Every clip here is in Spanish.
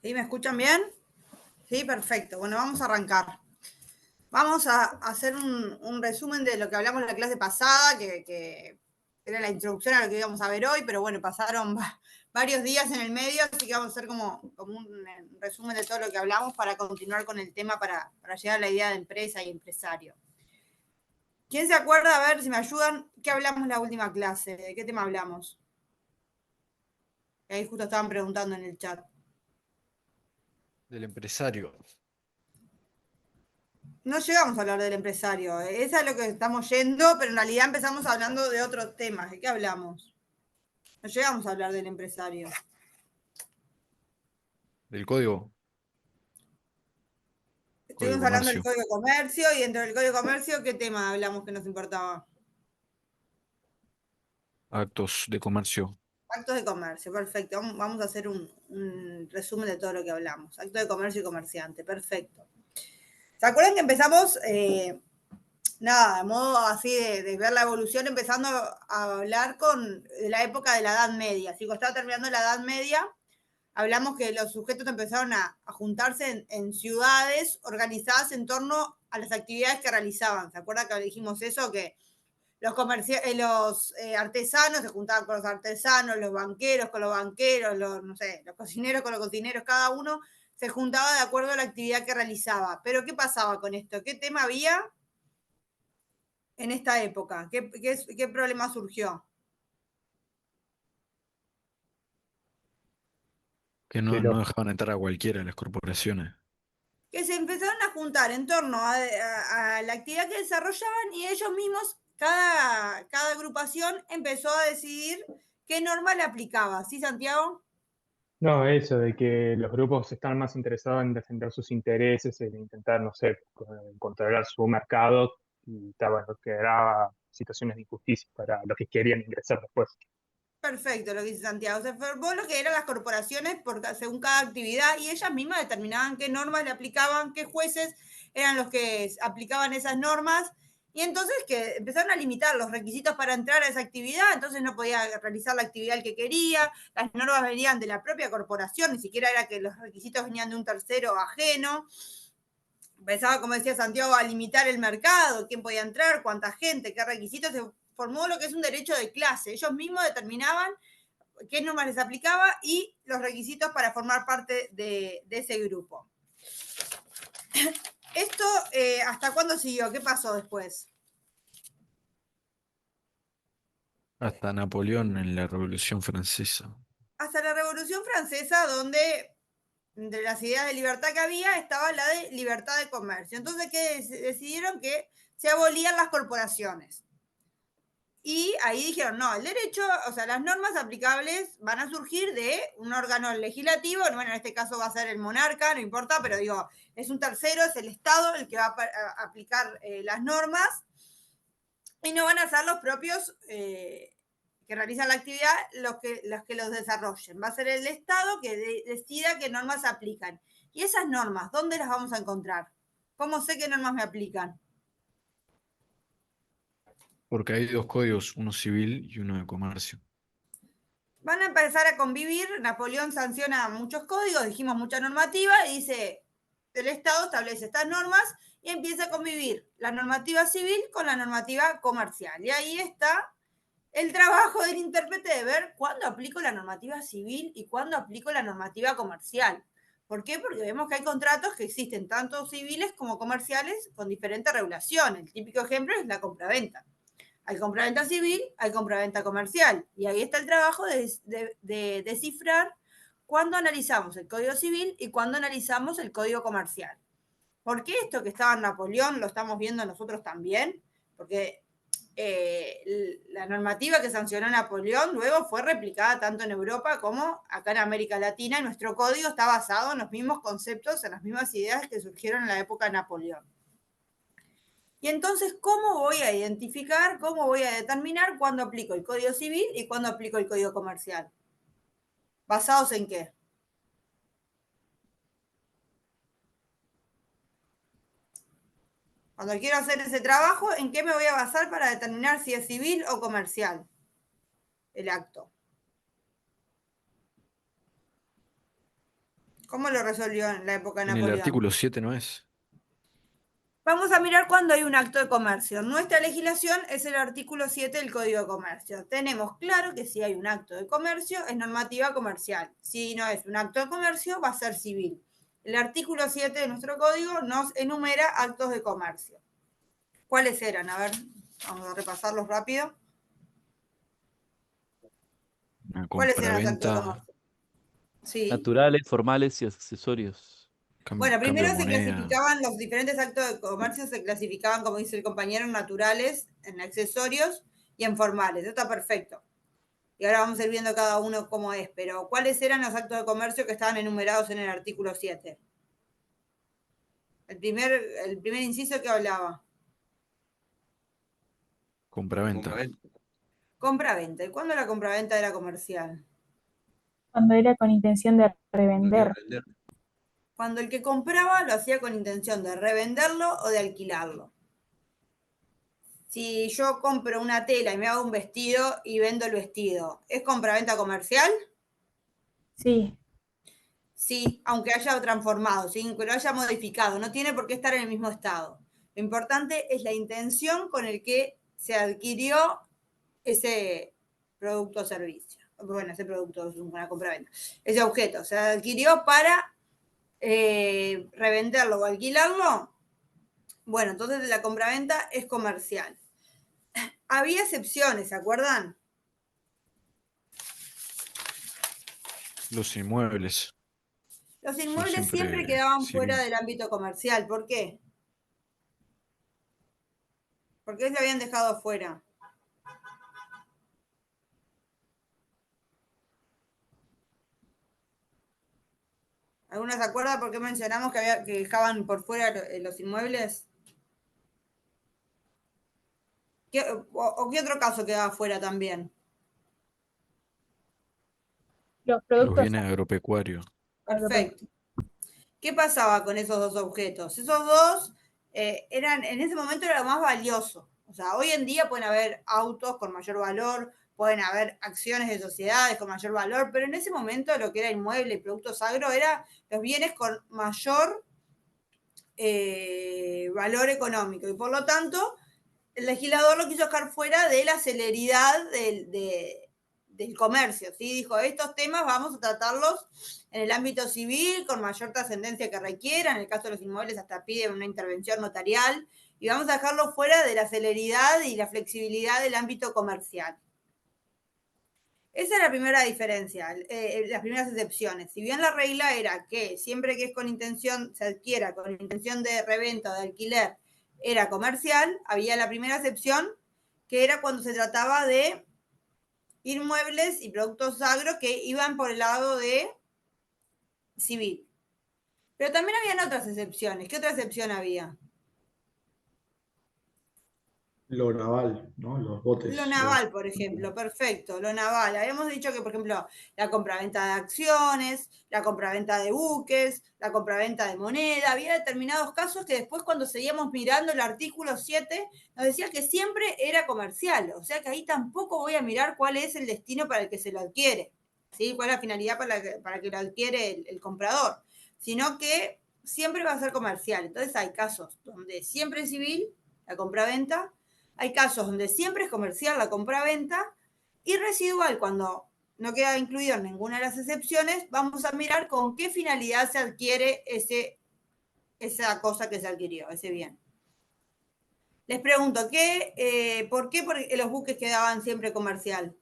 ¿Sí? ¿Me escuchan bien? Sí, perfecto. Bueno, vamos a arrancar. Vamos a hacer un resumen de lo que hablamos en la clase pasada, que era la introducción a lo que íbamos a ver hoy, pero bueno, pasaron varios días en el medio, así que vamos a hacer como un resumen de todo lo que hablamos para continuar con el tema, para llegar a la idea de empresa y empresario. ¿Quién se acuerda? A ver si me ayudan. ¿Qué hablamos en la última clase? ¿De qué tema hablamos? Que ahí justo estaban preguntando en el chat. Del empresario. No llegamos a hablar del empresario. Esa es lo que estamos yendo, pero en realidad empezamos hablando de otros temas. ¿De qué hablamos? No llegamos a hablar del empresario. Del código. Código de Estuvimos hablando del comercio. código de comercio y dentro del código de comercio, ¿qué tema hablamos que nos importaba? Actos de comercio. Actos de comercio, perfecto. Vamos a hacer un resumen de todo lo que hablamos. Actos de comercio y comerciante, perfecto. ¿Se acuerdan que empezamos, nada, de modo así de ver la evolución, empezando a hablar de la época de la Edad Media? Así que estaba terminando la Edad Media, hablamos que los sujetos empezaron a juntarse en ciudades organizadas en torno a las actividades que realizaban. ¿Se acuerdan que dijimos eso? Que los artesanos se juntaban con los artesanos, los banqueros con los banqueros, no sé, los cocineros con los cocineros, cada uno se juntaba de acuerdo a la actividad que realizaba. Pero ¿qué pasaba con esto? ¿Qué tema había en esta época? ¿Qué problema surgió? Que que no los, dejaban entrar a cualquiera de las corporaciones. Que se empezaron a juntar en torno a la actividad que desarrollaban y ellos mismos, cada agrupación empezó a decidir qué norma le aplicaba. ¿Sí, Santiago? no, eso de que los grupos están más interesados en defender sus intereses, en intentar, no sé, controlar su mercado y bueno, que era situaciones de injusticia para los que querían ingresar después. Perfecto, lo que dice Santiago. Se formó lo que eran las corporaciones según cada actividad y ellas mismas determinaban qué normas le aplicaban, qué jueces eran los que aplicaban esas normas. Y entonces que empezaron a limitar los requisitos para entrar a esa actividad, entonces no podía realizar la actividad el que quería, las normas venían de la propia corporación, ni siquiera era que los requisitos venían de un tercero ajeno. Empezaba, como decía Santiago, a limitar el mercado, quién podía entrar, cuánta gente, qué requisitos. Se formó lo que es un derecho de clase. Ellos mismos determinaban qué normas les aplicaba y los requisitos para formar parte de ese grupo. Esto, ¿hasta cuándo siguió? ¿Qué pasó después? Hasta Napoleón en la Revolución Francesa. Hasta la Revolución Francesa, donde entre las ideas de libertad que había estaba la de libertad de comercio. Entonces, ¿qué decidieron? Que se abolían las corporaciones. Y ahí dijeron, no, el derecho, o sea, las normas aplicables van a surgir de un órgano legislativo, bueno, en este caso va a ser el monarca, no importa, pero digo, es un tercero, es el Estado el que va a aplicar las normas y no van a ser los propios que realizan la actividad los que los desarrollen. Va a ser el Estado que decida qué normas se aplican. Y esas normas, ¿dónde las vamos a encontrar? ¿Cómo sé qué normas me aplican? Porque hay dos códigos, uno civil y uno de comercio. Van a empezar a convivir, Napoleón sanciona muchos códigos, dijimos mucha normativa, y dice, el Estado establece estas normas y empieza a convivir la normativa civil con la normativa comercial. Y ahí está el trabajo del intérprete de ver cuándo aplico la normativa civil y cuándo aplico la normativa comercial. ¿Por qué? Porque vemos que hay contratos que existen tanto civiles como comerciales con diferente regulación. El típico ejemplo es la compraventa. Hay compraventa civil, hay compraventa comercial. Y ahí está el trabajo de descifrar cuándo analizamos el Código Civil y cuándo analizamos el Código Comercial. ¿Por qué esto que estaba en Napoleón lo estamos viendo nosotros también? Porque la normativa que sancionó Napoleón luego fue replicada tanto en Europa como acá en América Latina y nuestro código está basado en los mismos conceptos, en las mismas ideas que surgieron en la época de Napoleón. Y entonces, ¿cómo voy a identificar, cómo voy a determinar cuándo aplico el Código Civil y cuándo aplico el Código Comercial? ¿Basados en qué? Cuando quiero hacer ese trabajo, ¿en qué me voy a basar para determinar si es civil o comercial el acto? ¿Cómo lo resolvió en la época de En el Napoleón? artículo 7 no es. Vamos a mirar cuando hay un acto de comercio. Nuestra legislación es el artículo 7 del Código de Comercio. Tenemos claro que si hay un acto de comercio es normativa comercial. Si no es un acto de comercio va a ser civil. El artículo 7 de nuestro código nos enumera actos de comercio. ¿Cuáles eran? A ver, vamos a repasarlos rápido. Una ¿Cuáles eran los actos de compraventa, comercio? Sí. Naturales, formales y accesorios. Bueno, cambio primero de se moneda. clasificaban los diferentes actos de comercio, se clasificaban, como dice el compañero, en naturales, en accesorios y en formales. Eso está perfecto. Y ahora vamos a ir viendo cada uno cómo es. Pero, ¿cuáles eran los actos de comercio que estaban enumerados en el artículo 7? El primer inciso que hablaba. Compraventa. Compra-venta. ¿Y cuándo la compra-venta era comercial? Cuando era con intención de revender. Cuando el que compraba lo hacía con intención de revenderlo o de alquilarlo. Si yo compro una tela y me hago un vestido y vendo el vestido, ¿es compraventa comercial? Sí, Sí, aunque haya transformado, ¿sí? Que lo haya modificado, no tiene por qué estar en el mismo estado. Lo importante es la intención con el que se adquirió ese producto o servicio. Bueno, ese producto es una compraventa. Ese objeto se adquirió para revenderlo o alquilarlo. Bueno, entonces la compraventa es comercial. Había excepciones, ¿se acuerdan? Los inmuebles Los son inmuebles siempre siempre quedaban fuera civil. del ámbito comercial. ¿Por qué? ¿Por qué se habían dejado fuera? ¿Alguna se acuerda por qué mencionamos que dejaban por fuera los inmuebles? ¿O qué otro caso quedaba fuera también? los Los productos bienes agropecuarios. Perfecto. ¿Qué pasaba con esos dos objetos? Esos dos eran, en ese momento era lo más valioso. O sea, hoy en día pueden haber autos con mayor valor, pueden haber acciones de sociedades con mayor valor, pero en ese momento lo que era inmueble y productos agro eran los bienes con mayor valor económico. Y por lo tanto, el legislador lo quiso dejar fuera de la celeridad del comercio, ¿sí? Dijo, estos temas vamos a tratarlos en el ámbito civil con mayor trascendencia que requiera, en el caso de los inmuebles hasta piden una intervención notarial, y vamos a dejarlo fuera de la celeridad y la flexibilidad del ámbito comercial. Esa es la primera diferencia, las primeras excepciones. Si bien la regla era que siempre que es con intención, se adquiera con intención de reventa o de alquiler, era comercial, había la primera excepción, que era cuando se trataba de inmuebles y productos agro que iban por el lado de civil. Pero también habían otras excepciones. ¿Qué otra excepción había? Lo naval, ¿no? Los botes. Lo naval, por ejemplo, perfecto, lo naval. Habíamos dicho que, por ejemplo, la compraventa de acciones, la compraventa de buques, la compraventa de moneda, había determinados casos que después cuando seguíamos mirando el artículo 7 nos decía que siempre era comercial, o sea que ahí tampoco voy a mirar cuál es el destino para el que se lo adquiere, ¿sí? Cuál es la finalidad para que lo adquiere el comprador, sino que siempre va a ser comercial. Entonces hay casos donde siempre es civil la compraventa, hay casos donde siempre es comercial la compra-venta y residual cuando no queda incluido en ninguna de las excepciones, vamos a mirar con qué finalidad se adquiere esa cosa que se adquirió, ese bien. Les pregunto, ¿por qué los buques quedaban siempre comercial?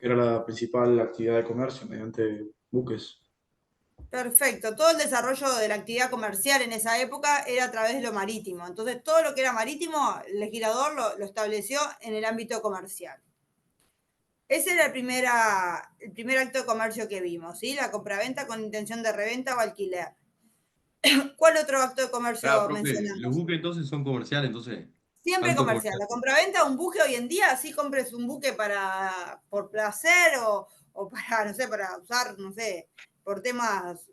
Era la principal actividad de comercio mediante buques. Perfecto, todo el desarrollo de la actividad comercial en esa época era a través de lo marítimo. Entonces, todo lo que era marítimo, el legislador lo estableció en el ámbito comercial. Ese era el primer acto de comercio que vimos, ¿sí? La compraventa con intención de reventa o alquiler. ¿Cuál otro acto de comercio Claro, profe, mencionamos? los buques entonces son comerciales, entonces, Siempre tanto comercial. La compraventa, un buque hoy en día, así compres un buque por placer o para, no sé, para usar, no sé, por temas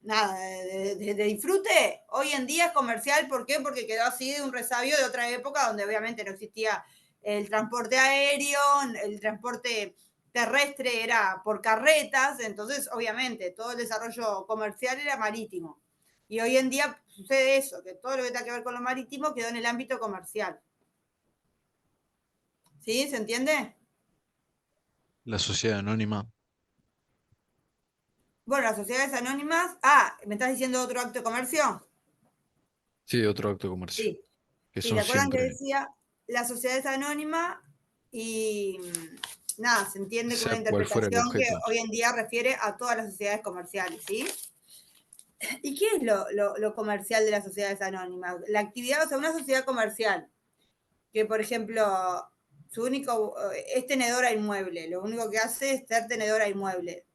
de disfrute, hoy en día es comercial. ¿Por qué? Porque quedó así de un resabio de otra época donde obviamente no existía el transporte aéreo, el transporte terrestre era por carretas, entonces obviamente todo el desarrollo comercial era marítimo. Y hoy en día sucede eso, que todo lo que tenga que ver con lo marítimo quedó en el ámbito comercial. ¿Sí? ¿Se entiende? La sociedad anónima. Bueno, las sociedades anónimas. ¿Me estás diciendo otro acto de comercio? Sí, otro acto comercio. Sí. Que Sí, son ¿te acuerdan que siempre, decía las sociedades anónimas y nada, se entiende con una sea cual fuera el interpretación que objeto. hoy en día refiere a todas las sociedades comerciales, ¿sí? ¿Y qué es lo comercial de las sociedades anónimas? La actividad, o sea, una sociedad comercial que, por ejemplo, su único es tenedora inmueble, lo único que hace es ser tenedora inmueble.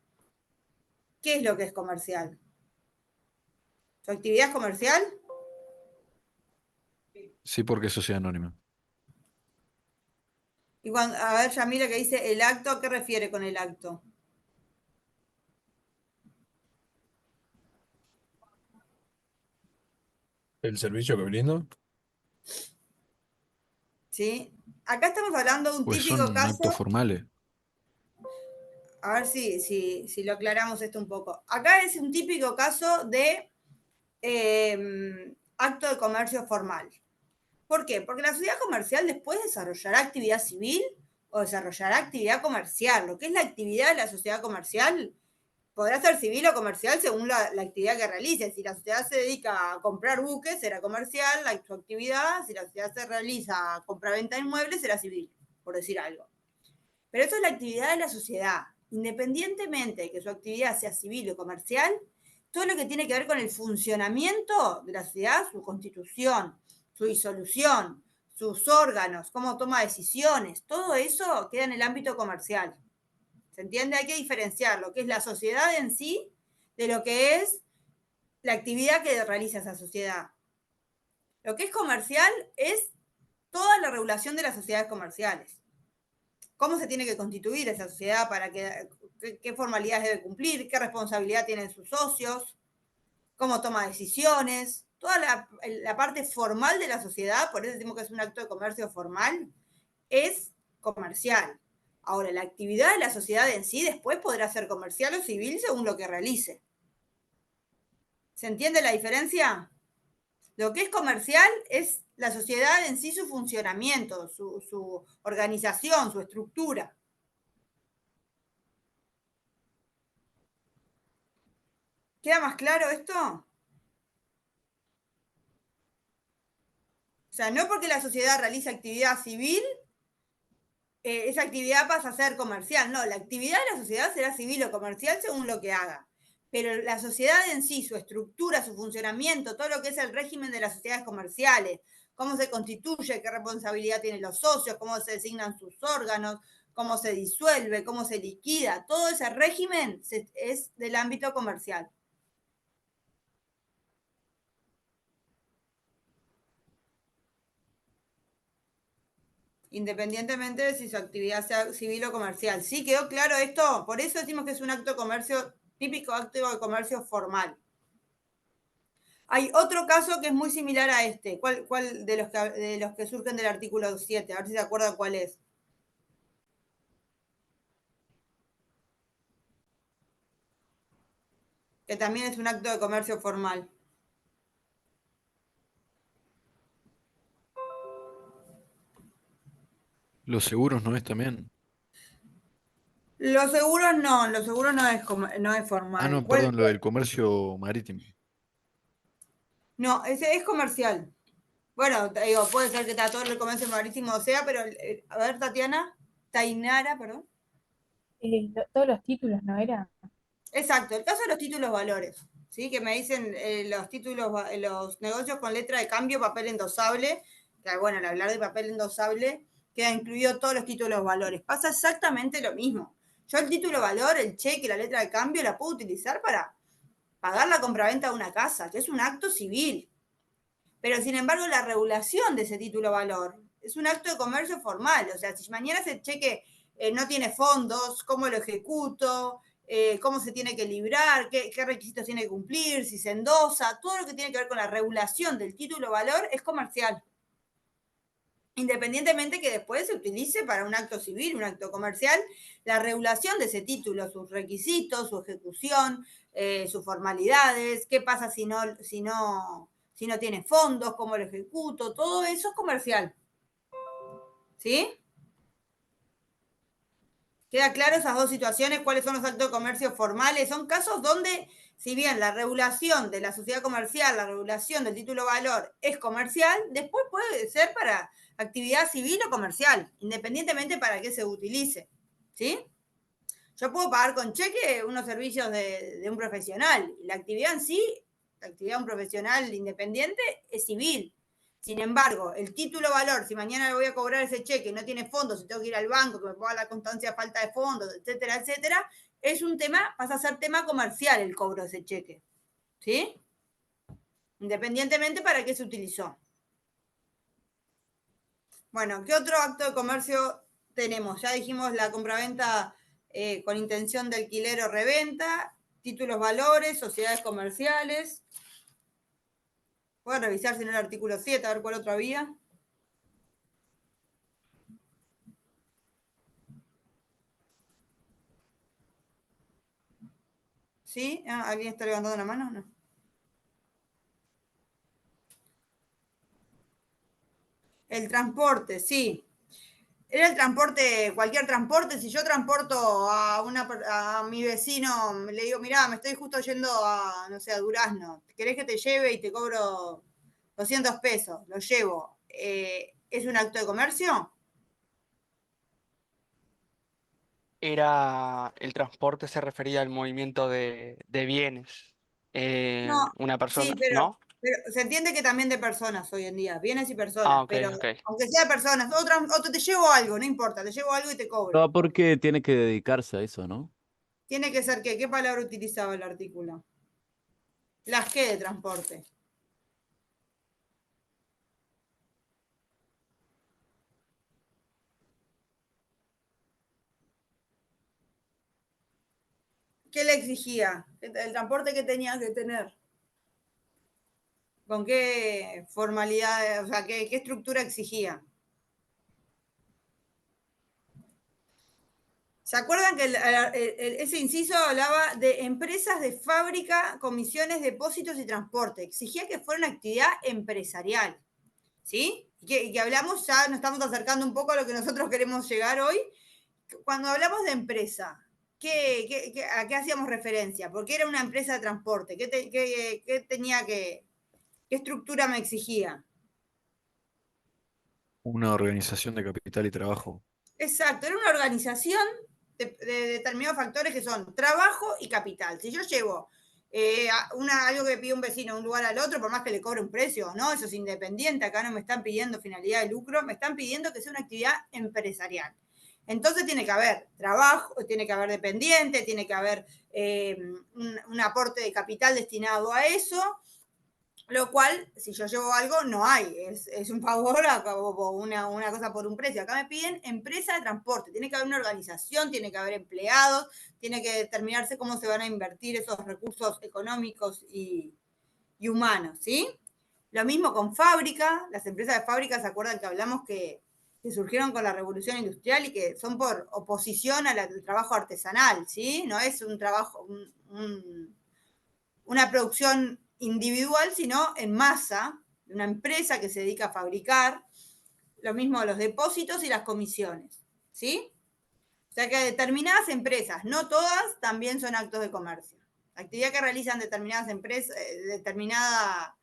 ¿Qué es lo que es comercial? ¿Su actividad es comercial? Sí, porque es sociedad anónima. Y cuando, a ver, Yamila, que dice el acto, ¿a qué refiere con el acto? ¿El servicio que brindo? ¿Sí? Acá estamos hablando de un Pues típico son caso. actos formales. A ver si lo aclaramos esto un poco. Acá es un típico caso de acto de comercio formal. ¿Por qué? Porque la sociedad comercial después desarrollará actividad civil o desarrollará actividad comercial. Lo que es la actividad de la sociedad comercial podrá ser civil o comercial según la actividad que realice. Si la sociedad se dedica a comprar buques, será comercial su actividad. Si la sociedad se realiza a compra-venta de inmuebles, será civil, por decir algo. Pero eso es la actividad de la sociedad. Independientemente de que su actividad sea civil o comercial, todo lo que tiene que ver con el funcionamiento de la sociedad, su constitución, su disolución, sus órganos, cómo toma decisiones, todo eso queda en el ámbito comercial. ¿Se entiende? Hay que diferenciar lo que es la sociedad en sí de lo que es la actividad que realiza esa sociedad. Lo que es comercial es toda la regulación de las sociedades comerciales. Cómo se tiene que constituir esa sociedad, para qué formalidades debe cumplir, qué responsabilidad tienen sus socios, cómo toma decisiones, toda la parte formal de la sociedad, por eso decimos que es un acto de comercio formal, es comercial. Ahora, la actividad de la sociedad en sí después podrá ser comercial o civil según lo que realice. ¿Se entiende la diferencia? Lo que es comercial es la sociedad en sí, su funcionamiento, su organización, su estructura. ¿Queda más claro esto? O sea, no porque la sociedad realiza actividad civil, esa actividad pasa a ser comercial. No, la actividad de la sociedad será civil o comercial según lo que haga. Pero la sociedad en sí, su estructura, su funcionamiento, todo lo que es el régimen de las sociedades comerciales, cómo se constituye, qué responsabilidad tienen los socios, cómo se designan sus órganos, cómo se disuelve, cómo se liquida, todo ese régimen es del ámbito comercial. Independientemente de si su actividad sea civil o comercial. ¿Sí quedó claro esto? Por eso decimos que es un acto de comercio, típico acto de comercio formal. Hay otro caso que es muy similar a este. ¿Cuál de los que surgen del artículo 7? A ver si se acuerdan cuál es. Que también es un acto de comercio formal. Los seguros no es también. Los seguros no es Ah, formal. no, perdón, lo del comercio marítimo. No, ese es comercial. Bueno, te digo, puede ser que todo el comercio marítimo sea, pero a ver, Tainara, perdón. Todos los títulos, ¿no era? Exacto, el caso de los títulos valores, ¿sí? Que me dicen los títulos, los negocios con letra de cambio, papel endosable, que bueno, al hablar de papel endosable, queda incluido todos los títulos valores. Pasa exactamente lo mismo. Yo el título valor, el cheque, la letra de cambio, la puedo utilizar para pagar la compraventa de una casa, que es un acto civil. Pero sin embargo, la regulación de ese título valor es un acto de comercio formal. O sea, si mañana ese cheque no tiene fondos, cómo lo ejecuto, cómo se tiene que librar, qué requisitos tiene que cumplir, si se endosa, todo lo que tiene que ver con la regulación del título valor es comercial. independientemente que después se utilice para un acto civil, un acto comercial, la regulación de ese título, sus requisitos, su ejecución, sus formalidades, qué pasa si no tiene fondos, cómo lo ejecuto, todo eso es comercial. ¿Sí? ¿Queda claro esas dos situaciones? ¿Cuáles son los actos de comercio formales? Son casos donde, si bien la regulación de la sociedad comercial, la regulación del título valor es comercial, después puede ser para actividad civil o comercial, independientemente para qué se utilice. ¿Sí? Yo puedo pagar con cheque unos servicios de un profesional. La actividad en sí, la actividad de un profesional independiente es civil. Sin embargo, el título valor, si mañana le voy a cobrar ese cheque, no tiene fondos, si tengo que ir al banco, que me ponga la constancia de falta de fondos, etcétera, etcétera, es un tema, pasa a ser tema comercial el cobro de ese cheque. ¿Sí? Independientemente para qué se utilizó. Bueno, ¿qué otro acto de comercio tenemos? Ya dijimos la compraventa con intención de alquiler o reventa, títulos valores, sociedades comerciales. Voy a revisar si en el artículo 7, a ver cuál otro había. ¿Sí? ¿Alguien está levantando la mano? No. El transporte, sí. Era el transporte, cualquier transporte. Si yo transporto a mi vecino, le digo, mirá, me estoy justo yendo a, no sé, a Durazno. ¿Querés que te lleve y te cobro 200 pesos? Lo llevo. ¿Es un acto de comercio? El transporte se refería al movimiento de bienes. No, Una persona, sí, pero ¿no? se entiende que también de personas hoy en día, bienes y Ah, personas, ok, pero ok. aunque sea de personas, otro te llevo algo, no importa, te llevo algo y te cobro. No, porque tiene que dedicarse a eso, ¿no? Tiene que ser ¿qué palabra utilizaba el artículo? Las que de transporte. ¿Qué le exigía? El transporte que tenía que tener. ¿Con qué formalidad, o sea, qué estructura exigía? ¿Se acuerdan que ese inciso hablaba de empresas de fábrica, comisiones, depósitos y transporte? Exigía que fuera una actividad empresarial, ¿sí? Y que hablamos, ya nos estamos acercando un poco a lo que nosotros queremos llegar hoy. Cuando hablamos de empresa, ¿a qué hacíamos referencia? Porque era una empresa de transporte. ¿Qué tenía qué estructura me exigía? Una organización de capital y trabajo. Exacto, era una organización de determinados factores que son trabajo y capital. Si yo llevo algo que pide un vecino de un lugar al otro, por más que le cobre un precio, ¿no? Eso es independiente, acá no me están pidiendo finalidad de lucro, me están pidiendo que sea una actividad empresarial. Entonces tiene que haber trabajo, tiene que haber dependiente, tiene que haber un aporte de capital destinado a eso, lo cual, si yo llevo algo, no hay. Es un favor o una cosa por un precio. Acá me piden empresa de transporte. Tiene que haber una organización, tiene que haber empleados, tiene que determinarse cómo se van a invertir esos recursos económicos y humanos, ¿sí? Lo mismo con fábrica. Las empresas de fábrica, ¿se acuerdan que hablamos que surgieron con la revolución industrial y que son por oposición al trabajo artesanal, ¿sí? No es un trabajo, una producción individual, sino en masa, de una empresa que se dedica a fabricar. Lo mismo los depósitos y las comisiones, ¿sí? O sea que determinadas empresas, no todas, también son actos de comercio. La actividad que realizan determinadas empresas, determinada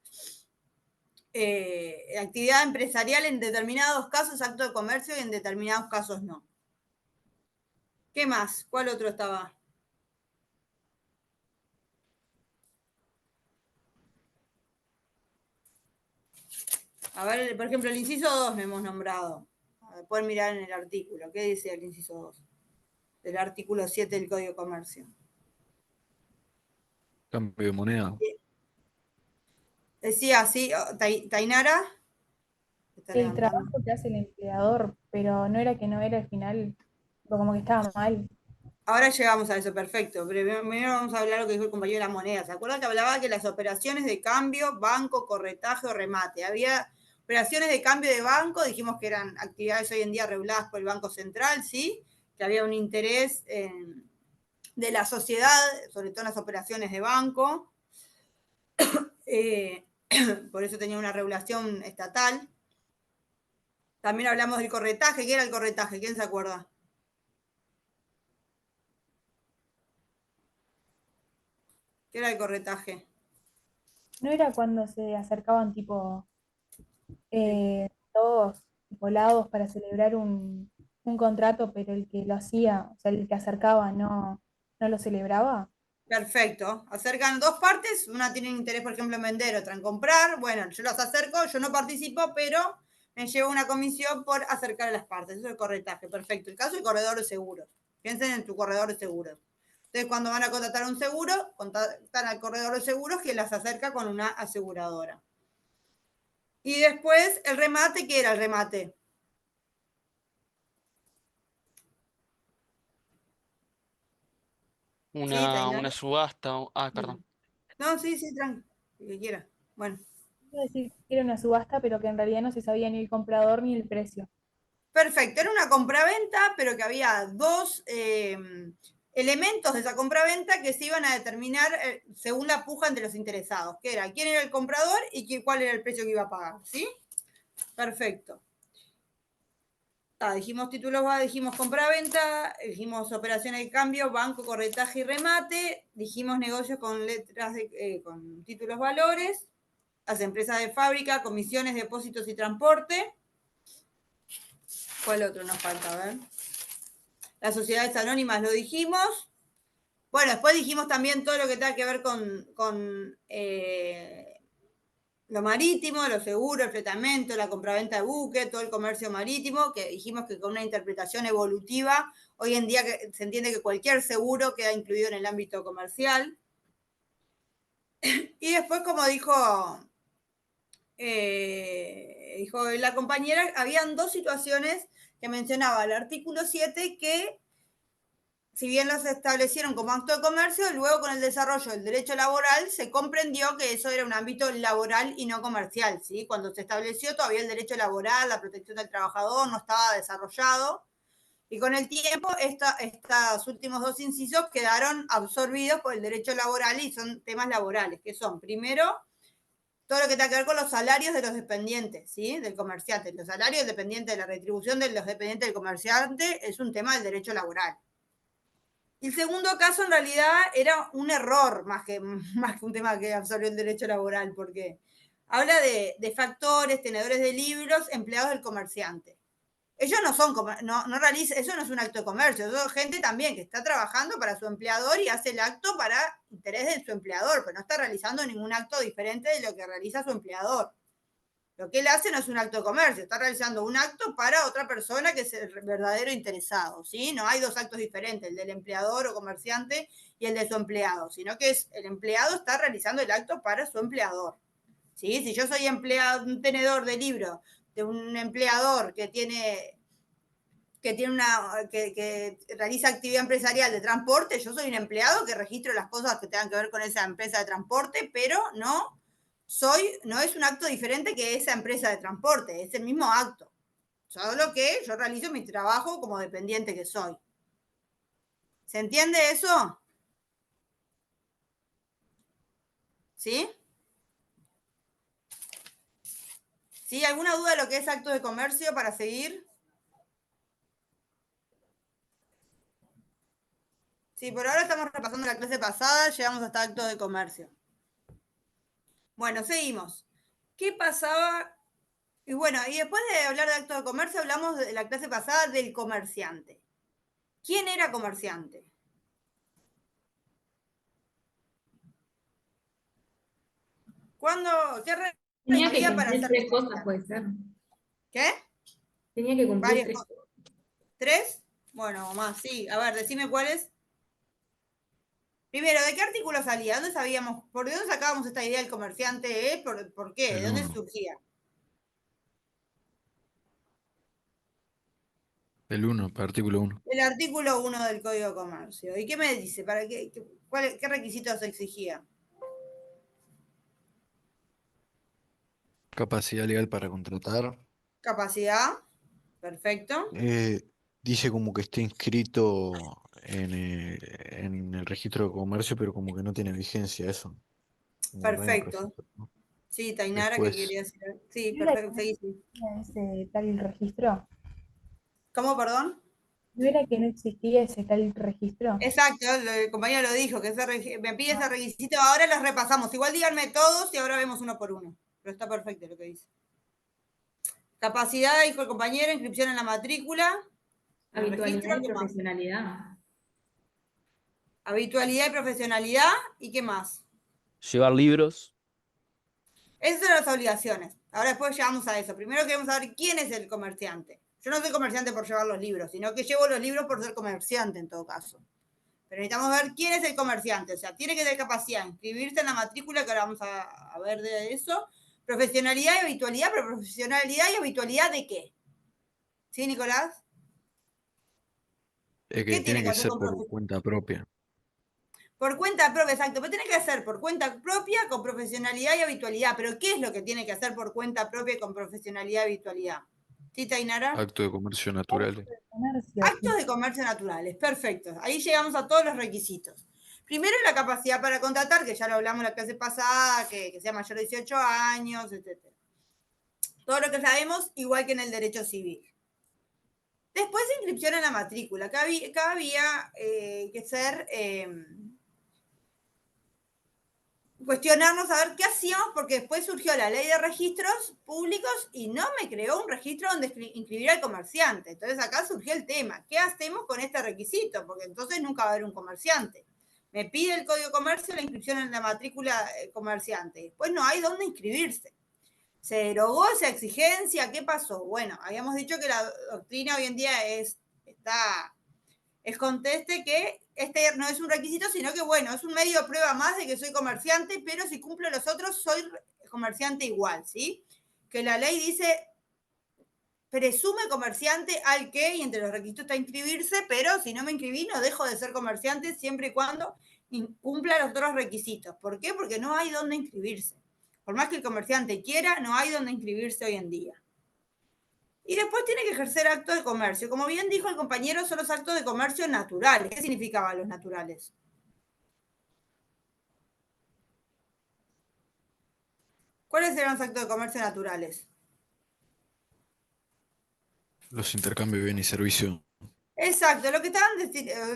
actividad empresarial en determinados casos acto de comercio y en determinados casos no. ¿Qué más? ¿Cuál otro estaba? A ver, por ejemplo, el inciso 2 no hemos nombrado. Pueden mirar en el artículo. ¿Qué dice el inciso 2? Del artículo 7 del Código de Comercio. Cambio de moneda. Decía así, Tainara. El trabajo que hace el empleador, pero no era que no era al final, como que estaba mal. Ahora llegamos a eso, perfecto. Primero vamos a hablar lo que dijo el compañero de la moneda. ¿Se acuerdan que hablaba que las operaciones de cambio, banco, corretaje o remate? Había Operaciones de cambio de banco, dijimos que eran actividades hoy en día reguladas por el Banco Central, ¿sí? Que había un interés de la sociedad, sobre todo en las operaciones de banco. Por eso tenía una regulación estatal. También hablamos del corretaje. ¿Qué era el corretaje? ¿Quién se acuerda? ¿Qué era el corretaje? ¿No era cuando se acercaban tipo todos volados para celebrar un contrato, pero el que lo hacía, o sea, el que acercaba no lo celebraba? Perfecto. Acercan dos partes. Una tiene interés, por ejemplo, en vender, otra en comprar. Bueno, yo los acerco, yo no participo, pero me llevo una comisión por acercar a las partes. Eso es el corretaje. Perfecto. El caso del corredor de seguros. Piensen en tu corredor de seguros. Entonces, cuando van a contratar un seguro, contactan al corredor de seguros que las acerca con una aseguradora. Y después, el remate, ¿qué era el remate? Una subasta. Perdón. No, sí, tranqui, lo que quiera. Bueno. Iba a decir que era una subasta, pero que en realidad no se sabía ni el comprador ni el precio. Perfecto, era una compraventa, pero que había dos elementos de esa compraventa que se iban a determinar según la puja entre los interesados, que era quién era el comprador y cuál era el precio que iba a pagar, ¿sí? Perfecto. Dijimos títulos, dijimos compraventa, dijimos operaciones de cambio, banco, corretaje y remate, dijimos negocios con letras con títulos valores, las empresas de fábrica, comisiones, depósitos y transporte. ¿Cuál otro nos falta? A ver. Las sociedades anónimas lo dijimos. Bueno, después dijimos también todo lo que tenga que ver con lo marítimo, los seguros, el fletamento, la compraventa de buque, todo el comercio marítimo, que dijimos que con una interpretación evolutiva, hoy en día se entiende que cualquier seguro queda incluido en el ámbito comercial. Y después, como dijo la compañera, habían dos situaciones que mencionaba el artículo 7 que, si bien los establecieron como acto de comercio, luego con el desarrollo del derecho laboral se comprendió que eso era un ámbito laboral y no comercial, ¿sí? Cuando se estableció todavía el derecho laboral, la protección del trabajador no estaba desarrollado, y con el tiempo estos últimos dos incisos quedaron absorbidos por el derecho laboral y son temas laborales, que son, primero, todo lo que tiene que ver con los salarios de los dependientes, ¿sí? Del comerciante. Los salarios dependientes de la retribución de los dependientes del comerciante es un tema del derecho laboral. Y el segundo caso, en realidad, era un error más que un tema que absorbió el derecho laboral, porque habla de factores, tenedores de libros, empleados del comerciante. Ellos no son, no realizan, eso no es un acto de comercio, eso es gente también que está trabajando para su empleador y hace el acto para interés de su empleador, pero no está realizando ningún acto diferente de lo que realiza su empleador. Lo que él hace no es un acto de comercio, está realizando un acto para otra persona que es el verdadero interesado, ¿sí? No hay dos actos diferentes, el del empleador o comerciante y el de su empleado, sino que el empleado está realizando el acto para su empleador, ¿sí? Si yo soy empleado, un tenedor de libros de un empleador que realiza actividad empresarial de transporte, yo soy un empleado que registro las cosas que tengan que ver con esa empresa de transporte, pero no es un acto diferente que esa empresa de transporte, es el mismo acto. Solo que yo realizo mi trabajo como dependiente que soy. ¿Se entiende eso? ¿Sí? ¿Sí? ¿Alguna duda de lo que es acto de comercio para seguir? Sí, por ahora estamos repasando la clase pasada, llegamos hasta actos de comercio. Bueno, seguimos. ¿Qué pasaba? Y bueno, y después de hablar de actos de comercio, hablamos de la clase pasada del comerciante. ¿Quién era comerciante? ¿Qué Tenía que requería para cumplir ser tres cosas, comerciante? puede ser. ¿Qué? Tenía que cumplir Varias tres cosas. cosas. ¿Tres? Bueno, más, sí. A ver, decime cuáles. Primero, ¿de qué artículo salía? ¿Dónde sabíamos? ¿Por dónde sacábamos esta idea del comerciante? ¿Por qué? ¿De El dónde 1. surgía? El 1, artículo 1. El artículo 1 del Código de Comercio. ¿Y qué me dice? ¿Qué requisitos exigía? Capacidad legal para contratar. Capacidad, perfecto. Dice como que está inscrito en el registro de comercio, pero como que no tiene vigencia eso. Como que no hay un Perfecto. registro, ¿no? Sí, Tainara, ¿qué Después, quería decir? Sí, ¿No era que perfecto, no seguí, sí. existía ese tal registro? ¿Cómo, perdón? ¿No era que no existía ese tal registro? Exacto, el compañero lo dijo, que me pide ese requisito, ahora los repasamos. Igual díganme todos y ahora vemos uno por uno. Pero está perfecto lo que dice. Capacidad, dijo el compañero, inscripción en la matrícula. El Habitualidad registro, y ¿qué más? profesionalidad. Habitualidad y profesionalidad. ¿Y qué más? Llevar libros. Esas son las obligaciones. Ahora después llegamos a eso. Primero queremos saber quién es el comerciante. Yo no soy comerciante por llevar los libros, sino que llevo los libros por ser comerciante en todo caso. Pero necesitamos ver quién es el comerciante. O sea, tiene que tener capacidad de inscribirse en la matrícula, que ahora vamos a ver de eso. Profesionalidad y habitualidad, pero profesionalidad y habitualidad ¿de qué? ¿Sí, Nicolás? que ¿Qué tiene tiene que que hacer ser con por cuenta propia. Por cuenta propia, exacto, pero tiene que hacer por cuenta propia con profesionalidad y habitualidad. Pero ¿qué es lo que tiene que hacer por cuenta propia y con profesionalidad y habitualidad? ¿Sí, Tainara? Acto de comercio naturales. Comercio, Actos de comercio naturales, perfecto. Ahí llegamos a todos los requisitos. Primero, la capacidad para contratar, que ya lo hablamos la clase pasada, que sea mayor de 18 años, etc. Todo lo que sabemos, igual que en el derecho civil. Después, inscripción en la matrícula. Acá había que ser... cuestionarnos a ver qué hacíamos, porque después surgió la ley de registros públicos y no me creó un registro donde inscribir al comerciante. Entonces acá surgió el tema, ¿qué hacemos con este requisito? Porque entonces nunca va a haber un comerciante. Me pide el Código de Comercio la inscripción en la matrícula comerciante. Después no hay dónde inscribirse. ¿Se derogó esa exigencia? ¿Qué pasó? Bueno, habíamos dicho que la doctrina hoy en día es conteste que este no es un requisito, sino que, bueno, es un medio de prueba más de que soy comerciante, pero si cumplo los otros, soy comerciante igual, ¿sí? Que la ley dice, presume comerciante al que, y entre los requisitos está inscribirse, pero si no me inscribí, no dejo de ser comerciante siempre y cuando cumpla los otros requisitos. ¿Por qué? Porque no hay dónde inscribirse. Por más que el comerciante quiera, no hay dónde inscribirse hoy en día. Y después tiene que ejercer actos de comercio. Como bien dijo el compañero, son los actos de comercio naturales. ¿Qué significaban los naturales? ¿Cuáles eran los actos de comercio naturales? Los intercambios de bienes y servicios. Exacto, lo que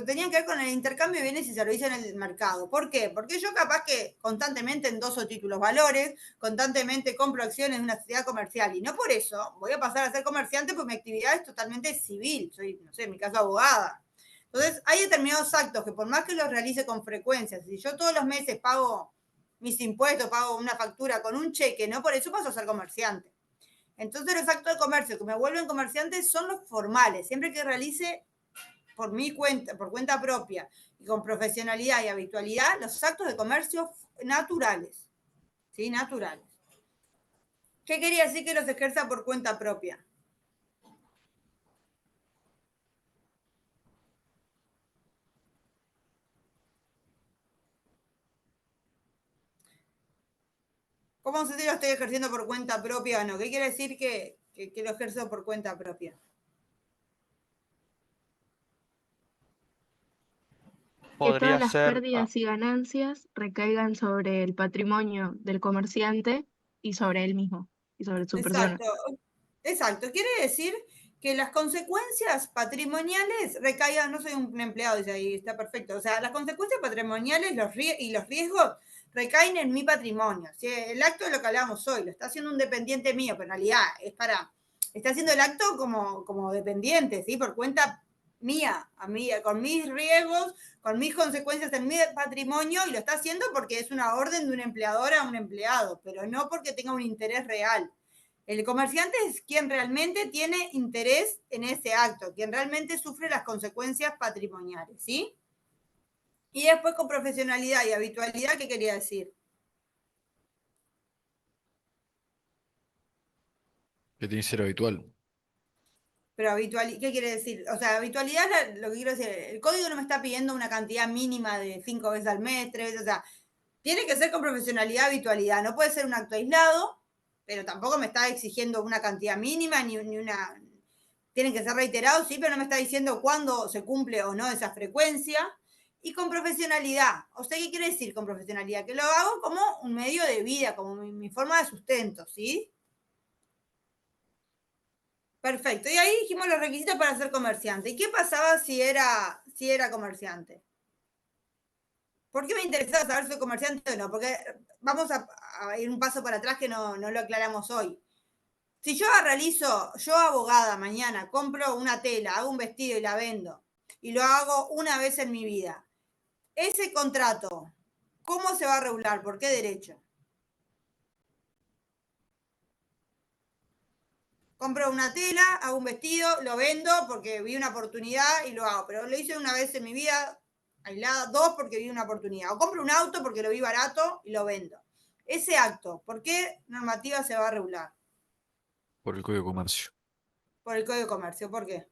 tenían que ver con el intercambio de bienes y servicios en el mercado. ¿Por qué? Porque yo capaz que constantemente endoso títulos valores, constantemente compro acciones de una sociedad comercial y no por eso voy a pasar a ser comerciante porque mi actividad es totalmente civil, soy, no sé, en mi caso abogada. Entonces, hay determinados actos que por más que los realice con frecuencia, si yo todos los meses pago mis impuestos, pago una factura con un cheque, no por eso paso a ser comerciante. Entonces, los actos de comercio que me vuelven comerciante son los formales, siempre que realice por mi cuenta, por cuenta propia y con profesionalidad y habitualidad, los actos de comercio naturales, ¿sí? Naturales. ¿Qué quería decir que los ejerza por cuenta propia? ¿Cómo sé si lo estoy ejerciendo por cuenta propia o no? ¿Qué quiere decir que lo ejerzo por cuenta propia? Que todas Podría las ser, pérdidas y ganancias recaigan sobre el patrimonio del comerciante y sobre él mismo y sobre su persona. Exacto, exacto. Quiere decir que las consecuencias patrimoniales recaigan, no soy un empleado, dice ahí, está perfecto. O sea, las consecuencias patrimoniales y los riesgos recaen en mi patrimonio. Si el acto de lo que hablamos hoy lo está haciendo un dependiente mío, pero en realidad está haciendo el acto como dependiente, ¿sí? Por cuenta mía, con mis riesgos, con mis consecuencias en mi patrimonio, y lo está haciendo porque es una orden de un empleador a un empleado, pero no porque tenga un interés real. El comerciante es quien realmente tiene interés en ese acto, quien realmente sufre las consecuencias patrimoniales, ¿sí? Y después con profesionalidad y habitualidad, ¿qué quería decir? Que tiene que ser habitual. Pero ¿qué quiere decir? O sea, habitualidad es lo que quiero decir. El código no me está pidiendo una cantidad mínima de 5 veces al mes, 3 veces, o sea, tiene que ser con profesionalidad, habitualidad. No puede ser un acto aislado, pero tampoco me está exigiendo una cantidad mínima ni una... Tienen que ser reiterados, sí, pero no me está diciendo cuándo se cumple o no esa frecuencia. Y con profesionalidad. O sea, ¿qué quiere decir con profesionalidad? Que lo hago como un medio de vida, como mi forma de sustento, ¿sí? Perfecto. Y ahí dijimos los requisitos para ser comerciante. ¿Y qué pasaba si era comerciante? ¿Por qué me interesaba saber si soy comerciante o no? Porque vamos a ir un paso para atrás que no lo aclaramos hoy. Si yo yo abogada mañana, compro una tela, hago un vestido y la vendo, y lo hago una vez en mi vida, ese contrato, ¿cómo se va a regular? ¿Por qué derecho? Compro una tela, hago un vestido, lo vendo porque vi una oportunidad y lo hago, pero lo hice una vez en mi vida, aislada, dos porque vi una oportunidad. O compro un auto porque lo vi barato y lo vendo. Ese acto, ¿por qué normativa se va a regular? Por el Código de Comercio. Por el Código de Comercio, ¿por qué?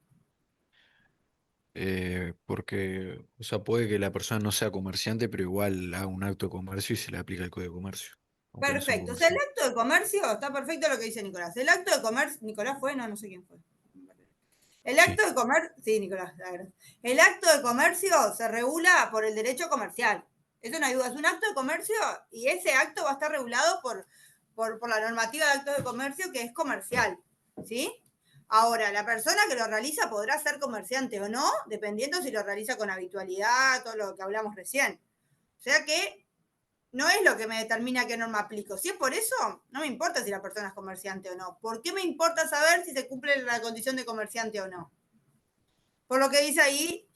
Porque, o sea, puede que la persona no sea comerciante, pero igual haga un acto de comercio y se le aplica el Código de Comercio, aunque no sea un Perfecto. O sea, el comerciante. acto de comercio, está perfecto lo que dice Nicolás. El acto de comercio, ¿Nicolás fue? No sé quién fue. El Sí, acto de comercio, sí, Nicolás, el acto de comercio se regula por el derecho comercial. Eso no hay duda, es un acto de comercio y ese acto va a estar regulado por la normativa de actos de comercio que es comercial, ¿sí? Ahora, la persona que lo realiza podrá ser comerciante o no, dependiendo si lo realiza con habitualidad, todo lo que hablamos recién. O sea que no es lo que me determina qué norma aplico. Si es por eso, no me importa si la persona es comerciante o no. ¿Por qué me importa saber si se cumple la condición de comerciante o no? Por lo que dice ahí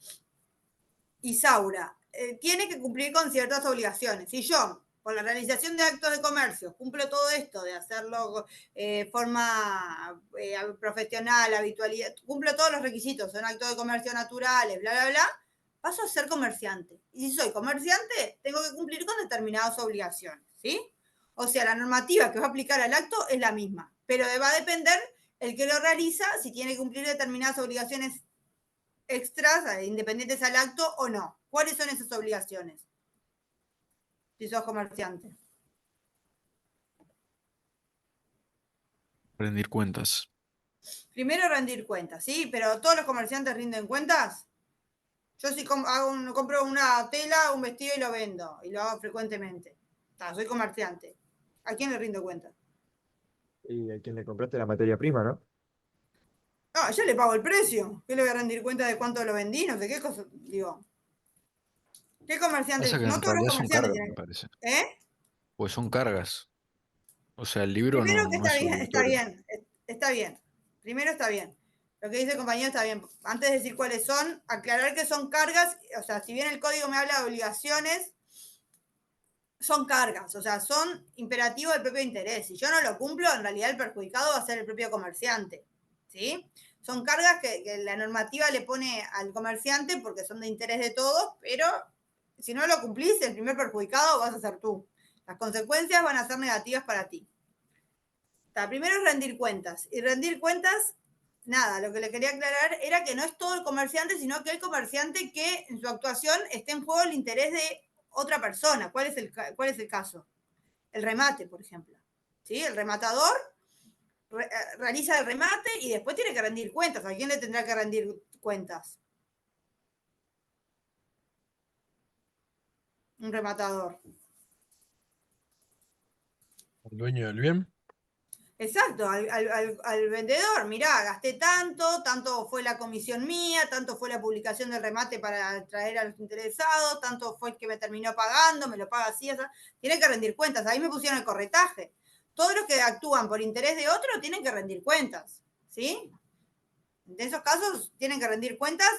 Isaura, tiene que cumplir con ciertas obligaciones. Si yo, con la realización de actos de comercio, cumplo todo esto de hacerlo forma profesional, habitualidad, cumplo todos los requisitos, son actos de comercio naturales, bla, bla, bla, paso a ser comerciante. Y si soy comerciante, tengo que cumplir con determinadas obligaciones, ¿sí? O sea, la normativa que va a aplicar al acto es la misma, pero va a depender el que lo realiza si tiene que cumplir determinadas obligaciones extras independientes al acto o no. ¿Cuáles son esas obligaciones? Si sos comerciante. rendir cuentas. Primero rendir cuentas, ¿sí? Pero todos los comerciantes rinden cuentas. Yo sí compro una tela, un vestido y lo vendo. Y lo hago frecuentemente. Soy comerciante. ¿A quién le rindo cuentas? Y a quien le compraste la materia prima, ¿no? No, yo le pago el precio. ¿Qué le voy a rendir cuenta de cuánto lo vendí? No sé qué cosa. Digo, ¿qué comerciante? Pasa que No en todos los realidad son comerciantes cargas, me tienen. parece. ¿Eh? Pues son cargas. O sea, el libro Primero que no es obligatorio. está bien. Primero está bien. Lo que dice el compañero está bien. Antes de decir cuáles son, aclarar que son cargas, o sea, si bien el código me habla de obligaciones, son cargas, o sea, son imperativos del propio interés. Si yo no lo cumplo, en realidad el perjudicado va a ser el propio comerciante, ¿sí? Son cargas que la normativa le pone al comerciante porque son de interés de todos, pero si no lo cumplís, el primer perjudicado vas a ser tú. Las consecuencias van a ser negativas para ti. Primero es rendir cuentas. Y rendir cuentas, nada, lo que le quería aclarar era que no es todo el comerciante, sino que el comerciante que en su actuación esté en juego el interés de otra persona. ¿Cuál es el caso? El remate, por ejemplo. ¿Sí? El rematador realiza el remate y después tiene que rendir cuentas. ¿A quién le tendrá que rendir cuentas? Un rematador. El dueño del bien. Exacto, al vendedor, mirá, gasté tanto fue la comisión mía, tanto fue la publicación del remate para atraer a los interesados, tanto fue el que me terminó pagando, me lo paga así, tiene que rendir cuentas, ahí me pusieron el corretaje. Todos los que actúan por interés de otro tienen que rendir cuentas, ¿sí? En esos casos tienen que rendir cuentas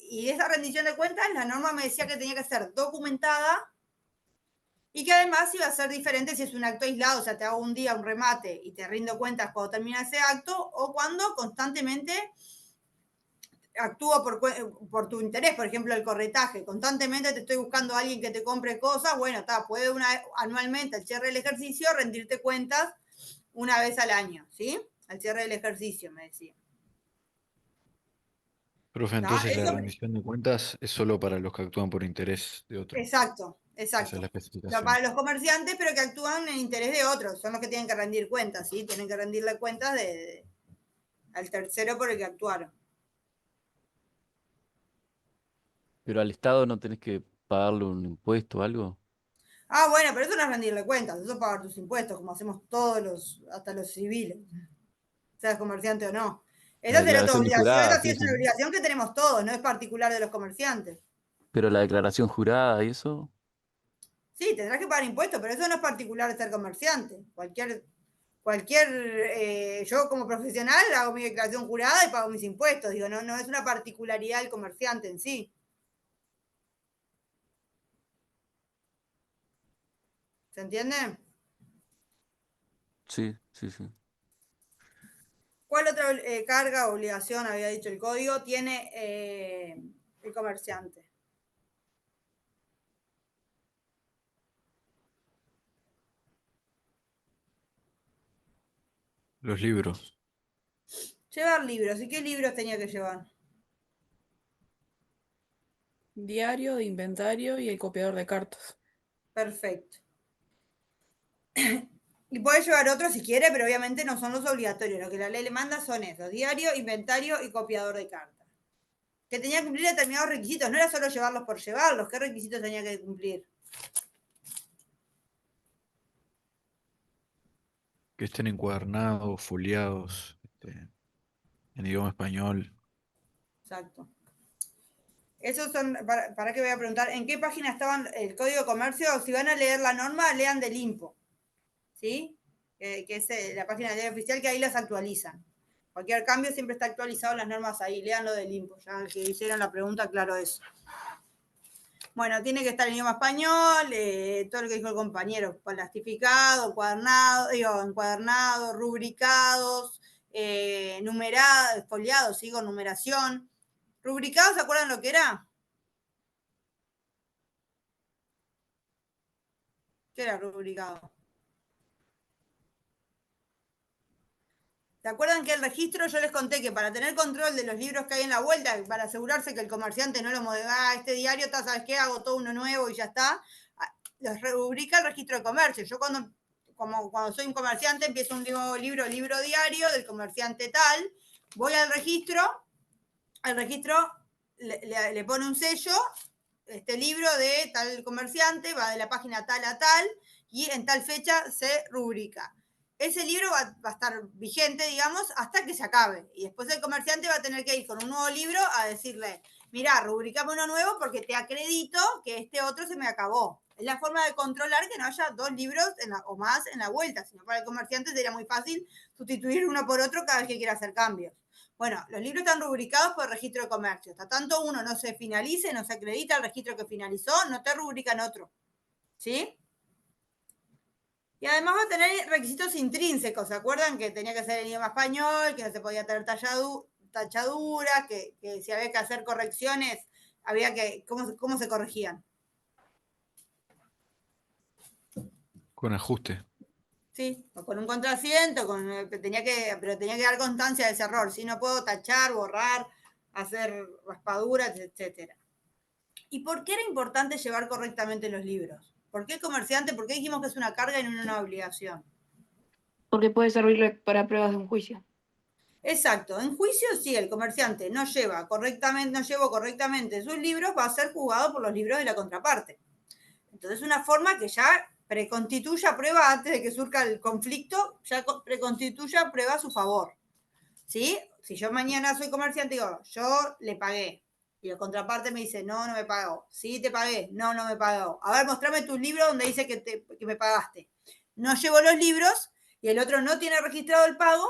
y esa rendición de cuentas, la norma me decía que tenía que ser documentada y que además iba a ser diferente si es un acto aislado, o sea, te hago un día un remate y te rindo cuentas cuando termina ese acto, o cuando constantemente actúo por tu interés, por ejemplo, el corretaje. Constantemente te estoy buscando a alguien que te compre cosas, bueno, puede anualmente, al cierre del ejercicio, rendirte cuentas una vez al año, ¿sí? Al cierre del ejercicio, me decía. Profe, entonces la rendición de cuentas es solo para los que actúan por interés de otro. Exacto, Esa es Exacto. la O sea, especificación. para los comerciantes, pero que actúan en interés de otros, son los que tienen que rendir cuentas, ¿sí? Tienen que rendirle cuentas al tercero por el que actuaron. Pero al Estado no tenés que pagarle un impuesto o algo. Ah, bueno, pero eso no es rendirle cuentas, eso es pagar tus impuestos, como hacemos todos hasta los civiles, seas comerciante o no. La Esa sería tu declaración obligación, jurada, esa sí sí, es una sí. obligación que tenemos todos, no es particular de los comerciantes. Pero la declaración jurada y eso. Sí, tendrás que pagar impuestos, pero eso no es particular de ser comerciante. Yo como profesional hago mi declaración jurada y pago mis impuestos. Digo, no es una particularidad del comerciante en sí. ¿Se entiende? Sí, sí, sí. ¿Cuál otra carga o obligación, había dicho el código, tiene el comerciante? Los libros. Llevar libros. ¿Y qué libros tenía que llevar? Diario de inventario y el copiador de cartas. Perfecto. Y puede llevar otros si quiere, pero obviamente no son los obligatorios. Lo que la ley le manda son esos: diario, inventario y copiador de cartas. Que tenía que cumplir determinados requisitos. No era solo llevarlos por llevarlos. ¿Qué requisitos tenía que cumplir? Que estén encuadernados, foliados, en idioma español. Exacto. Esos son, para que voy a preguntar, ¿en qué página estaban el Código de Comercio? Si van a leer la norma, lean del INPO, ¿sí? Que es la página de ley oficial, que ahí las actualizan. Cualquier cambio siempre está actualizado en las normas ahí, lean lo del INPO. Ya que hicieron la pregunta, claro eso. Bueno, tiene que estar en idioma español, todo lo que dijo el compañero, plastificado, encuadernado, rubricados, numerados, foliados, ¿sí? Con numeración. ¿Rubricados, se acuerdan lo que era? ¿Qué era rubricado? ¿Se acuerdan que el registro, yo les conté que para tener control de los libros que hay en la vuelta, para asegurarse que el comerciante no lo modifica, este diario está, ¿sabes qué? Hago todo uno nuevo y ya está. Los rubrica el registro de comercio. Yo cuando soy un comerciante, empiezo un nuevo libro diario del comerciante tal, voy al registro le pone un sello, este libro de tal comerciante, va de la página tal a tal, y en tal fecha se rubrica. Ese libro va a estar vigente, digamos, hasta que se acabe. Y después el comerciante va a tener que ir con un nuevo libro a decirle, mirá, rubricame uno nuevo porque te acredito que este otro se me acabó. Es la forma de controlar que no haya dos libros o más en la vuelta, sino para el comerciante sería muy fácil sustituir uno por otro cada vez que quiera hacer cambios. Bueno, los libros están rubricados por el registro de comercio. Hasta tanto uno no se finalice, no se acredita el registro que finalizó, no te rubrican otro. ¿Sí? Y además va a tener requisitos intrínsecos. ¿Se acuerdan que tenía que ser en idioma español, que no se podía tener tachaduras, que si había que hacer correcciones, había que. ¿Cómo se corregían? Con ajuste. Sí, o con un contrasiento, pero tenía que dar constancia de ese error. Si no puedo tachar, borrar, hacer raspaduras, etc. ¿Y por qué era importante llevar correctamente los libros? ¿Por qué el comerciante? ¿Por qué dijimos que es una carga y no una obligación? Porque puede servirle para pruebas de un juicio. Exacto. En juicio, si el comerciante no llevó correctamente sus libros, va a ser juzgado por los libros de la contraparte. Entonces, una forma que ya preconstituya prueba antes de que surja el conflicto, ya preconstituya prueba a su favor. ¿Sí? Si yo mañana soy comerciante y digo, yo le pagué, y la contraparte me dice, no me pagó. Sí, te pagué. No me pagó. A ver, mostrame tu libro donde dice que me pagaste. No llevo los libros y el otro no tiene registrado el pago,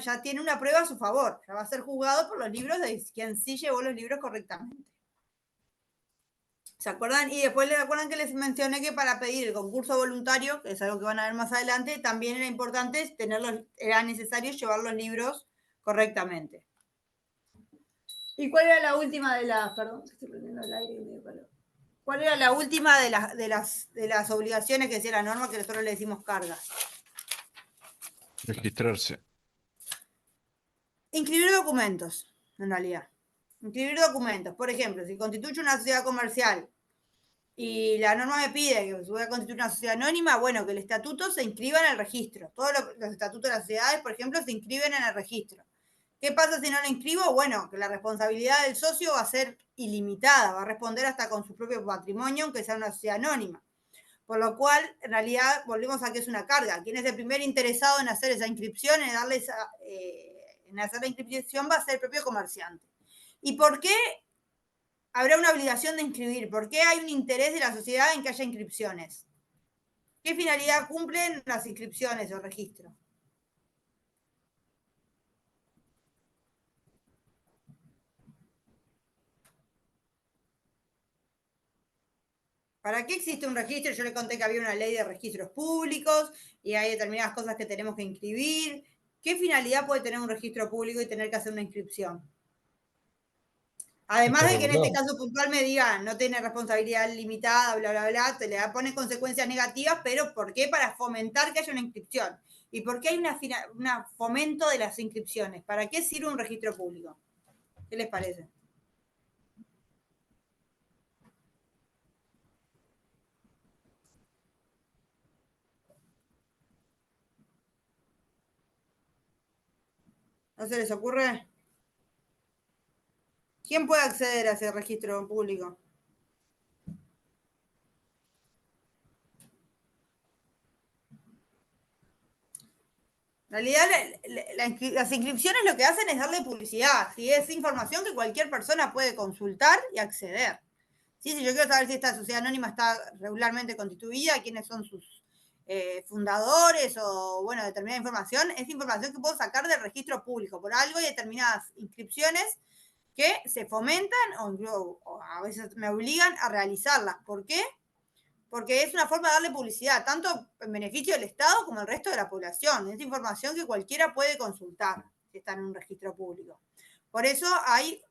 ya tiene una prueba a su favor. Ya va a ser juzgado por los libros de quien sí llevó los libros correctamente. ¿Se acuerdan? Y después les acuerdan que les mencioné que para pedir el concurso voluntario, que es algo que van a ver más adelante, también era importante era necesario llevar los libros correctamente. ¿Y cuál era la última de las, perdón, estoy prendiendo el aire y medio calor? ¿Cuál era la última de las obligaciones que decía la norma que nosotros le decimos cargas? Registrarse. Inscribir documentos, en realidad. Inscribir documentos. Por ejemplo, si constituye una sociedad comercial Y la norma me pide que voy a constituir una sociedad anónima, bueno, que el estatuto se inscriba en el registro. Todos los estatutos de las sociedades, por ejemplo, se inscriben en el registro. ¿Qué pasa si no lo inscribo? Bueno, que la responsabilidad del socio va a ser ilimitada, va a responder hasta con su propio patrimonio, aunque sea una sociedad anónima. Por lo cual, en realidad, volvemos a que es una carga. ¿Quién es el primer interesado en hacer esa inscripción, en hacer la inscripción, va a ser el propio comerciante? ¿Y por qué habrá una obligación de inscribir? ¿Por qué hay un interés de la sociedad en que haya inscripciones? ¿Qué finalidad cumplen las inscripciones o registros? ¿Para qué existe un registro? Yo le conté que había una ley de registros públicos y hay determinadas cosas que tenemos que inscribir. ¿Qué finalidad puede tener un registro público y tener que hacer una inscripción? Además de que en este caso puntual me digan, no tiene responsabilidad limitada, bla, bla, bla, te le pone consecuencias negativas, pero ¿por qué? Para fomentar que haya una inscripción. ¿Y por qué hay un fomento de las inscripciones? ¿Para qué sirve un registro público? ¿Qué les parece? ¿No se les ocurre? ¿Quién puede acceder a ese registro público? En realidad, las inscripciones lo que hacen es darle publicidad. ¿Sí? Es información que cualquier persona puede consultar y acceder. ¿Sí? Si yo quiero saber si esta sociedad anónima está regularmente constituida, quiénes son sus fundadores o, bueno, determinada información, es información que puedo sacar del registro público. Por algo hay determinadas inscripciones que se fomentan o a veces me obligan a realizarlas. ¿Por qué? Porque es una forma de darle publicidad, tanto en beneficio del Estado como el resto de la población. Es información que cualquiera puede consultar si está en un registro público. Por eso hay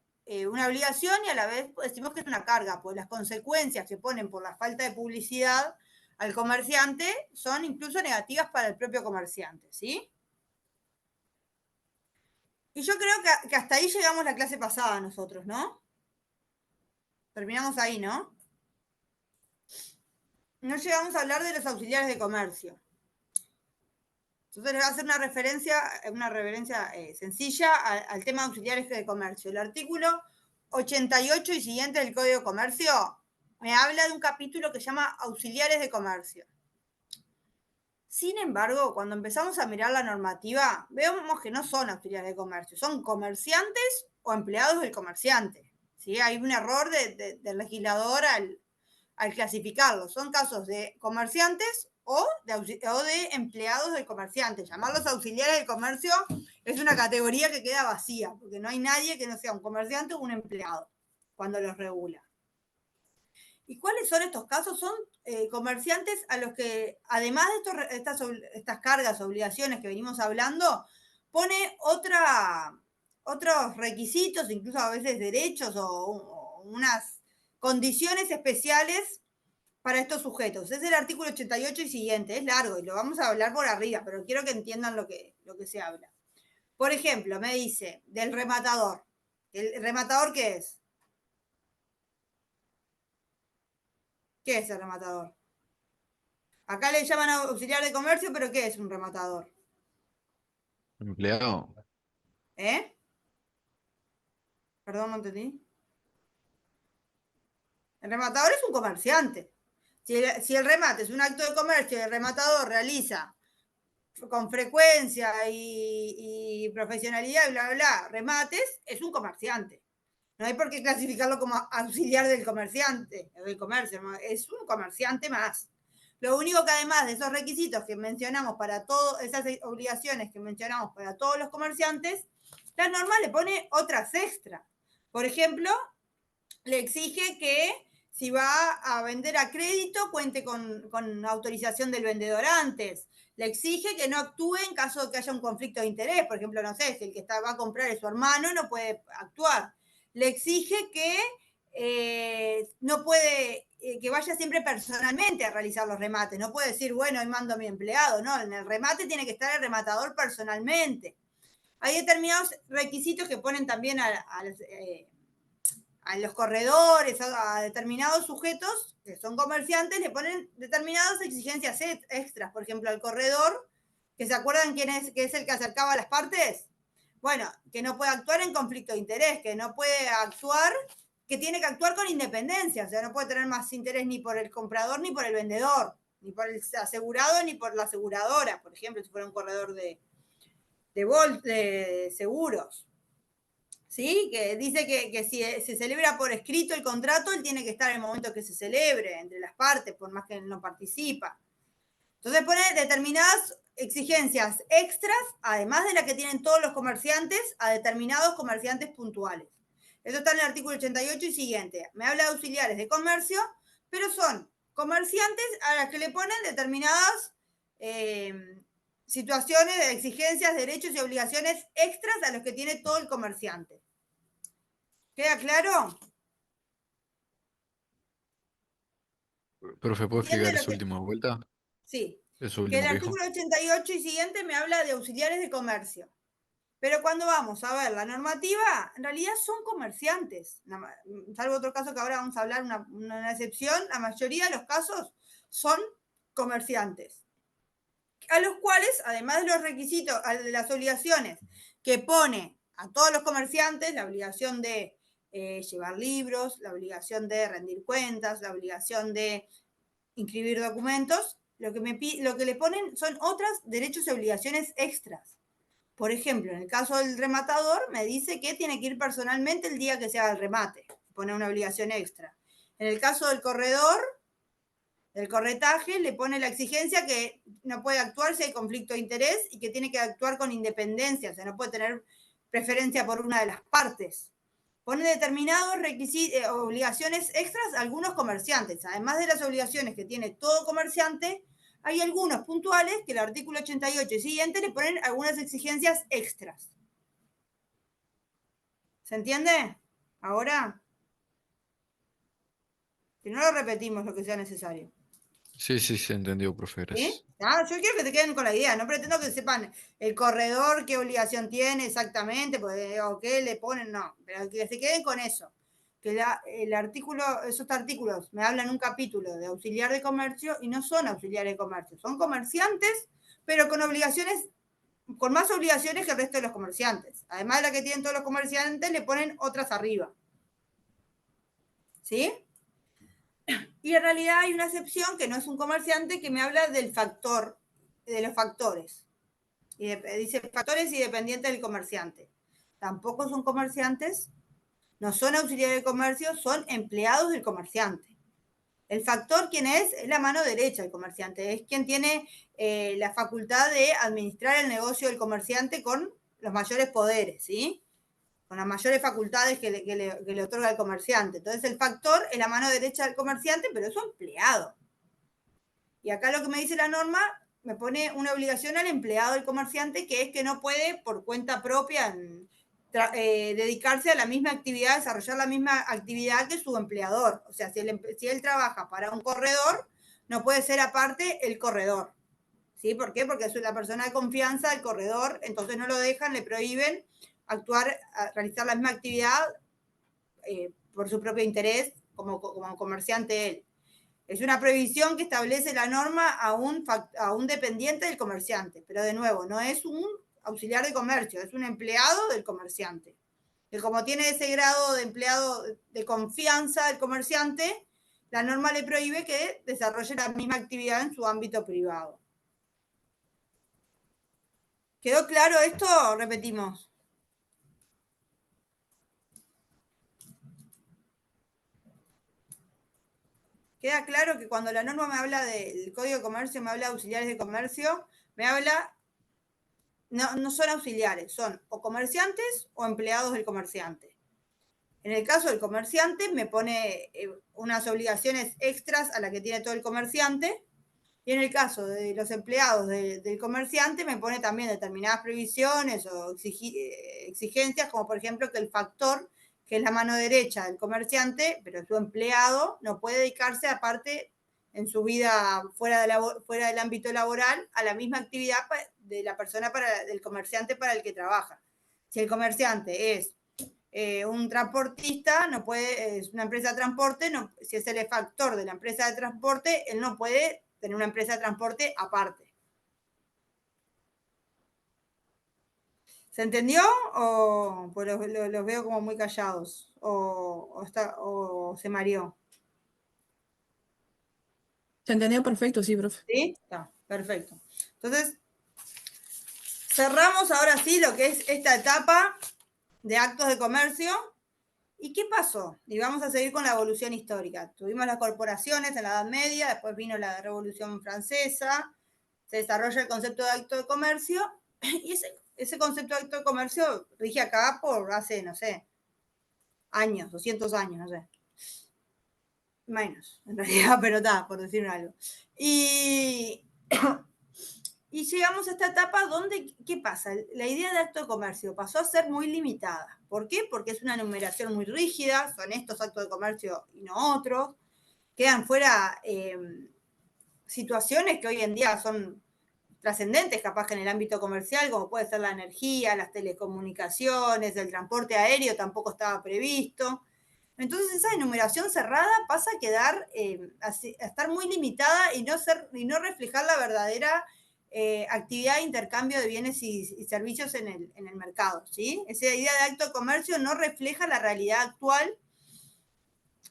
una obligación y a la vez decimos que es una carga, pues las consecuencias que ponen por la falta de publicidad al comerciante son incluso negativas para el propio comerciante, ¿sí? Y yo creo que hasta ahí llegamos la clase pasada nosotros, ¿no? Terminamos ahí, ¿no? No llegamos a hablar de los auxiliares de comercio. Entonces les voy a hacer una referencia sencilla al tema de auxiliares de comercio. El artículo 88 y siguiente del Código de Comercio me habla de un capítulo que se llama auxiliares de comercio. Sin embargo, cuando empezamos a mirar la normativa, vemos que no son auxiliares de comercio, son comerciantes o empleados del comerciante. ¿Sí? Hay un error del legislador al clasificarlos. Son casos de comerciantes o de empleados del comerciante. Llamarlos auxiliares del comercio es una categoría que queda vacía, porque no hay nadie que no sea un comerciante o un empleado cuando los regula. ¿Y cuáles son estos casos? Son comerciantes a los que, además de estas cargas, obligaciones que venimos hablando, pone otros requisitos, incluso a veces derechos o unas condiciones especiales para estos sujetos. Es el artículo 88 y siguiente, es largo y lo vamos a hablar por arriba, pero quiero que entiendan lo que se habla. Por ejemplo, me dice del rematador. ¿El rematador qué es? ¿Qué es el rematador? Acá le llaman auxiliar de comercio, pero ¿qué es un rematador? Empleado. ¿Eh? Perdón, no entendí. El rematador es un comerciante. Si el remate es un acto de comercio y el rematador realiza con frecuencia y profesionalidad y bla, bla, bla, remates, es un comerciante. No hay por qué clasificarlo como auxiliar del comerciante, del comercio, es un comerciante más. Lo único que además de esos requisitos que mencionamos para todas esas obligaciones que mencionamos para todos los comerciantes, la norma le pone otras extras. Por ejemplo, le exige que si va a vender a crédito cuente con autorización del vendedor antes. Le exige que no actúe en caso de que haya un conflicto de interés. Por ejemplo, no sé, si el que va a comprar es su hermano, no puede actuar. Le exige que no puede, que vaya siempre personalmente a realizar los remates. No puede decir, bueno, hoy mando a mi empleado. No, en el remate tiene que estar el rematador personalmente. Hay determinados requisitos que ponen también a a los corredores, a determinados sujetos que son comerciantes, le ponen determinadas exigencias extras. Por ejemplo, al corredor, que se acuerdan quién es, que es el que acercaba a las partes. Bueno, que no puede actuar en conflicto de interés, que no puede actuar, que tiene que actuar con independencia, o sea, no puede tener más interés ni por el comprador ni por el vendedor, ni por el asegurado ni por la aseguradora, por ejemplo, si fuera un corredor de seguros. ¿Sí? Que dice que si se celebra por escrito el contrato, él tiene que estar en el momento que se celebre entre las partes, por más que él no participa. Entonces pone determinadas exigencias extras, además de las que tienen todos los comerciantes, a determinados comerciantes puntuales. Eso está en el artículo 88 y siguiente. Me habla de auxiliares de comercio, pero son comerciantes a las que le ponen determinadas situaciones de exigencias, derechos y obligaciones extras a los que tiene todo el comerciante. ¿Queda claro? Profe, ¿puedo explicar esa última vuelta? Sí. Eso Que el último que dijo. artículo 88 y siguiente me habla de auxiliares de comercio. Pero cuando vamos a ver la normativa, en realidad son comerciantes. Salvo otro caso que ahora vamos a hablar, una excepción, la mayoría de los casos son comerciantes. A los cuales, además de los requisitos, de las obligaciones que pone a todos los comerciantes, la obligación de llevar libros, la obligación de rendir cuentas, la obligación de inscribir documentos, lo que le ponen son otros derechos y obligaciones extras. Por ejemplo, en el caso del rematador, me dice que tiene que ir personalmente el día que se haga el remate, pone una obligación extra. En el caso del corredor, del corretaje, le pone la exigencia que no puede actuar si hay conflicto de interés y que tiene que actuar con independencia, o sea, no puede tener preferencia por una de las partes. Pone determinados obligaciones extras a algunos comerciantes. Además de las obligaciones que tiene todo comerciante, hay algunos puntuales que el artículo 88 y siguiente le ponen algunas exigencias extras. ¿Se entiende? Ahora, si no lo repetimos lo que sea necesario. Sí, se entendió, profe. Gracias. ¿Sí? Ah, yo quiero que te queden con la idea, no pretendo que sepan el corredor qué obligación tiene exactamente, o qué le ponen, no, pero que se queden con eso. Que el artículo, esos artículos me hablan un capítulo de auxiliar de comercio y no son auxiliares de comercio, son comerciantes, pero con obligaciones, con más obligaciones que el resto de los comerciantes. Además de la que tienen todos los comerciantes, le ponen otras arriba. ¿Sí? Y en realidad hay una excepción que no es un comerciante que me habla del factor, de los factores. Y dice factores y dependientes del comerciante. Tampoco son comerciantes, no son auxiliares de comercio, son empleados del comerciante. El factor, ¿quién es? Es la mano derecha del comerciante, es quien tiene la facultad de administrar el negocio del comerciante con los mayores poderes, ¿sí? Con las mayores facultades que le otorga el comerciante. Entonces el factor es la mano derecha del comerciante, pero es su empleado. Y acá lo que me dice la norma, me pone una obligación al empleado del comerciante, que es que no puede por cuenta propia dedicarse a la misma actividad, desarrollar la misma actividad que su empleador. O sea, si él trabaja para un corredor, no puede ser aparte el corredor. ¿Sí? ¿Por qué? Porque es la persona de confianza del corredor, entonces no lo dejan, le prohíben actuar, realizar la misma actividad por su propio interés como comerciante él. Es una prohibición que establece la norma a un dependiente del comerciante, pero de nuevo, no es un auxiliar de comercio, es un empleado del comerciante. Que como tiene ese grado de empleado de confianza del comerciante, la norma le prohíbe que desarrolle la misma actividad en su ámbito privado. ¿Quedó claro esto? Repetimos. Queda claro que cuando la norma me habla del Código de Comercio, me habla de auxiliares de comercio, me habla, no son auxiliares, son o comerciantes o empleados del comerciante. En el caso del comerciante me pone unas obligaciones extras a las que tiene todo el comerciante, y en el caso de los empleados del comerciante me pone también determinadas previsiones o exigencias, como por ejemplo que el factor, que es la mano derecha del comerciante, pero su empleado no puede dedicarse aparte en su vida fuera del ámbito laboral a la misma actividad de la persona del comerciante para el que trabaja. Si el comerciante es un transportista no puede, es una empresa de transporte, no, si es el factor de la empresa de transporte, él no puede tener una empresa de transporte aparte. ¿Se entendió? ¿O pues los veo como muy callados? ¿O se mareó? Se entendió perfecto, sí, profe. ¿Sí? Está, perfecto. Entonces, cerramos ahora sí lo que es esta etapa de actos de comercio. ¿Y qué pasó? Y vamos a seguir con la evolución histórica. Tuvimos las corporaciones en la Edad Media, después vino la Revolución Francesa, se desarrolla el concepto de acto de comercio, y ese concepto de acto de comercio rige acá por hace, no sé, años, 200 años, no sé. Menos, en realidad, pero está, por decir algo. Y llegamos a esta etapa donde, ¿qué pasa? La idea de acto de comercio pasó a ser muy limitada. ¿Por qué? Porque es una numeración muy rígida, son estos actos de comercio y no otros. Quedan fuera situaciones que hoy en día son trascendentes, capaz que en el ámbito comercial, como puede ser la energía, las telecomunicaciones, el transporte aéreo tampoco estaba previsto. Entonces esa enumeración cerrada pasa a quedar, a estar muy limitada y no reflejar la verdadera actividad de intercambio de bienes y servicios en el mercado, ¿sí? Esa idea de acto de comercio no refleja la realidad actual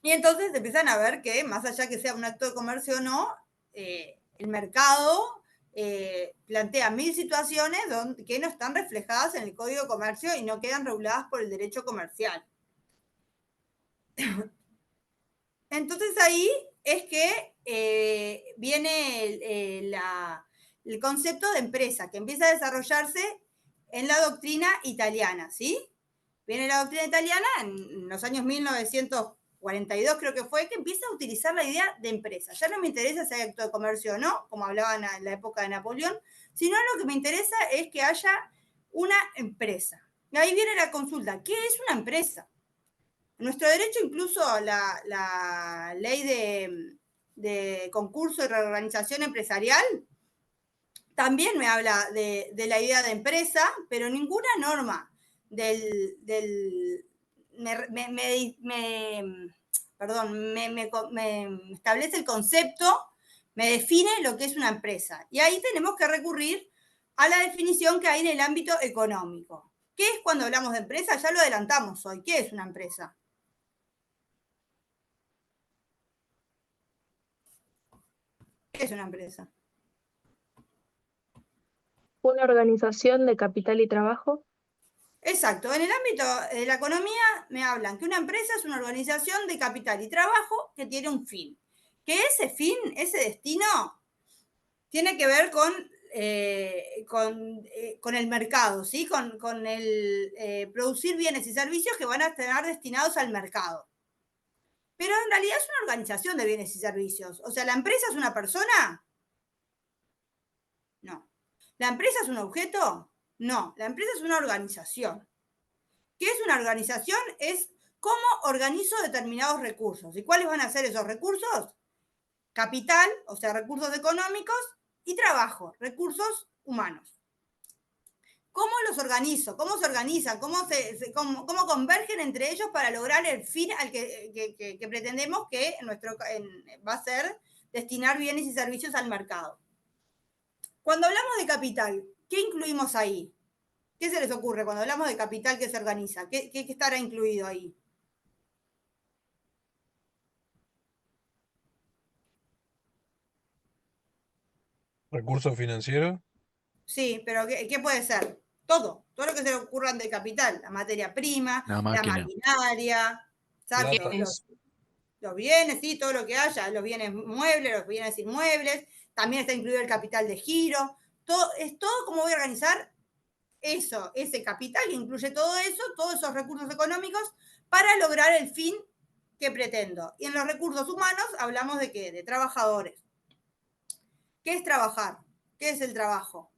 y entonces empiezan a ver que más allá que sea un acto de comercio o no, el mercado plantea 1000 situaciones que no están reflejadas en el Código de Comercio y no quedan reguladas por el derecho comercial. Entonces ahí es que viene el concepto de empresa, que empieza a desarrollarse en la doctrina italiana, ¿sí? Viene la doctrina italiana en los años 1942, creo que fue, que empieza a utilizar la idea de empresa. Ya no me interesa si hay acto de comercio o no, como hablaban en la época de Napoleón, sino lo que me interesa es que haya una empresa. Y ahí viene la consulta, ¿qué es una empresa? Nuestro derecho, incluso la ley de concurso y reorganización empresarial, también me habla de la idea de empresa, pero ninguna norma me establece el concepto, me define lo que es una empresa. Y ahí tenemos que recurrir a la definición que hay en el ámbito económico. ¿Qué es cuando hablamos de empresa? Ya lo adelantamos hoy. ¿Qué es una empresa? ¿Qué es una empresa? Una organización de capital y trabajo. Exacto. En el ámbito de la economía me hablan que una empresa es una organización de capital y trabajo que tiene un fin. Que ese fin, ese destino, tiene que ver con el mercado, ¿sí? Con el producir bienes y servicios que van a estar destinados al mercado. Pero en realidad es una organización de bienes y servicios. O sea, ¿la empresa es una persona? No. ¿La empresa es un objeto? No. La empresa es una organización. ¿Qué es una organización? Es cómo organizo determinados recursos. ¿Y cuáles van a ser esos recursos? Capital, o sea, recursos económicos, y trabajo, recursos humanos. ¿Cómo los organizo? ¿Cómo se organizan? ¿Cómo convergen entre ellos para lograr el fin al que pretendemos que va a ser destinar bienes y servicios al mercado? Cuando hablamos de capital, ¿qué incluimos ahí? ¿Qué se les ocurre cuando hablamos de capital que se organiza? ¿Qué estará incluido ahí? ¿Recursos financieros? Sí, pero ¿qué puede ser? Todo lo que se le ocurran de capital, la materia prima, La la máquina. maquinaria, Plata. los bienes, sí, todo lo que haya, los bienes muebles, los bienes inmuebles, también está incluido el capital de giro, es todo cómo voy a organizar eso, ese capital que incluye todo eso, todos esos recursos económicos para lograr el fin que pretendo. Y en los recursos humanos hablamos de ¿qué? De trabajadores. ¿Qué es trabajar? ¿Qué es el trabajo?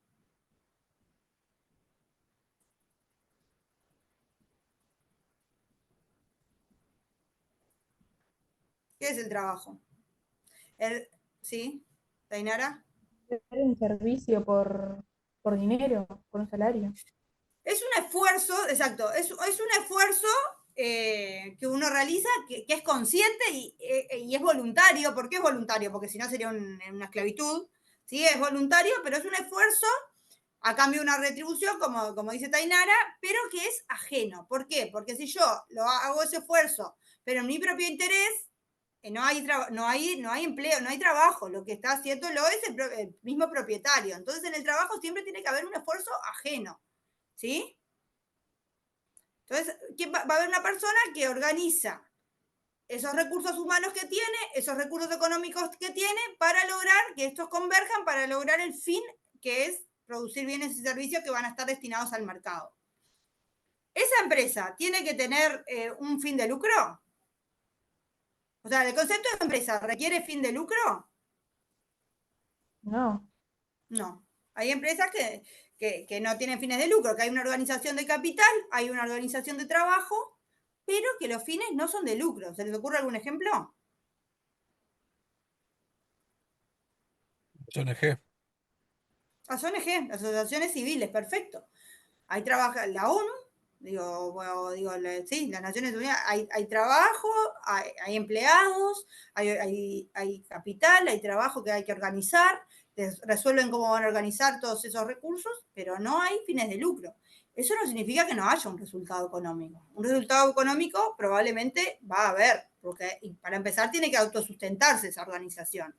¿Qué es el trabajo? ¿Sí? ¿Tainara? Un servicio por dinero, por un salario. Es un esfuerzo, exacto, es un esfuerzo que uno realiza que es consciente y es voluntario. ¿Por qué es voluntario? Porque si no sería una esclavitud. ¿Sí? Es voluntario, pero es un esfuerzo a cambio de una retribución, como dice Tainara, pero que es ajeno. ¿Por qué? Porque si yo hago ese esfuerzo, pero en mi propio interés, no hay empleo, no hay trabajo. Lo que está haciéndolo es el mismo propietario. Entonces, en el trabajo siempre tiene que haber un esfuerzo ajeno. ¿Sí? Entonces, va a haber una persona que organiza esos recursos humanos que tiene, esos recursos económicos que tiene, para lograr que estos converjan, para lograr el fin, que es producir bienes y servicios que van a estar destinados al mercado. ¿Esa empresa tiene que tener un fin de lucro? O sea, ¿el concepto de empresa requiere fin de lucro? No. No. Hay empresas que no tienen fines de lucro, que hay una organización de capital, hay una organización de trabajo, pero que los fines no son de lucro. ¿Se les ocurre algún ejemplo? ONG. Las ONG, las asociaciones civiles, perfecto. Ahí trabaja la ONU, sí, las Naciones Unidas, hay trabajo, hay empleados, hay capital, hay trabajo que hay que organizar, resuelven cómo van a organizar todos esos recursos, pero no hay fines de lucro. Eso no significa que no haya un resultado económico. Un resultado económico probablemente va a haber, porque para empezar tiene que autosustentarse esa organización.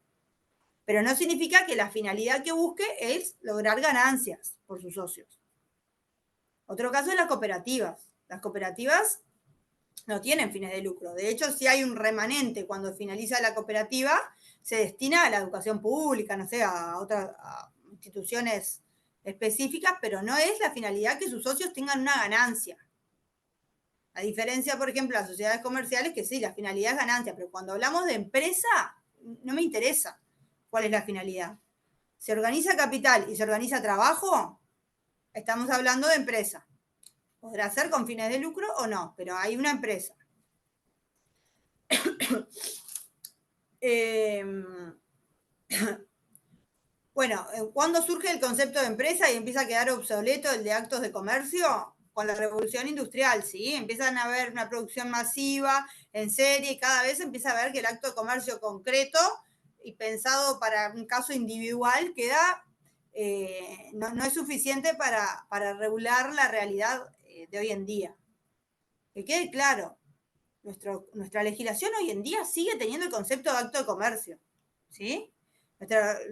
Pero no significa que la finalidad que busque es lograr ganancias por sus socios. Otro caso es las cooperativas. Las cooperativas no tienen fines de lucro. De hecho, si hay un remanente cuando finaliza la cooperativa, se destina a la educación pública, no sé, a otras instituciones específicas, pero no es la finalidad que sus socios tengan una ganancia. A diferencia, por ejemplo, de las sociedades comerciales, que sí, la finalidad es ganancia, pero cuando hablamos de empresa, no me interesa cuál es la finalidad. Se organiza capital y se organiza trabajo, estamos hablando de empresa. Podrá ser con fines de lucro o no, pero hay una empresa. Bueno, ¿cuándo surge el concepto de empresa y empieza a quedar obsoleto el de actos de comercio? Con la revolución industrial, ¿sí? Empiezan a haber una producción masiva, en serie, y cada vez empieza a ver que el acto de comercio concreto y pensado para un caso individual queda, no es suficiente para regular la realidad de hoy en día. Que quede claro, nuestra legislación hoy en día sigue teniendo el concepto de acto de comercio, ¿sí?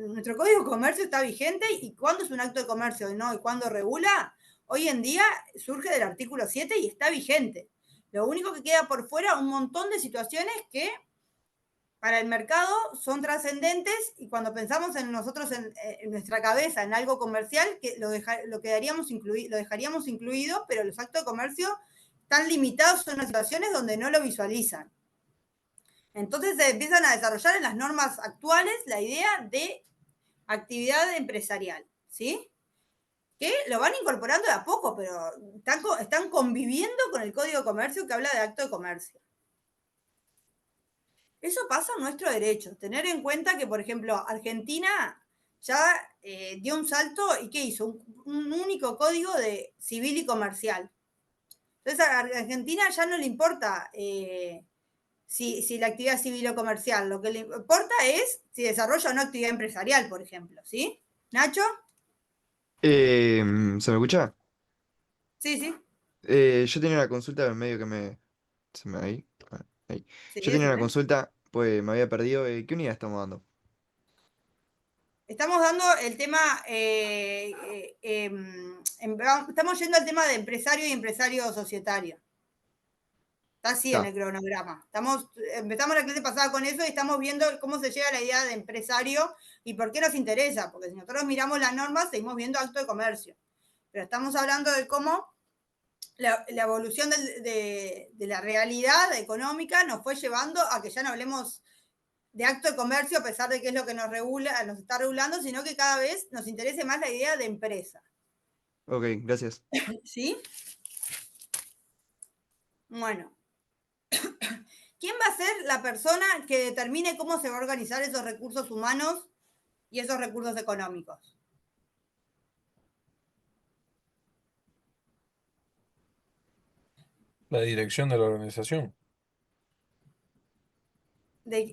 Nuestro Código de Comercio está vigente, y cuándo es un acto de comercio, ¿no? Y cuándo regula, hoy en día surge del artículo 7 y está vigente. Lo único que queda por fuera, un montón de situaciones que para el mercado son trascendentes, y cuando pensamos en nosotros, en nuestra cabeza, en algo comercial, que lo dejaríamos incluido, pero los actos de comercio están limitados a unas situaciones donde no lo visualizan. Entonces se empiezan a desarrollar en las normas actuales la idea de actividad empresarial, ¿sí? Que lo van incorporando de a poco, pero están conviviendo con el Código de Comercio, que habla de acto de comercio. Eso pasa en nuestro derecho. Tener en cuenta que, por ejemplo, Argentina ya dio un salto, y ¿qué hizo? Un único código de civil y comercial. Entonces a Argentina ya no le importa si la actividad civil o comercial, lo que le importa es si desarrolla o no actividad empresarial, por ejemplo, ¿sí? ¿Nacho? ¿Se me escucha? Sí, sí. Yo tenía una consulta en medio que me... ¿Se me ahí? Ah, ahí. Sí, Yo tenía una decime. consulta, pues me había perdido. ¿Qué unidad estamos dando? Estamos dando el tema, estamos yendo al tema de empresario y empresario societario. Está así en el cronograma. Empezamos la clase pasada con eso y estamos viendo cómo se llega a la idea de empresario y por qué nos interesa, porque si nosotros miramos las normas, seguimos viendo acto de comercio. Pero estamos hablando de cómo la evolución de la realidad económica nos fue llevando a que ya no hablemos de acto de comercio, a pesar de que es lo que nos está regulando, sino que cada vez nos interese más la idea de empresa. Ok, gracias. ¿Sí? Bueno. ¿Quién va a ser la persona que determine cómo se va a organizar esos recursos humanos y esos recursos económicos? La dirección de la organización.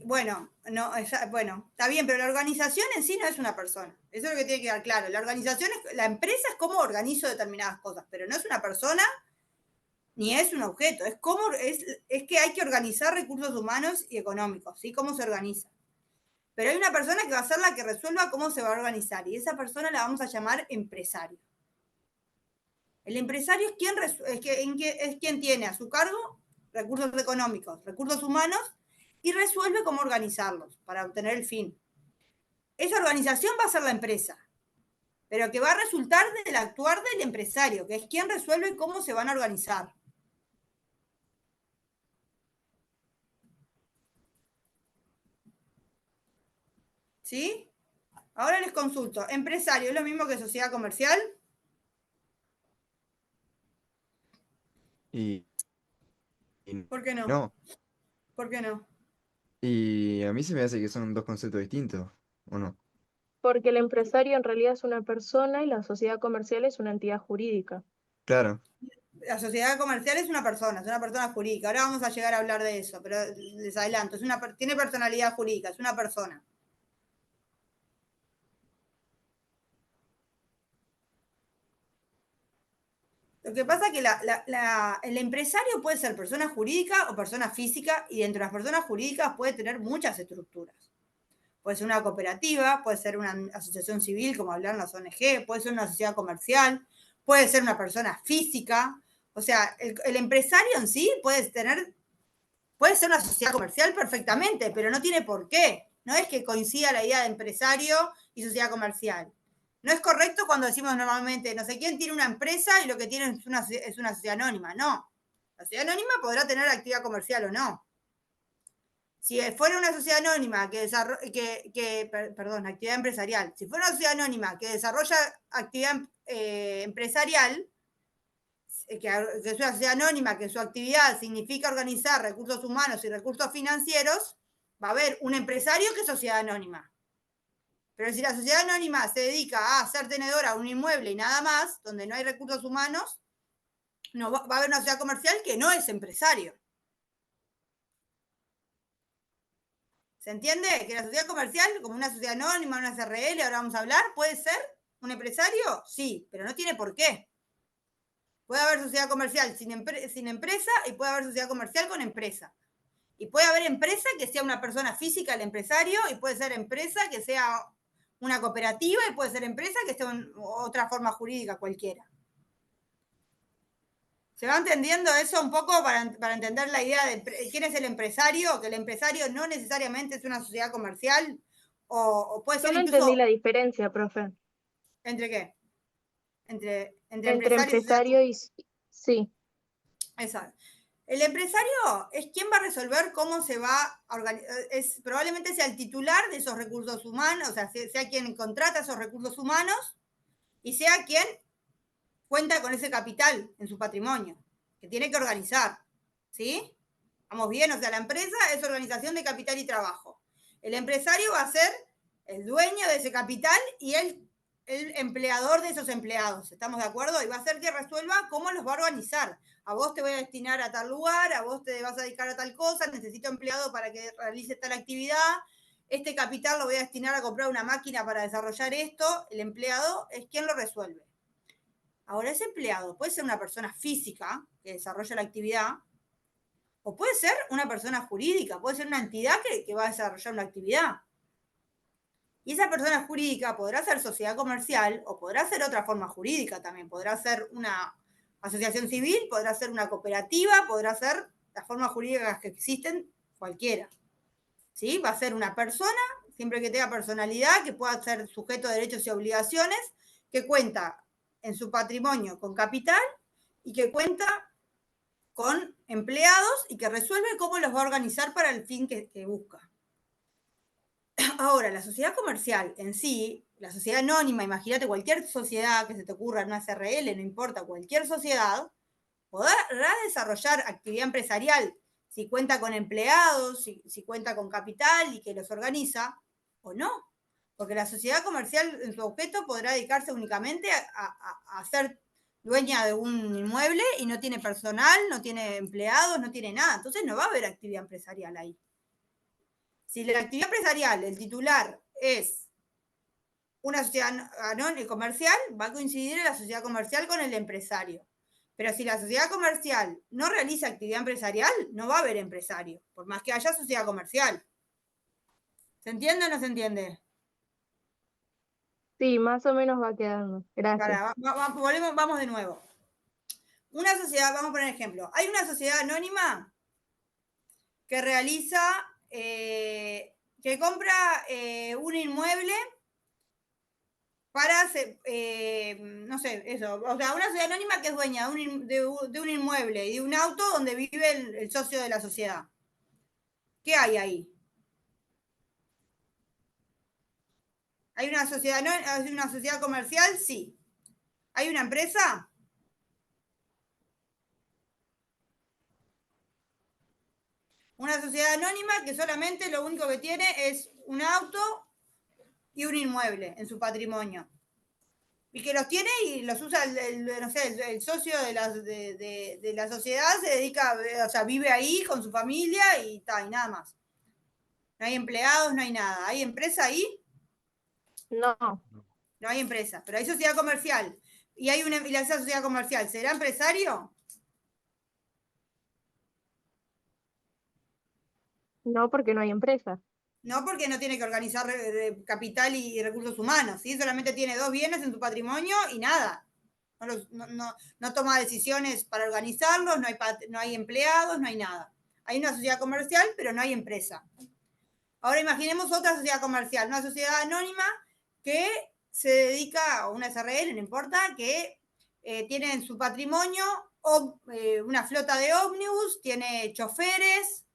Bueno, no, bueno, está bien, pero la organización en sí no es una persona. Eso es lo que tiene que quedar claro. La organización la empresa es cómo organizo determinadas cosas, pero no es una persona ni es un objeto. Es que hay que organizar recursos humanos y económicos, ¿sí? Cómo se organiza. Pero hay una persona que va a ser la que resuelva cómo se va a organizar y esa persona la vamos a llamar empresario. El empresario es quien tiene a su cargo recursos económicos, recursos humanos y resuelve cómo organizarlos para obtener el fin. Esa organización va a ser la empresa, pero que va a resultar del actuar del empresario, que es quien resuelve cómo se van a organizar. ¿Sí? Ahora les consulto. ¿Empresario es lo mismo que sociedad comercial? Y ¿Por qué no? no. ¿Por qué no? Y a mí se me hace que son dos conceptos distintos, ¿o no? Porque el empresario en realidad es una persona y la sociedad comercial es una entidad jurídica. Claro. La sociedad comercial es una persona jurídica. Ahora vamos a llegar a hablar de eso, pero les adelanto, tiene personalidad jurídica, es una persona. Lo que pasa es que el empresario puede ser persona jurídica o persona física y dentro de las personas jurídicas puede tener muchas estructuras. Puede ser una cooperativa, puede ser una asociación civil, como hablan las ONG, puede ser una sociedad comercial, puede ser una persona física. O sea, el empresario en sí puede ser una sociedad comercial perfectamente, pero no tiene por qué. No es que coincida la idea de empresario y sociedad comercial. No es correcto cuando decimos normalmente, no sé quién tiene una empresa y lo que tiene es una sociedad anónima. No. La sociedad anónima podrá tener actividad comercial o no. Si fuera una sociedad anónima actividad empresarial, si fuera una sociedad anónima que desarrolla actividad empresarial, que es una sociedad anónima, que su actividad significa organizar recursos humanos y recursos financieros, va a haber un empresario que es sociedad anónima. Pero si la sociedad anónima se dedica a ser tenedora de un inmueble y nada más, donde no hay recursos humanos, no va a haber una sociedad comercial que no es empresario. ¿Se entiende? Que la sociedad comercial, como una sociedad anónima, una SRL, ahora vamos a hablar, ¿puede ser un empresario? Sí, pero no tiene por qué. Puede haber sociedad comercial sin empresa y puede haber sociedad comercial con empresa. Y puede haber empresa que sea una persona física, el empresario, y puede ser empresa que sea una cooperativa, y puede ser empresa que sea otra forma jurídica cualquiera. ¿Se va entendiendo eso un poco para entender la idea de quién es el empresario? Que el empresario no necesariamente es una sociedad comercial, o puede ser Yo no incluso... entendí la diferencia, profe. ¿Entre qué? Entre Entre empresario y... Sí. Exacto. El empresario es quien va a resolver cómo se va a organizar, probablemente sea el titular de esos recursos humanos, o sea, sea quien contrata esos recursos humanos y sea quien cuenta con ese capital en su patrimonio, que tiene que organizar, ¿sí? ¿Vamos bien? O sea, la empresa es organización de capital y trabajo. El empresario va a ser el dueño de ese capital y el empleador de esos empleados, ¿estamos de acuerdo? Y va a ser que resuelva cómo los va a organizar. A vos te voy a destinar a tal lugar, a vos te vas a dedicar a tal cosa, necesito empleado para que realice tal actividad, este capital lo voy a destinar a comprar una máquina para desarrollar esto, el empleado es quien lo resuelve. Ahora, ese empleado puede ser una persona física que desarrolla la actividad, o puede ser una persona jurídica, puede ser una entidad que va a desarrollar una actividad. Y esa persona jurídica podrá ser sociedad comercial o podrá ser otra forma jurídica también. Podrá ser una asociación civil, podrá ser una cooperativa, podrá ser las formas jurídicas que existen, cualquiera. ¿Sí? Va a ser una persona, siempre que tenga personalidad, que pueda ser sujeto de derechos y obligaciones, que cuenta en su patrimonio con capital y que cuenta con empleados y que resuelve cómo los va a organizar para el fin que busca. Ahora, la sociedad comercial en sí, la sociedad anónima, imagínate cualquier sociedad que se te ocurra, una SRL, no importa, cualquier sociedad, podrá desarrollar actividad empresarial si cuenta con empleados, si cuenta con capital y que los organiza, o no. Porque la sociedad comercial en su objeto podrá dedicarse únicamente a hacer dueña de un inmueble y no tiene personal, no tiene empleados, no tiene nada. Entonces no va a haber actividad empresarial ahí. Si la actividad empresarial, el titular es una sociedad comercial, va a coincidir en la sociedad comercial con el empresario. Pero si la sociedad comercial no realiza actividad empresarial, no va a haber empresario, por más que haya sociedad comercial. ¿Se entiende o no se entiende? Sí, más o menos va quedando. Gracias. Vamos de nuevo. Una sociedad, vamos a poner ejemplo. Hay una sociedad anónima que realiza, que compra un inmueble para, no sé, eso. O sea, una sociedad anónima que es dueña de un inmueble y de un auto donde vive el socio de la sociedad. ¿Qué hay ahí? ¿Hay una sociedad comercial? Sí. ¿Hay una empresa? Una sociedad anónima que solamente lo único que tiene es un auto y un inmueble en su patrimonio. Y que los tiene y los usa no sé, el socio de la sociedad, se dedica, o sea, vive ahí con su familia y nada más. No hay empleados, no hay nada. ¿Hay empresa ahí? No. No hay empresa, pero hay sociedad comercial. Y esa sociedad comercial, ¿será empresario? No, porque no hay empresa. No, porque no tiene que organizar capital y recursos humanos, ¿sí? Solamente tiene 2 bienes en su patrimonio y nada. No toma decisiones para organizarlos, no hay empleados, no hay nada. Hay una sociedad comercial, pero no hay empresa. Ahora imaginemos otra sociedad comercial, una sociedad anónima que se dedica, o una SRL, no importa, que tiene en su patrimonio una flota de ómnibus, tiene choferes,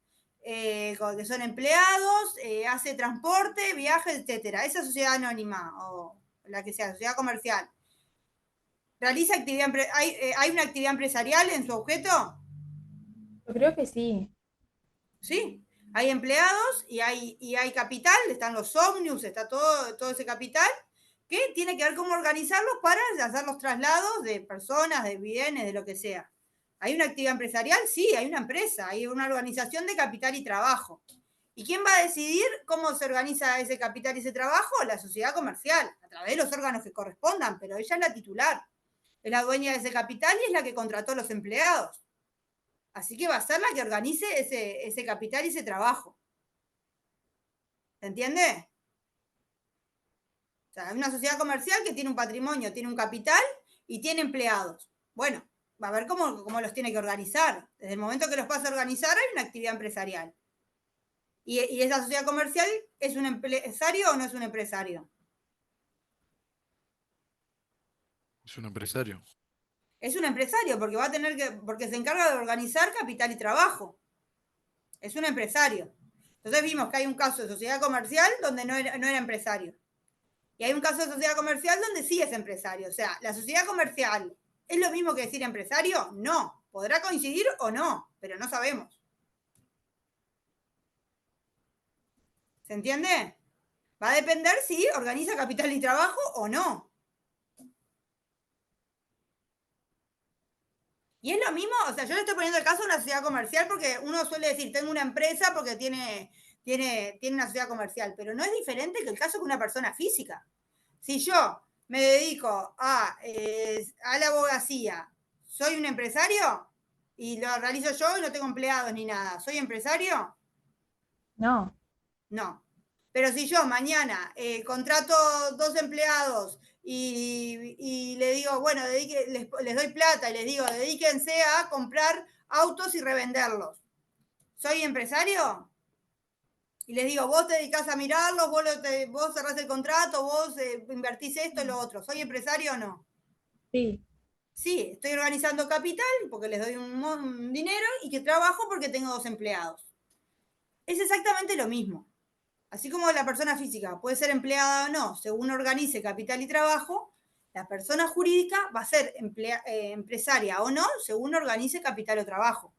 que son empleados, hace transporte, viajes, etcétera. Esa sociedad anónima, o la que sea, sociedad comercial, ¿realiza actividad, hay una actividad empresarial en su objeto? Yo creo que sí. Sí, hay empleados y hay capital, están los ómnibus, está todo ese capital, que tiene que ver cómo organizarlos para hacer los traslados de personas, de bienes, de lo que sea. ¿Hay una actividad empresarial? Sí, hay una empresa, hay una organización de capital y trabajo. ¿Y quién va a decidir cómo se organiza ese capital y ese trabajo? La sociedad comercial, a través de los órganos que correspondan, pero ella es la titular, es la dueña de ese capital y es la que contrató a los empleados. Así que va a ser la que organice ese capital y ese trabajo. ¿Se entiende? O sea, hay una sociedad comercial que tiene un patrimonio, tiene un capital y tiene empleados. Bueno, va a ver cómo los tiene que organizar. Desde el momento que los pasa a organizar hay una actividad empresarial. ¿Y esa sociedad comercial es un empresario o no es un empresario? Es un empresario. Es un empresario porque porque se encarga de organizar capital y trabajo. Es un empresario. Entonces vimos que hay un caso de sociedad comercial donde no era empresario. Y hay un caso de sociedad comercial donde sí es empresario. O sea, ¿la sociedad comercial es lo mismo que decir empresario? No. Podrá coincidir o no, pero no sabemos. ¿Se entiende? Va a depender si organiza capital y trabajo o no. Y es lo mismo, o sea, yo le estoy poniendo el caso de una sociedad comercial porque uno suele decir, tengo una empresa porque tiene una sociedad comercial, pero no es diferente que el caso de una persona física. Si yo me dedico a la abogacía, ¿soy un empresario? Y lo realizo yo y no tengo empleados ni nada. ¿Soy empresario? No. No. Pero si yo mañana contrato 2 empleados y le digo, bueno, les doy plata y les digo, dedíquense a comprar autos y revenderlos. ¿Soy empresario? Y les digo, vos te dedicás a mirarlos, vos cerrás el contrato, vos invertís esto y lo otro. ¿Soy empresario o no? Sí. Sí, estoy organizando capital porque les doy un dinero y que trabajo porque tengo 2 empleados. Es exactamente lo mismo. Así como la persona física puede ser empleada o no, según organice capital y trabajo, la persona jurídica va a ser empresaria o no, según organice capital o trabajo.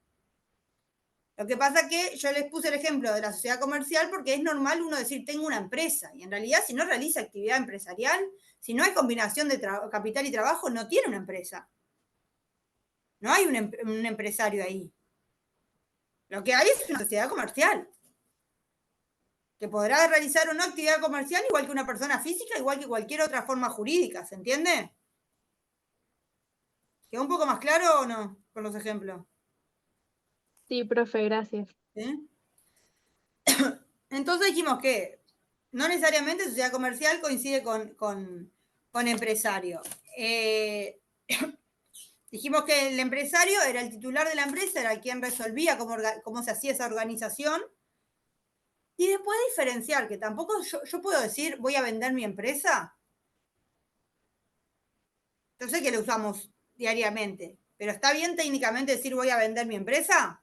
Lo que pasa es que yo les puse el ejemplo de la sociedad comercial porque es normal uno decir tengo una empresa y en realidad si no realiza actividad empresarial, si no hay combinación de capital y trabajo, no tiene una empresa. No hay un empresario ahí. Lo que hay es una sociedad comercial, que podrá realizar una actividad comercial igual que una persona física, igual que cualquier otra forma jurídica, ¿se entiende? ¿Quedó un poco más claro o no con los ejemplos? Sí, profe, gracias. ¿Sí? Entonces dijimos que no necesariamente sociedad comercial coincide con empresario. Dijimos que el empresario era el titular de la empresa, era quien resolvía cómo se hacía esa organización. Y después diferenciar, que tampoco yo puedo decir, voy a vender mi empresa. Yo sé que lo usamos diariamente, pero ¿está bien técnicamente decir voy a vender mi empresa?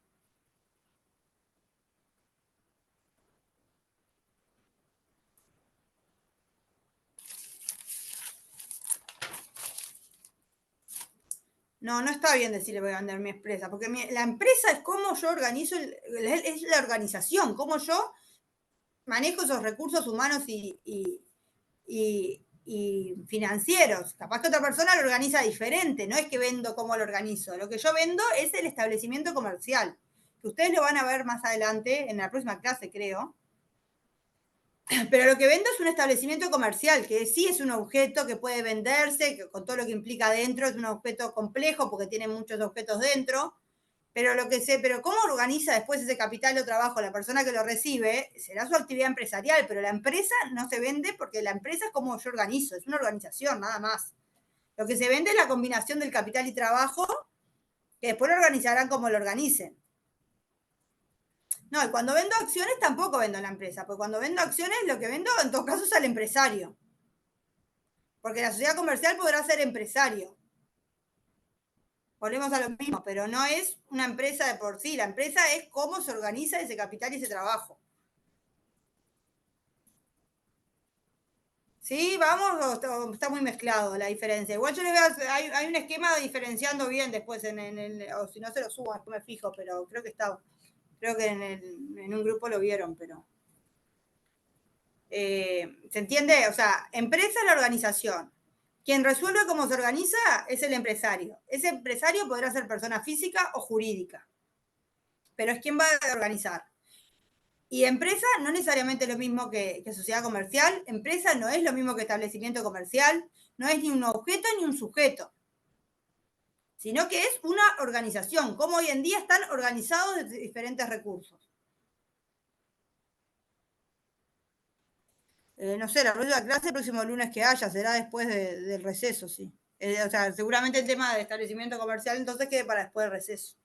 No, no está bien decirle voy a vender mi empresa, porque la empresa es cómo yo organizo, es la organización, cómo yo manejo esos recursos humanos y financieros. Capaz que otra persona lo organiza diferente, no es que vendo cómo lo organizo. Lo que yo vendo es el establecimiento comercial, que ustedes lo van a ver más adelante, en la próxima clase, creo. Pero lo que vendo es un establecimiento comercial, que sí es un objeto que puede venderse, que con todo lo que implica dentro, es un objeto complejo porque tiene muchos objetos dentro, pero pero cómo organiza después ese capital o trabajo la persona que lo recibe, será su actividad empresarial, pero la empresa no se vende porque la empresa es como yo organizo, es una organización, nada más. Lo que se vende es la combinación del capital y trabajo, que después lo organizarán como lo organicen. No, y cuando vendo acciones tampoco vendo la empresa, porque cuando vendo acciones lo que vendo en todo caso es al empresario. Porque la sociedad comercial podrá ser empresario. Volvemos a lo mismo, pero no es una empresa de por sí. La empresa es cómo se organiza ese capital y ese trabajo. Sí, vamos, está muy mezclado la diferencia. Igual yo les veo, hay un esquema diferenciando bien después o si no se lo subo, después me fijo, pero creo que en un grupo lo vieron, pero. ¿Se entiende? O sea, empresa es la organización. Quien resuelve cómo se organiza es el empresario. Ese empresario podrá ser persona física o jurídica, pero es quien va a organizar. Y empresa no necesariamente es lo mismo que sociedad comercial. Empresa no es lo mismo que establecimiento comercial. No es ni un objeto ni un sujeto, sino que es una organización, como hoy en día están organizados de diferentes recursos. No sé, la próxima clase, el próximo lunes que haya, será después del receso, sí. O sea, seguramente el tema de establecimiento comercial entonces quede para después del receso.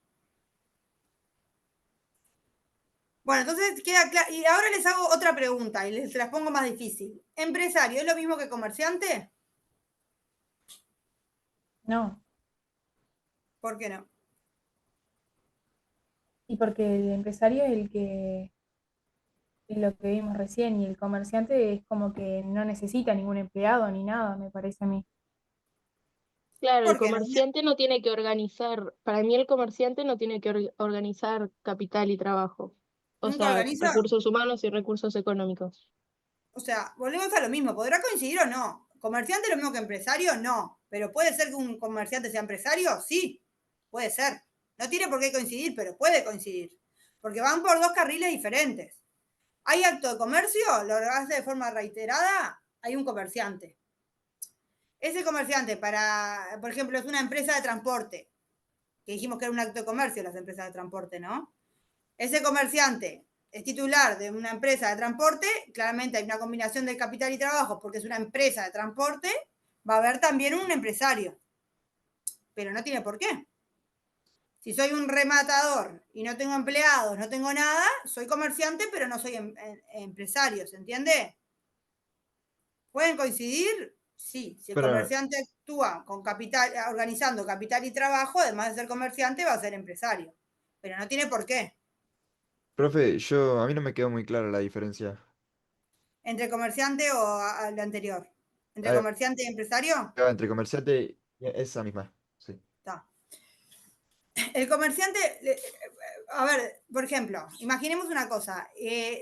Bueno, entonces queda claro. Y ahora les hago otra pregunta y les las pongo más difícil. ¿Empresario es lo mismo que comerciante? No. ¿Por qué no? Y porque el empresario es el que es lo que vimos recién, y el comerciante es como que no necesita ningún empleado ni nada, me parece a mí. Claro, el ¿Por qué no? comerciante no tiene que organizar, para mí el comerciante no tiene que organizar capital y trabajo, o ¿Nunca sea, organiza? recursos humanos y recursos económicos. O sea, volvemos a lo mismo. ¿Podrá coincidir o no? ¿Comerciante es lo mismo que empresario? No. ¿Pero puede ser que un comerciante sea empresario? Sí, puede ser. No tiene por qué coincidir, pero puede coincidir. Porque van por dos carriles diferentes. Hay acto de comercio, lo hace de forma reiterada, hay un comerciante. Ese comerciante por ejemplo, es una empresa de transporte, que dijimos que era un acto de comercio las empresas de transporte, ¿no? Ese comerciante es titular de una empresa de transporte, claramente hay una combinación de capital y trabajo porque es una empresa de transporte, va a haber también un empresario, pero no tiene por qué. Si soy un rematador y no tengo empleados, no tengo nada, soy comerciante, pero no soy empresario, ¿se entiende? ¿Pueden coincidir? Sí. Si el Pero, comerciante actúa con capital, organizando capital y trabajo, además de ser comerciante, va a ser empresario. Pero no tiene por qué. profe, a mí no me quedó muy clara la diferencia. ¿Entre comerciante o al anterior? ¿Entre Ah, comerciante y empresario? entre comerciante y esa misma, sí. Está. El comerciante, a ver, por ejemplo, imaginemos una cosa.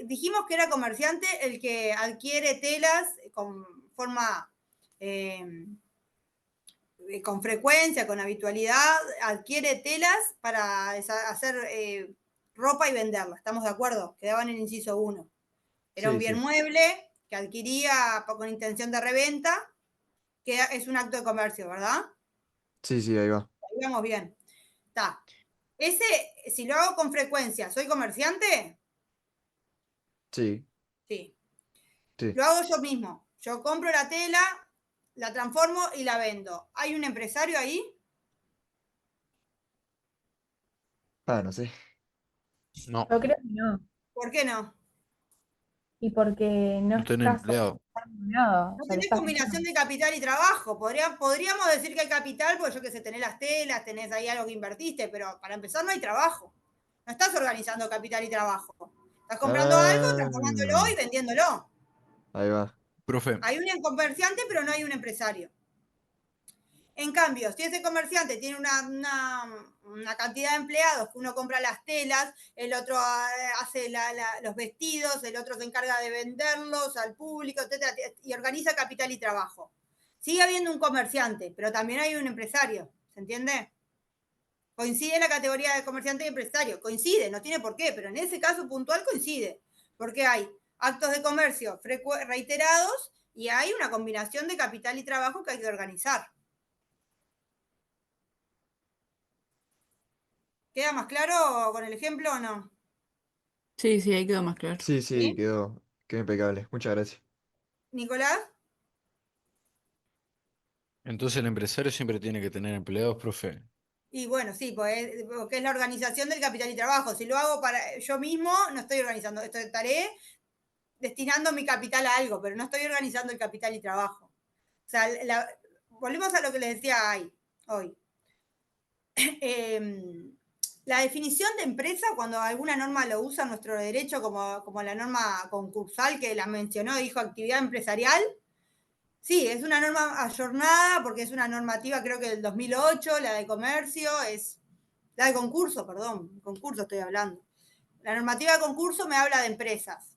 Dijimos que era comerciante el que adquiere telas con forma con frecuencia, con habitualidad, adquiere telas para hacer ropa y venderla. ¿Estamos de acuerdo? Quedaba en el inciso 1. Era un Sí, bien sí. mueble que adquiría con intención de reventa, que es un acto de comercio, ¿verdad? Sí, sí, ahí va. Ahí vamos bien. Está. Ese, si lo hago con frecuencia, ¿soy comerciante? Sí, Sí. sí. Lo hago yo mismo. Yo compro la tela, la transformo y la vendo. ¿Hay un empresario ahí? Ah, no sé. No, Yo creo que no. ¿Por qué no? Y porque no no tener estás empleado. comprando nada, o No sea, lo tenés estás combinación vendiendo. de capital y trabajo. Podríamos decir que hay capital, porque yo que sé, tenés las telas, tenés ahí algo que invertiste, pero para empezar no hay trabajo. No estás organizando capital y trabajo. Estás comprando algo, Ah, transformándolo y vendiéndolo. ahí va. Profe, Hay un comerciante, pero no hay un empresario. En cambio, si ese comerciante tiene una cantidad de empleados, que uno compra las telas, el otro hace los vestidos, el otro se encarga de venderlos al público, etcétera, y organiza capital y trabajo. Sigue habiendo un comerciante, pero también hay un empresario, ¿se entiende? Coincide la categoría de comerciante y empresario, coincide, no tiene por qué, pero en ese caso puntual coincide, porque hay actos de comercio reiterados y hay una combinación de capital y trabajo que hay que organizar. ¿Queda más claro con el ejemplo o no? Sí, sí, ahí quedó más claro. Sí, sí, ¿Sí? quedó impecable. Muchas gracias. ¿Nicolás? entonces el empresario siempre tiene que tener empleados, profe. Y bueno, sí, porque es la organización del capital y trabajo. Si lo hago para yo mismo, no estoy organizando. Estaré destinando mi capital a algo, pero no estoy organizando el capital y trabajo. O sea, volvemos a lo que les decía hoy. La definición de empresa, cuando alguna norma lo usa en nuestro derecho, como la norma concursal que la mencionó, dijo actividad empresarial, sí, es una norma ayornada porque es una normativa, creo que del 2008, la de comercio, es la de concurso, perdón, concurso estoy hablando. La normativa de concurso me habla de empresas.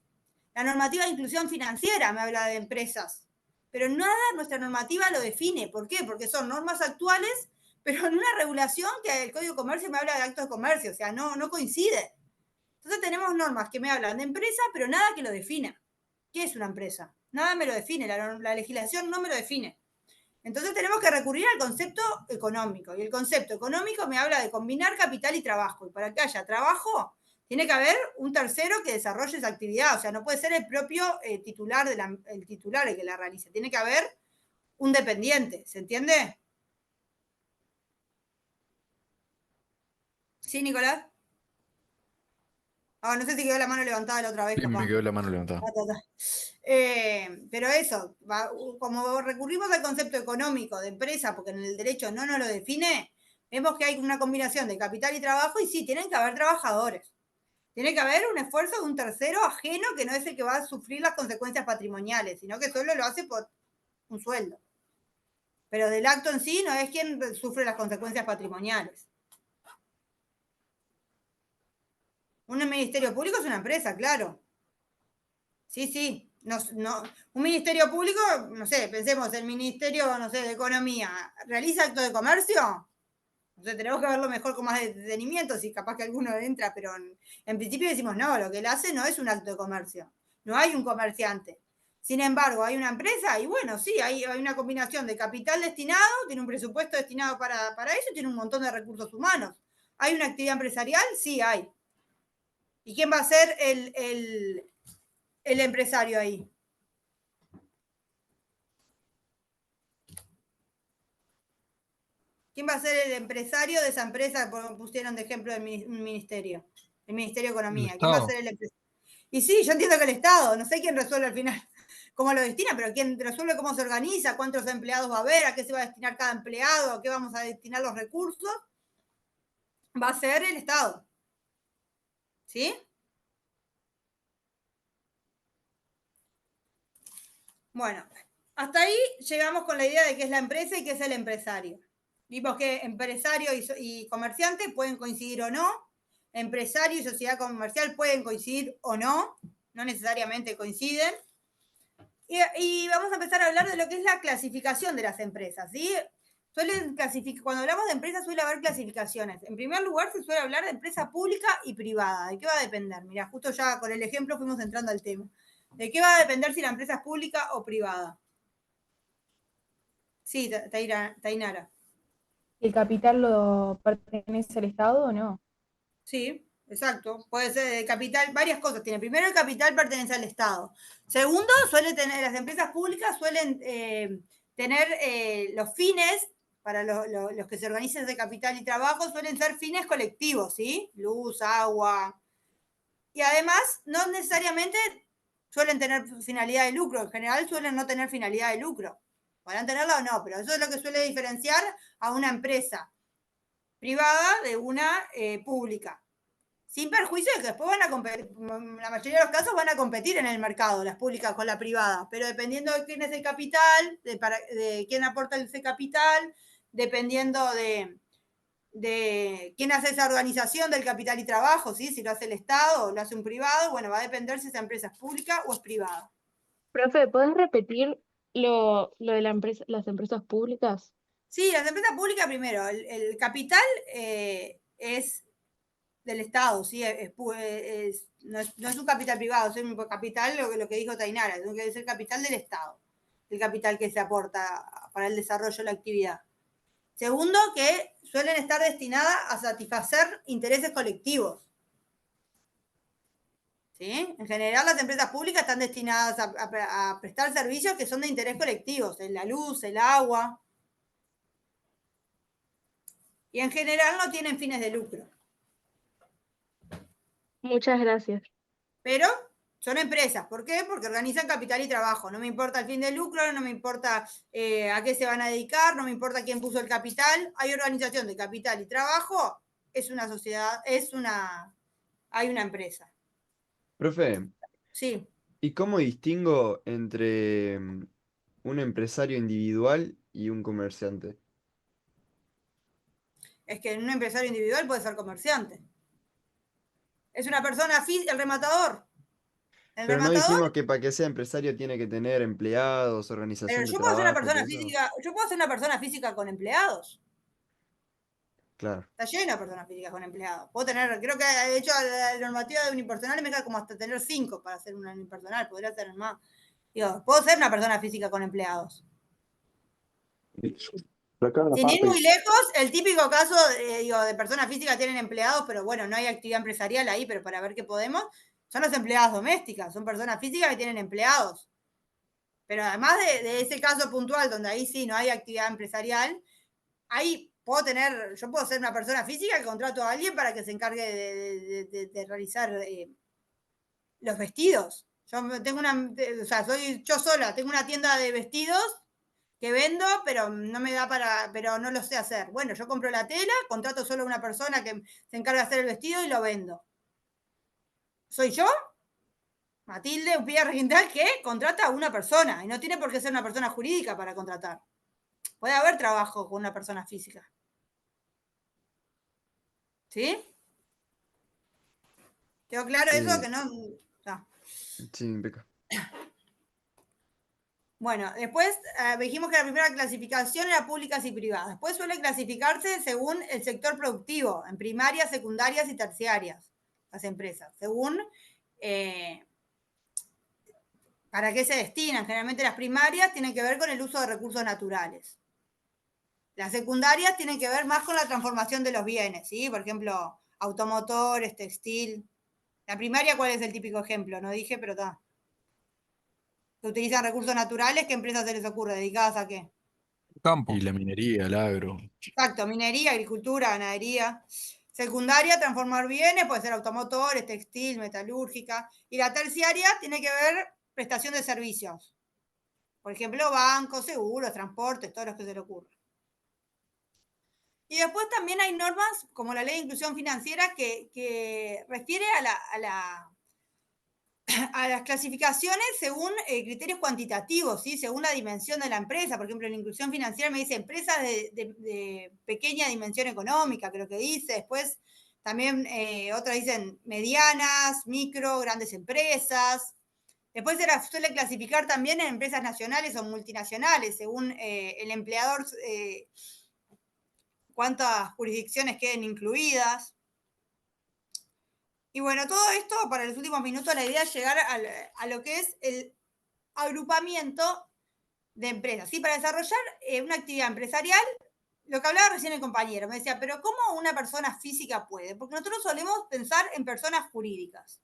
La normativa de inclusión financiera me habla de empresas. Pero nada nuestra normativa lo define. ¿Por qué? Porque son normas actuales, pero en una regulación que el Código de Comercio me habla de actos de comercio, o sea, no coincide. Entonces tenemos normas que me hablan de empresa, pero nada que lo defina. ¿Qué es una empresa? Nada me lo define, la legislación no me lo define. Entonces tenemos que recurrir al concepto económico. Y el concepto económico me habla de combinar capital y trabajo. Y para que haya trabajo, tiene que haber un tercero que desarrolle esa actividad. O sea, no puede ser el propio titular, el titular el que la realice. Tiene que haber un dependiente. ¿Se entiende? ¿Sí, Nicolás? No sé si quedó la mano levantada la otra vez, Sí, capaz. me quedó la mano levantada. Pero eso, como recurrimos al concepto económico de empresa, porque en el derecho no nos lo define, vemos que hay una combinación de capital y trabajo y sí, tienen que haber trabajadores. Tiene que haber un esfuerzo de un tercero ajeno que no es el que va a sufrir las consecuencias patrimoniales, sino que solo lo hace por un sueldo. Pero del acto en sí no es quien sufre las consecuencias patrimoniales. Un ministerio público es una empresa, claro. Sí, sí. Un ministerio público, no sé, pensemos, el Ministerio, no sé, de Economía, ¿realiza acto de comercio? O sea, tenemos que verlo mejor con más detenimiento, si capaz que alguno entra, pero en principio decimos, no, lo que él hace no es un acto de comercio. No hay un comerciante. Sin embargo, hay una empresa y bueno, sí, hay una combinación de capital destinado, tiene un presupuesto destinado para eso, tiene un montón de recursos humanos. ¿Hay una actividad empresarial? Sí, hay. ¿Y quién va a ser el empresario ahí? ¿Quién va a ser el empresario de esa empresa que pusieron de ejemplo del ministerio? El Ministerio de El Economía. ¿Quién va a Estado. ser el empresario? Y sí, yo entiendo que el Estado, no sé quién resuelve al final cómo lo destina, pero quién resuelve cómo se organiza, cuántos empleados va a haber, a qué se va a destinar cada empleado, a qué vamos a destinar los recursos, va a ser el Estado. ¿Sí? Bueno, hasta ahí llegamos con la idea de qué es la empresa y qué es el empresario. Vimos que empresario y comerciante pueden coincidir o no, empresario y sociedad comercial pueden coincidir o no necesariamente coinciden. Y vamos a empezar a hablar de lo que es la clasificación de las empresas, ¿sí? cuando hablamos de empresas suele haber clasificaciones. En primer lugar se suele hablar de empresa pública y privada. ¿De qué va a depender? Mira, justo ya con el ejemplo fuimos entrando al tema. ¿De qué va a depender si la empresa es pública o privada? Sí, Tainara. ¿El capital lo pertenece al Estado o no? Sí, exacto. Puede ser de capital, varias cosas tiene. Primero, el capital pertenece al Estado. Segundo, las empresas públicas suelen tener los fines, para los que se organizan de capital y trabajo, suelen ser fines colectivos, ¿sí? Luz, agua. Y además, no necesariamente suelen tener finalidad de lucro. En general suelen no tener finalidad de lucro. Podrán tenerla o no, pero eso es lo que suele diferenciar a una empresa privada de una pública. Sin perjuicio de que después van a competir, la mayoría de los casos van a competir en el mercado, las públicas con la privada, pero dependiendo de quién es el capital, de quién aporta ese capital, dependiendo de quién hace esa organización del capital y trabajo, ¿sí? Si lo hace el Estado o lo hace un privado, bueno, va a depender si esa empresa es pública o es privada. Profe, ¿podés repetir lo de las empresas públicas? Sí, las empresas públicas primero, el capital es del Estado, ¿sí? No es un capital privado, es un capital, lo que dijo Tainara, es el capital del Estado, el capital que se aporta para el desarrollo de la actividad. Segundo, que suelen estar destinadas a satisfacer intereses colectivos. ¿Sí? En general, las empresas públicas están destinadas a prestar servicios que son de interés colectivo, la luz, el agua. Y en general no tienen fines de lucro. Muchas gracias. Pero son empresas. ¿Por qué? Porque organizan capital y trabajo. No me importa el fin de lucro, no me importa a qué se van a dedicar, no me importa quién puso el capital. Hay organización de capital y trabajo, es una sociedad, hay una empresa. Profe, Sí. ¿y cómo distingo entre un empresario individual y un comerciante? Es que un empresario individual puede ser comerciante. Es una persona física, el rematador. Pero no dijimos que para que sea empresario tiene que tener empleados, organización Pero de yo puedo ser una trabajo y persona todo eso. física, yo puedo ser una persona física con empleados. Claro. Está lleno de personas físicas con empleados. Puedo tener, creo que de hecho la normativa de unipersonal me deja como hasta tener 5 para hacer una unipersonal, podría tener más. Digo, puedo ser una persona física con empleados. Sin ir muy lejos, el típico caso de personas físicas tienen empleados, pero bueno, no hay actividad empresarial ahí, pero para ver qué podemos, son las empleadas domésticas, son personas físicas que tienen empleados. Pero además de ese caso puntual, donde ahí sí no hay actividad empresarial, ahí yo puedo ser una persona física que contrato a alguien para que se encargue de realizar los vestidos. Yo tengo soy yo sola, tengo una tienda de vestidos que vendo, pero no me da pero no lo sé hacer. Bueno, yo compro la tela, contrato solo a una persona que se encarga de hacer el vestido y lo vendo. ¿Soy yo? Matilde Upía Requintal, que contrata a una persona, y no tiene por qué ser una persona jurídica para contratar. Puede haber trabajo con una persona física. ¿Sí? ¿Quedó claro eso? Que no. Sí, impeca. Bueno, después dijimos que la primera clasificación era públicas y privadas. Después suele clasificarse según el sector productivo, en primarias, secundarias y terciarias, las empresas, según para qué se destinan. Generalmente las primarias tienen que ver con el uso de recursos naturales. Las secundarias tienen que ver más con la transformación de los bienes, ¿sí? Por ejemplo, automotores, textil. La primaria, ¿cuál es el típico ejemplo? No dije, pero está. Que utilizan recursos naturales, ¿qué empresas se les ocurre? ¿Dedicadas a qué? Campo. Y la minería, el agro. Exacto, minería, agricultura, ganadería. Secundaria, transformar bienes, puede ser automotores, textil, metalúrgica. Y la terciaria tiene que ver prestación de servicios. Por ejemplo, bancos, seguros, transportes, todos los que se le ocurra. Y después también hay normas como la Ley de Inclusión Financiera que refiere a las clasificaciones según criterios cuantitativos, ¿sí? Según la dimensión de la empresa. Por ejemplo, en la inclusión financiera me dice empresas de pequeña dimensión económica, creo que dice. Después también otras dicen medianas, micro, grandes empresas. Después se las suele clasificar también en empresas nacionales o multinacionales, según el empleador cuántas jurisdicciones queden incluidas. Y bueno, todo esto para los últimos minutos, la idea es llegar a lo que es el agrupamiento de empresas. ¿Sí? Para desarrollar una actividad empresarial, lo que hablaba recién el compañero, me decía, pero ¿cómo una persona física puede? Porque nosotros solemos pensar en personas jurídicas.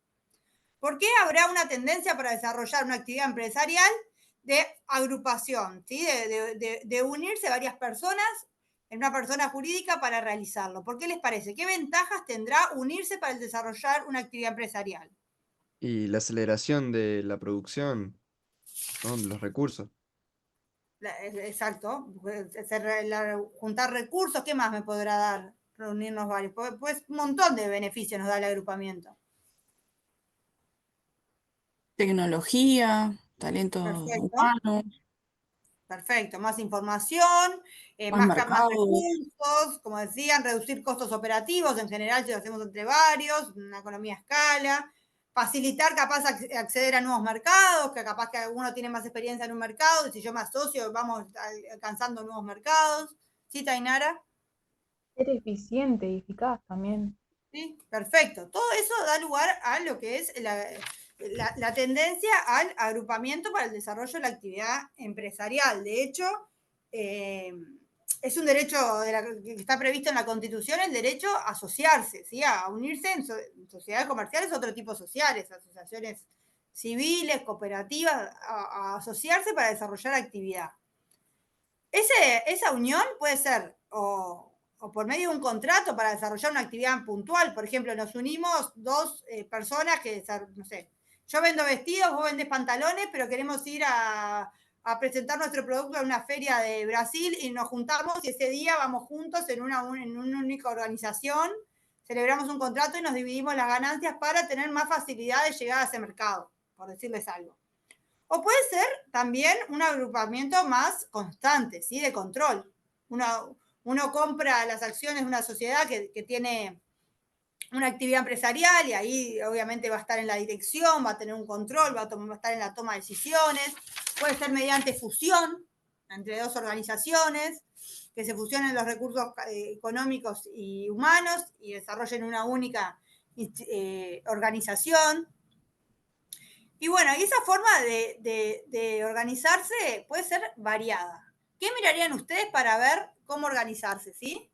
¿Por qué habrá una tendencia para desarrollar una actividad empresarial de agrupación, ¿sí? de unirse varias personas en una persona jurídica para realizarlo? ¿Por qué les parece? ¿Qué ventajas tendrá unirse para desarrollar una actividad empresarial? Y la aceleración de la producción, ¿no? De los recursos. Exacto. Juntar recursos, ¿qué más me podrá dar? Reunirnos varios. Pues un montón de beneficios nos da el agrupamiento. Tecnología, talento humano, Perfecto, más información, más más mercado. recursos, como decían, reducir costos operativos, en general si lo hacemos entre varios, una economía a escala, facilitar capaz acceder a nuevos mercados, que capaz que uno tiene más experiencia en un mercado, y si yo me asocio vamos alcanzando nuevos mercados. ¿Sí, Tainara? Ser eficiente y eficaz también. Sí, perfecto. Todo eso da lugar a lo que es la tendencia al agrupamiento para el desarrollo de la actividad empresarial. De hecho, es un derecho que está previsto en la Constitución, el derecho a asociarse, ¿sí? A unirse en sociedades comerciales, otro tipo sociales, asociaciones civiles, cooperativas, a asociarse para desarrollar actividad. Esa unión puede ser o por medio de un contrato para desarrollar una actividad puntual. Por ejemplo, nos unimos dos personas que, no sé, yo vendo vestidos, vos vendés pantalones, pero queremos ir a presentar nuestro producto en una feria de Brasil y nos juntamos y ese día vamos juntos en una única organización, celebramos un contrato y nos dividimos las ganancias para tener más facilidad de llegar a ese mercado, por decirles algo. O puede ser también un agrupamiento más constante, ¿sí? De control. Uno compra las acciones de una sociedad que tiene una actividad empresarial y ahí obviamente va a estar en la dirección, va a tener un control, va a estar en la toma de decisiones. Puede ser mediante fusión entre dos organizaciones, que se fusionen los recursos económicos y humanos y desarrollen una única organización. Y bueno, y esa forma de organizarse puede ser variada. ¿Qué mirarían ustedes para ver cómo organizarse, sí?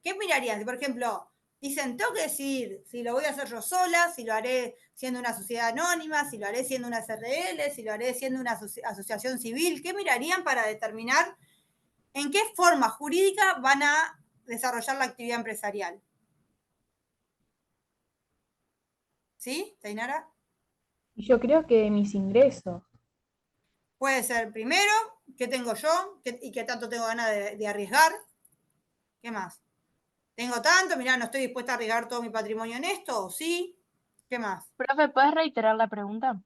¿Qué mirarían? Por ejemplo, dicen, tengo que decidir si lo voy a hacer yo sola, si lo haré siendo una sociedad anónima, si lo haré siendo una SRL, si lo haré siendo una asociación civil. ¿Qué mirarían para determinar en qué forma jurídica van a desarrollar la actividad empresarial? ¿Sí, Tainara? Yo creo que mis ingresos. Puede ser primero, ¿qué tengo yo? ¿Y qué tanto tengo ganas de arriesgar? ¿Qué más? ¿Tengo tanto? Mirá, no estoy dispuesta a arriesgar todo mi patrimonio en esto, ¿o sí? ¿Qué más? Profe, ¿puedes reiterar la pregunta?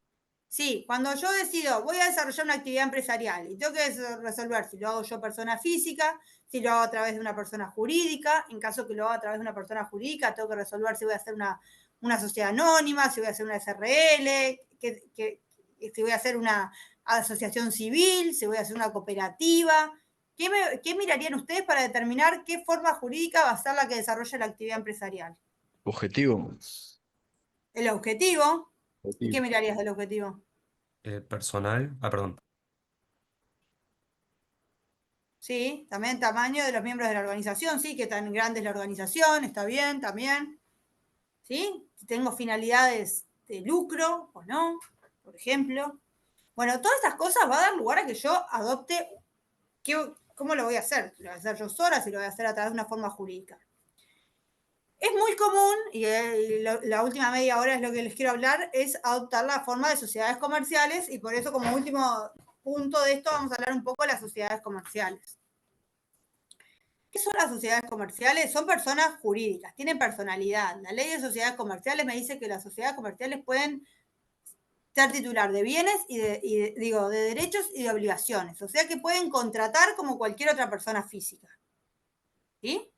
Sí, cuando yo decido, voy a desarrollar una actividad empresarial y tengo que resolver si lo hago yo persona física, si lo hago a través de una persona jurídica, en caso que lo haga a través de una persona jurídica, tengo que resolver si voy a hacer una sociedad anónima, si voy a hacer una SRL, si voy a hacer una asociación civil, si voy a hacer una cooperativa. ¿Qué mirarían ustedes para determinar qué forma jurídica va a ser la que desarrolle la actividad empresarial? Objetivo. El objetivo. ¿Y qué mirarías del objetivo? Personal. Ah, perdón. Sí, también tamaño de los miembros de la organización, sí, que tan grande es la organización, está bien, también. ¿Sí? Si tengo finalidades de lucro o no, por ejemplo. Bueno, todas estas cosas van a dar lugar a que yo adopte cómo lo voy a hacer. Si lo voy a hacer yo sola, si lo voy a hacer a través de una forma jurídica. Es muy común, y la última media hora es lo que les quiero hablar, es adoptar la forma de sociedades comerciales, y por eso como último punto de esto vamos a hablar un poco de las sociedades comerciales. ¿Qué son las sociedades comerciales? Son personas jurídicas, tienen personalidad. La ley de sociedades comerciales me dice que las sociedades comerciales pueden ser titular de bienes de derechos y de obligaciones. O sea que pueden contratar como cualquier otra persona física. ¿Sí?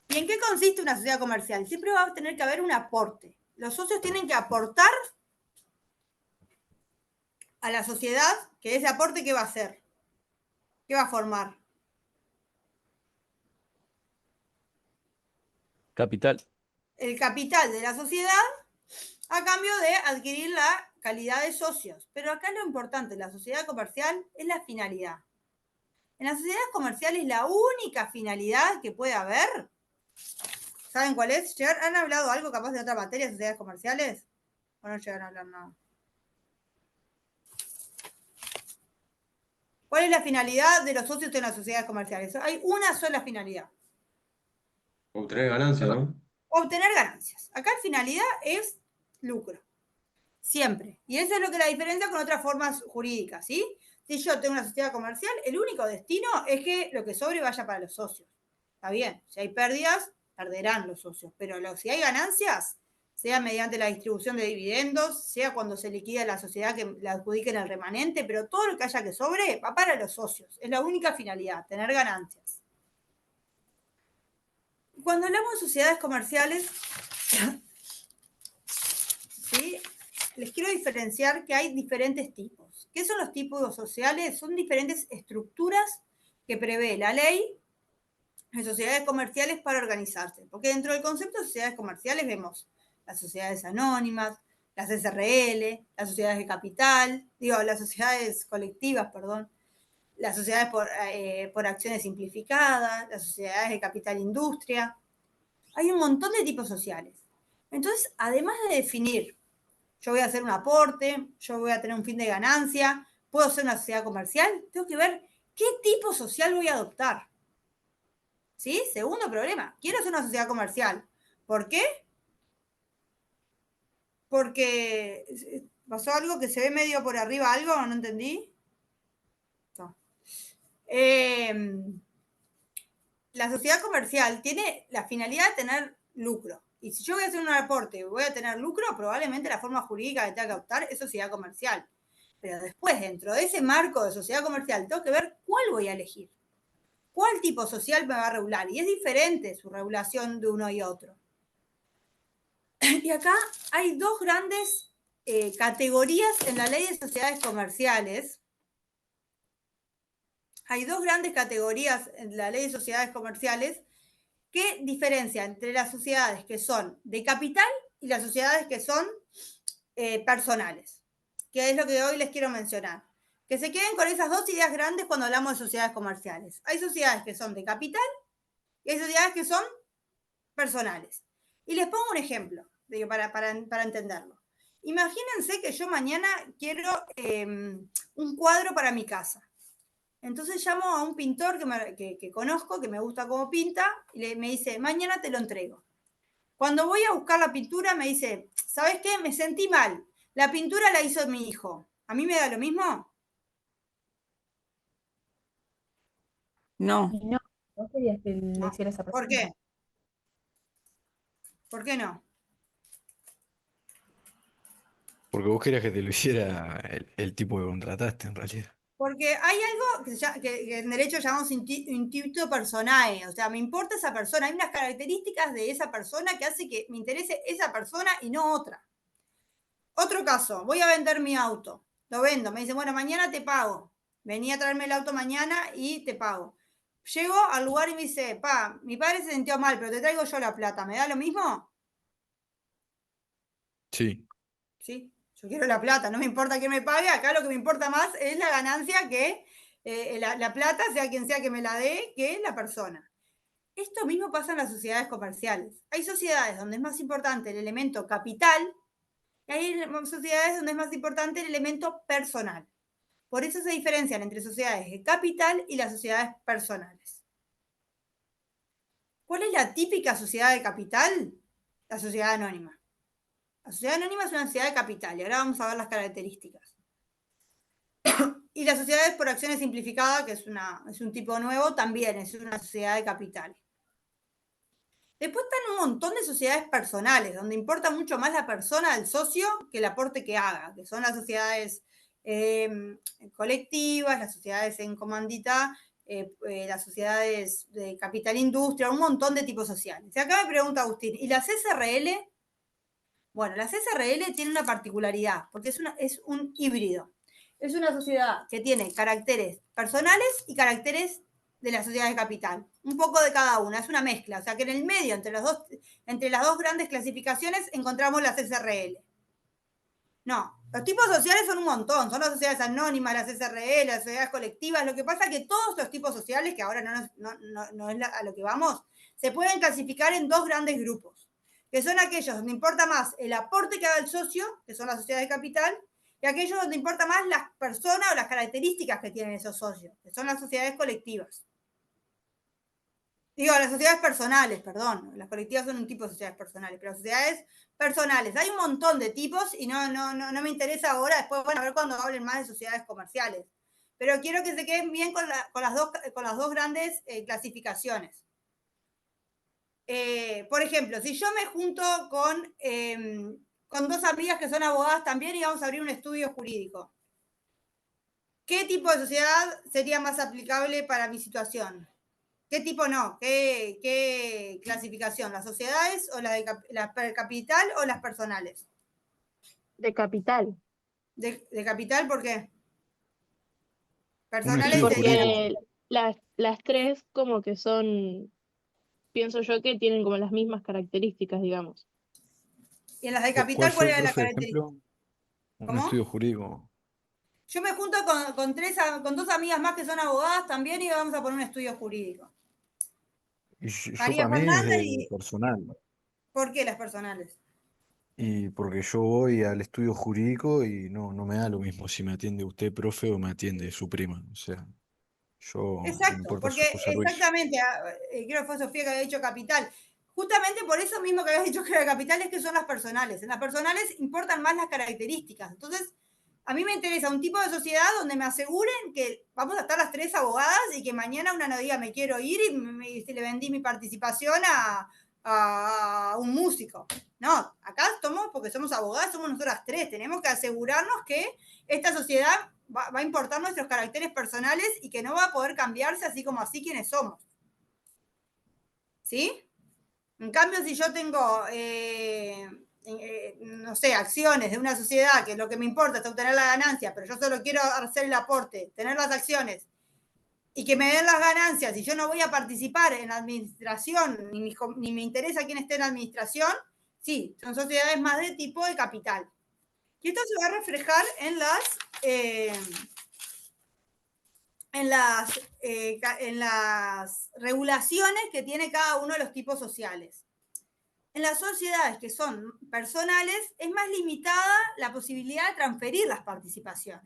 ¿Y en qué consiste una sociedad comercial? Siempre va a tener que haber un aporte. Los socios tienen que aportar a la sociedad, que ese aporte, ¿qué va a hacer? ¿Qué va a formar? Capital. el capital de la sociedad a cambio de adquirir la calidad de socios. Pero acá lo importante, la sociedad comercial es la finalidad. En las sociedades comerciales la única finalidad que puede haber, ¿saben cuál es? ¿Han hablado algo capaz de otra materia de sociedades comerciales? ¿O no llegan a hablar nada? ¿Cuál es la finalidad de los socios en las sociedades comerciales? Hay una sola finalidad. Obtener ganancias, ¿no? Obtener ganancias. Acá la finalidad es lucro. Siempre. Y eso es lo que la diferencia con otras formas jurídicas, ¿sí? Si yo tengo una sociedad comercial, el único destino es que lo que sobre vaya para los socios. Está bien, si hay pérdidas, perderán los socios, pero si hay ganancias, sea mediante la distribución de dividendos, sea cuando se liquida la sociedad que la adjudiquen el remanente, pero todo lo que haya que sobre va para los socios. Es la única finalidad, tener ganancias. Cuando hablamos de sociedades comerciales, ¿sí? Les quiero diferenciar que hay diferentes tipos. ¿Qué son los tipos sociales? Son diferentes estructuras que prevé la ley en sociedades comerciales para organizarse. Porque dentro del concepto de sociedades comerciales vemos las sociedades anónimas, las SRL, las sociedades de capital, las sociedades colectivas, perdón, las sociedades por acciones simplificadas, las sociedades de capital industria. Hay un montón de tipos sociales. Entonces, además de definir, yo voy a hacer un aporte, yo voy a tener un fin de ganancia, puedo ser una sociedad comercial, tengo que ver qué tipo social voy a adoptar. ¿Sí? Segundo problema, quiero ser una sociedad comercial. ¿Por qué? Porque pasó algo que se ve medio por arriba, algo, ¿no entendí? No. La sociedad comercial tiene la finalidad de tener lucro. Y si yo voy a hacer un aporte y voy a tener lucro, probablemente la forma jurídica que tenga que adoptar es sociedad comercial. Pero después, dentro de ese marco de sociedad comercial, tengo que ver cuál voy a elegir. ¿Cuál tipo social me va a regular? Y es diferente su regulación de uno y otro. Y acá hay dos grandes categorías en la ley de sociedades comerciales. Hay dos grandes categorías en la ley de sociedades comerciales que diferencian entre las sociedades que son de capital y las sociedades que son personales, que es lo que hoy les quiero mencionar. Que se queden con esas dos ideas grandes cuando hablamos de sociedades comerciales. Hay sociedades que son de capital y hay sociedades que son personales. Y les pongo un ejemplo para entenderlo. Imagínense que yo mañana quiero un cuadro para mi casa. Entonces llamo a un pintor que conozco, que me gusta cómo pinta, y me dice, mañana te lo entrego. Cuando voy a buscar la pintura me dice, ¿sabes qué? Me sentí mal. La pintura la hizo mi hijo. ¿A mí me da lo mismo? No. No, no querías que le hiciera esa persona. ¿Por qué? ¿Por qué no? Porque vos querías que te lo hiciera el tipo que contrataste, en realidad. Porque hay algo que en derecho llamamos intuito personae, o sea, me importa esa persona, hay unas características de esa persona que hace que me interese esa persona y no otra. Otro caso, voy a vender mi auto, lo vendo, me dice, bueno, mañana te pago, vení a traerme el auto mañana y te pago. Llego al lugar y me dice, mi padre se sintió mal, pero te traigo yo la plata, ¿me da lo mismo? Sí. Sí. Yo quiero la plata, no me importa quién me pague, acá lo que me importa más es la ganancia que la plata, sea quien sea que me la dé, que la persona. Esto mismo pasa en las sociedades comerciales. Hay sociedades donde es más importante el elemento capital y hay sociedades donde es más importante el elemento personal. Por eso se diferencian entre sociedades de capital y las sociedades personales. ¿Cuál es la típica sociedad de capital? La sociedad anónima. La sociedad anónima es una sociedad de capital y ahora vamos a ver las características. Y las sociedades por acciones simplificadas, que es un tipo nuevo, también es una sociedad de capital. Después están un montón de sociedades personales, donde importa mucho más la persona del socio que el aporte que haga, que son las sociedades colectivas, las sociedades en comandita, las sociedades de capital industria, un montón de tipos sociales. Y acá me pregunta Agustín, ¿y las SRL? Bueno, las SRL tienen una particularidad, porque es un híbrido. Es una sociedad que tiene caracteres personales y caracteres de las sociedades de capital. Un poco de cada una, es una mezcla. O sea que en el medio, entre las dos grandes clasificaciones, encontramos las SRL. No, los tipos sociales son un montón, son las sociedades anónimas, las SRL, las sociedades colectivas. Lo que pasa es que todos los tipos sociales, que ahora no es a lo que vamos, se pueden clasificar en dos grandes grupos, que son aquellos donde importa más el aporte que haga el socio, que son las sociedades de capital, y aquellos donde importa más las personas o las características que tienen esos socios, que son las sociedades colectivas. Digo, las sociedades personales, perdón. Las colectivas son un tipo de sociedades personales, pero las sociedades personales. Hay un montón de tipos y no me interesa ahora. Después van a ver cuando hablen más de sociedades comerciales. Pero quiero que se queden bien con las dos grandes clasificaciones. Por ejemplo, si yo me junto con dos amigas que son abogadas también y vamos a abrir un estudio jurídico, ¿qué tipo de sociedad sería más aplicable para mi situación? ¿Qué tipo no? ¿Qué clasificación? ¿Las sociedades o las de capital o las personales? De capital. ¿De capital por qué? Un Personales estudio Porque jurídico. las tres como que son, pienso yo que tienen como las mismas características, digamos. ¿Y en las de ¿Cuál capital cuál fue, era la profe, de característica? ejemplo? Un ¿Cómo? estudio jurídico. Yo me junto con dos amigas más que son abogadas también y vamos a poner un estudio jurídico. Y yo María para mí es Fernanda de y... personal. ¿Por qué las personales? Y porque yo voy al estudio jurídico y no me da lo mismo si me atiende usted, profe, o me atiende su prima. O sea, yo me Exacto, importa porque su servicio. exactamente, creo que fue Sofía que había dicho capital. Justamente por eso mismo que habías dicho que era capital es que son las personales. En las personales importan más las características. Entonces, a mí me interesa un tipo de sociedad donde me aseguren que vamos a estar las tres abogadas y que mañana una no diga me quiero ir y le vendí mi participación a un músico. No, acá estamos porque somos abogadas, somos nosotras tres. Tenemos que asegurarnos que esta sociedad va a importar nuestros caracteres personales y que no va a poder cambiarse así como así quienes somos. ¿Sí? En cambio, si yo tengo, no sé, acciones de una sociedad que lo que me importa es obtener la ganancia, pero yo solo quiero hacer el aporte, tener las acciones y que me den las ganancias y yo no voy a participar en la administración, ni me interesa quién esté en la administración, sí, son sociedades más de tipo de capital. Y esto se va a reflejar en las regulaciones que tiene cada uno de los tipos sociales. En las sociedades que son personales es más limitada la posibilidad de transferir las participaciones.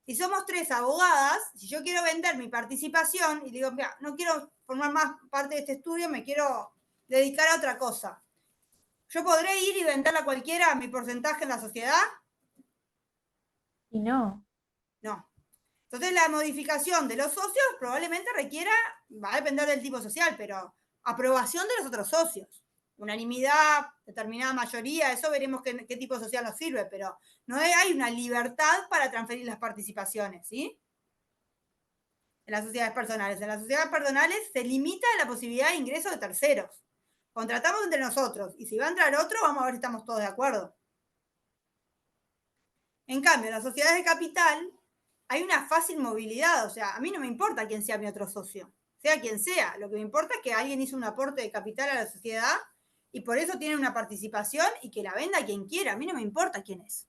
Si somos tres abogadas, si yo quiero vender mi participación y digo, mira, no quiero formar más parte de este estudio, me quiero dedicar a otra cosa, ¿yo podré ir y venderle a cualquiera mi porcentaje en la sociedad? Y no. No. Entonces la modificación de los socios probablemente requiera, va a depender del tipo social, pero aprobación de los otros socios. Unanimidad, determinada mayoría, eso veremos qué tipo social nos sirve, pero no hay una libertad para transferir las participaciones, ¿sí? En las sociedades personales. En las sociedades personales se limita la posibilidad de ingreso de terceros. Contratamos entre nosotros y si va a entrar otro, vamos a ver si estamos todos de acuerdo. En cambio, en las sociedades de capital hay una fácil movilidad, o sea, a mí no me importa quién sea mi otro socio, sea quien sea, lo que me importa es que alguien hizo un aporte de capital a la sociedad y por eso tiene una participación y que la venda quien quiera, a mí no me importa quién es.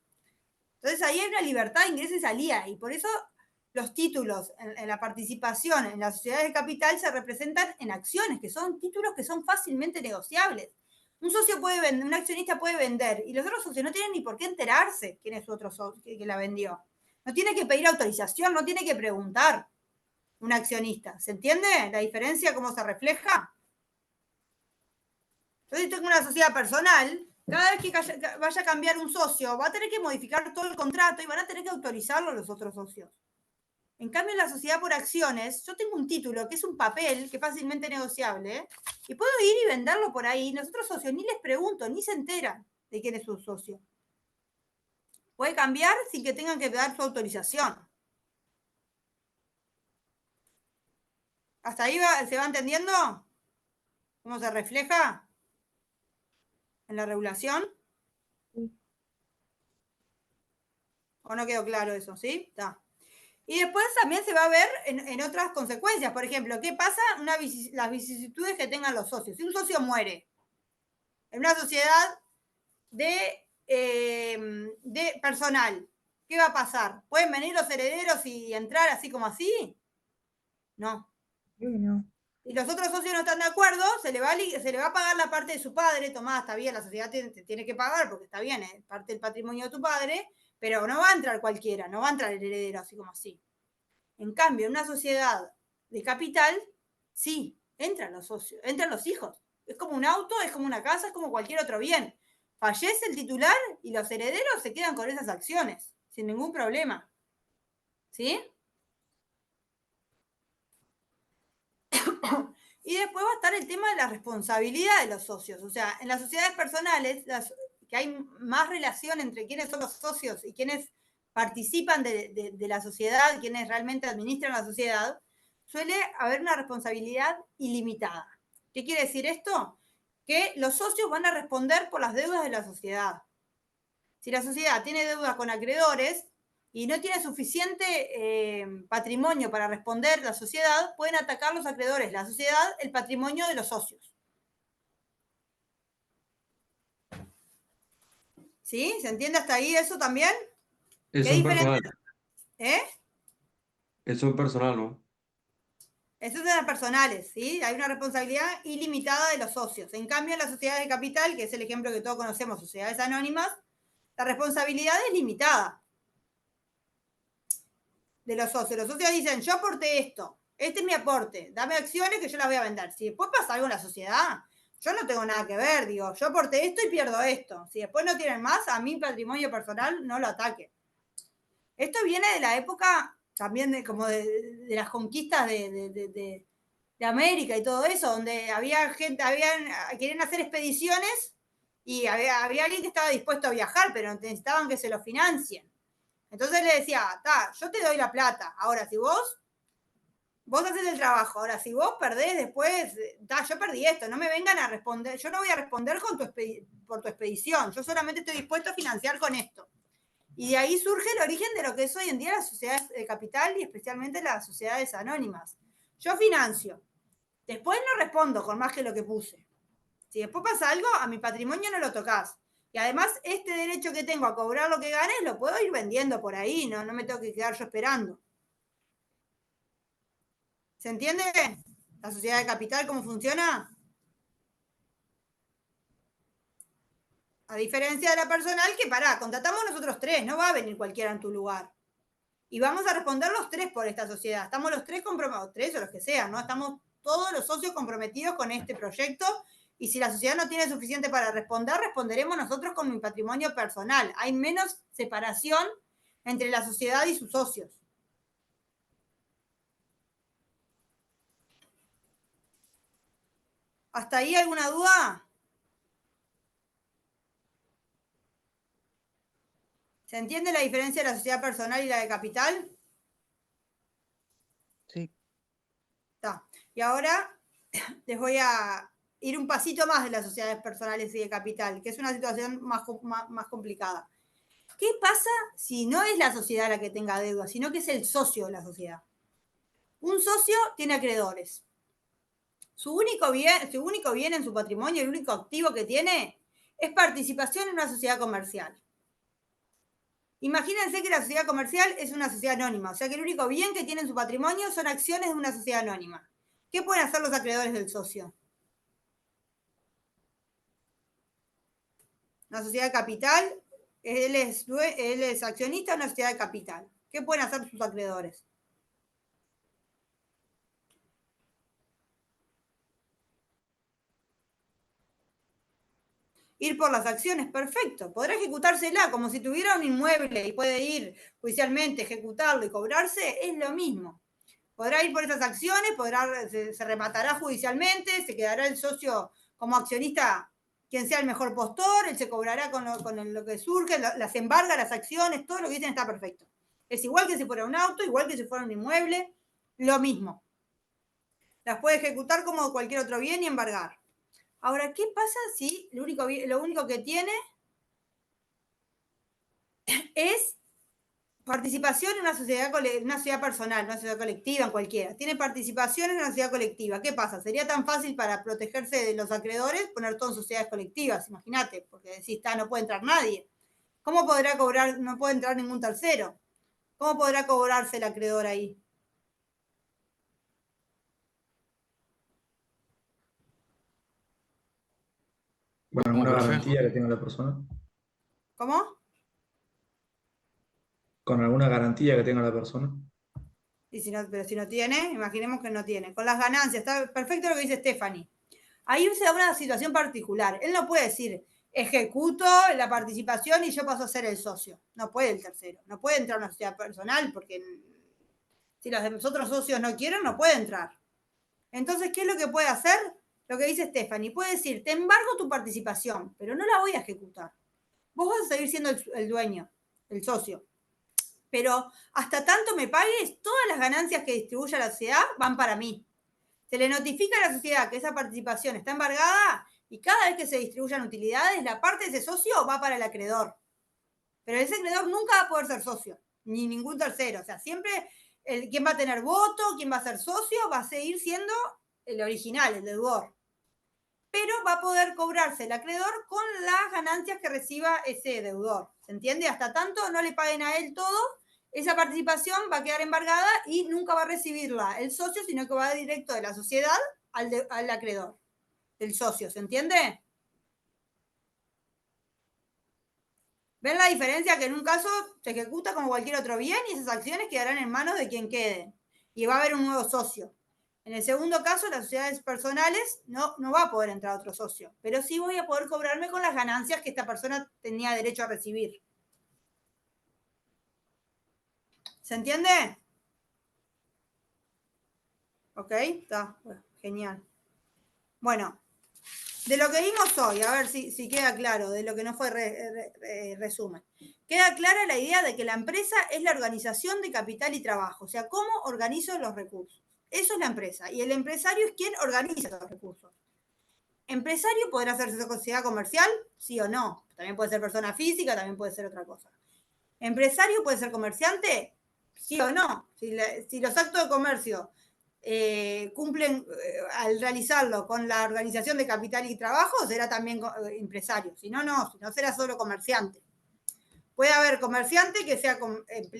Entonces ahí hay una libertad de ingreso y salida y por eso los títulos en la participación en las sociedades de capital se representan en acciones, que son títulos que son fácilmente negociables. Un socio puede vender, un accionista puede vender y los otros socios no tienen ni por qué enterarse quién es su otro socio que la vendió. No tiene que pedir autorización, no tiene que preguntar un accionista. ¿Se entiende la diferencia, cómo se refleja? Entonces, tengo una sociedad personal, cada vez que vaya a cambiar un socio, va a tener que modificar todo el contrato y van a tener que autorizarlo los otros socios. En cambio, en la sociedad por acciones, yo tengo un título que es un papel que es fácilmente negociable y puedo ir y venderlo por ahí. Los otros socios ni les pregunto, ni se enteran de quién es su socio. Puede cambiar sin que tengan que dar su autorización. ¿Hasta ahí se va entendiendo cómo se refleja en la regulación? ¿O no quedó claro eso? ¿Sí? Está. Y después también se va a ver en otras consecuencias. Por ejemplo, ¿qué pasa? Las vicisitudes que tengan los socios. Si un socio muere en una sociedad de personal, ¿qué va a pasar? ¿Pueden venir los herederos y entrar así como así? No. No. Y los otros socios no están de acuerdo, se le va a pagar la parte de su padre. Tomás, está bien, la sociedad tiene que pagar porque está bien, es parte del patrimonio de tu padre, pero no va a entrar cualquiera, no va a entrar el heredero así como así. En cambio, en una sociedad de capital, sí, entran los socios, entran los hijos. Es como un auto, es como una casa, es como cualquier otro bien. Fallece el titular y los herederos se quedan con esas acciones, sin ningún problema. ¿Sí? Y después va a estar el tema de la responsabilidad de los socios. O sea, en las sociedades personales, que hay más relación entre quiénes son los socios y quiénes participan de la sociedad, quienes realmente administran la sociedad, suele haber una responsabilidad ilimitada. ¿Qué quiere decir esto? Que los socios van a responder por las deudas de la sociedad. Si la sociedad tiene deudas con acreedores y no tiene suficiente patrimonio para responder la sociedad, pueden atacar los acreedores, la sociedad, el patrimonio de los socios. ¿Sí? ¿Se entiende hasta ahí eso también? Eso es personal. ¿Eh? Eso es personal, ¿no? Eso son las personales, ¿sí? Hay una responsabilidad ilimitada de los socios. En cambio, en las sociedades de capital, que es el ejemplo que todos conocemos, sociedades anónimas, la responsabilidad es limitada de los socios. Los socios dicen, yo aporté esto, este es mi aporte, dame acciones que yo las voy a vender. Si después pasa algo en la sociedad, yo no tengo nada que ver, digo, yo aporté esto y pierdo esto. Si después no tienen más, a mi patrimonio personal no lo ataque. Esto viene de la época también de las conquistas de América y todo eso, donde había gente, querían hacer expediciones y había alguien que estaba dispuesto a viajar, pero necesitaban que se lo financien. Entonces le decía, yo te doy la plata, ahora si vos haces el trabajo, ahora si vos perdés después, yo perdí esto, no me vengan a responder, yo no voy a responder por tu expedición, yo solamente estoy dispuesto a financiar con esto. Y de ahí surge el origen de lo que es hoy en día las sociedades de capital y especialmente las sociedades anónimas. Yo financio, después no respondo con más que lo que puse. Si después pasa algo, a mi patrimonio no lo tocas. Y además, este derecho que tengo a cobrar lo que ganes, lo puedo ir vendiendo por ahí, no me tengo que quedar yo esperando. ¿Se entiende la sociedad de capital cómo funciona? A diferencia de la personal, que contratamos nosotros tres, no va a venir cualquiera en tu lugar. Y vamos a responder los tres por esta sociedad. Estamos los tres comprometidos, tres o los que sean, ¿no? Estamos todos los socios comprometidos con este proyecto. Y si la sociedad no tiene suficiente para responder, responderemos nosotros con mi patrimonio personal. Hay menos separación entre la sociedad y sus socios. ¿Hasta ahí alguna duda? ¿Se entiende la diferencia de la sociedad personal y la de capital? Sí. Está. Y ahora les voy a ir un pasito más de las sociedades personales y de capital, que es una situación más complicada. ¿Qué pasa si no es la sociedad la que tenga deuda, sino que es el socio de la sociedad? Un socio tiene acreedores. Su único bien en su patrimonio, el único activo que tiene, es participación en una sociedad comercial. Imagínense que la sociedad comercial es una sociedad anónima, o sea que el único bien que tiene en su patrimonio son acciones de una sociedad anónima. ¿Qué pueden hacer los acreedores del socio? Una sociedad de capital, él es accionista de una sociedad de capital. ¿Qué pueden hacer sus acreedores? Ir por las acciones, perfecto. Podrá ejecutársela como si tuviera un inmueble y puede ir judicialmente, ejecutarlo y cobrarse, es lo mismo. Podrá ir por esas acciones, se rematará judicialmente, se quedará el socio como accionista, quien sea el mejor postor, él se cobrará con lo que surge, las embarga, las acciones, todo lo que dicen está perfecto. Es igual que si fuera un auto, igual que si fuera un inmueble, lo mismo. Las puede ejecutar como cualquier otro bien y embargar. Ahora, ¿qué pasa si lo único que tiene es participación en una sociedad personal, una sociedad colectiva, en cualquiera. Tiene participación en una sociedad colectiva. ¿Qué pasa? Sería tan fácil para protegerse de los acreedores poner todo en sociedades colectivas, imagínate, porque decís, no puede entrar nadie. ¿Cómo podrá cobrar? No puede entrar ningún tercero. ¿Cómo podrá cobrarse el acreedor ahí? Bueno, ¿Cómo, ¿alguna profe? garantía que tenga la persona? ¿Cómo? ¿Con alguna garantía que tenga la persona? Y pero si no tiene, imaginemos que no tiene. Con las ganancias, está perfecto lo que dice Stephanie. Ahí se da una situación particular. Él no puede decir, ejecuto la participación y yo paso a ser el socio. No puede el tercero. No puede entrar a una sociedad personal porque si los otros socios no quieren, no puede entrar. Entonces, ¿qué es lo que puede hacer? Lo que dice Stephanie. Puede decir, te embargo tu participación, pero no la voy a ejecutar. Vos vas a seguir siendo el dueño, el socio. Pero hasta tanto me pagues, todas las ganancias que distribuya la sociedad van para mí. Se le notifica a la sociedad que esa participación está embargada y cada vez que se distribuyan utilidades, la parte de ese socio va para el acreedor. Pero ese acreedor nunca va a poder ser socio, ni ningún tercero. O sea, siempre quien va a tener voto, quien va a ser socio, va a seguir siendo el original, el deudor. Pero va a poder cobrarse el acreedor con las ganancias que reciba ese deudor. ¿Se entiende? Hasta tanto no le paguen a él todo, esa participación va a quedar embargada y nunca va a recibirla el socio, sino que va directo de la sociedad al acreedor, del socio. ¿Se entiende? ¿Ven la diferencia? Que en un caso se ejecuta como cualquier otro bien y esas acciones quedarán en manos de quien quede. Y va a haber un nuevo socio. En el segundo caso, las sociedades personales no va a poder entrar otro socio, pero sí voy a poder cobrarme con las ganancias que esta persona tenía derecho a recibir. ¿Se entiende? ¿Ok? Está, bueno, genial. Bueno, de lo que vimos hoy, a ver si queda claro, de lo que no fue resumen. Queda clara la idea de que la empresa es la organización de capital y trabajo, o sea, cómo organizo los recursos. Eso es la empresa, y el empresario es quien organiza los recursos. ¿Empresario podrá hacerse sociedad comercial? Sí o no. También puede ser persona física, también puede ser otra cosa. ¿Empresario puede ser comerciante? Sí o no. Si los actos de comercio cumplen al realizarlo con la organización de capital y trabajo, será también empresario. Si no, no será solo comerciante. Puede haber comerciante que sea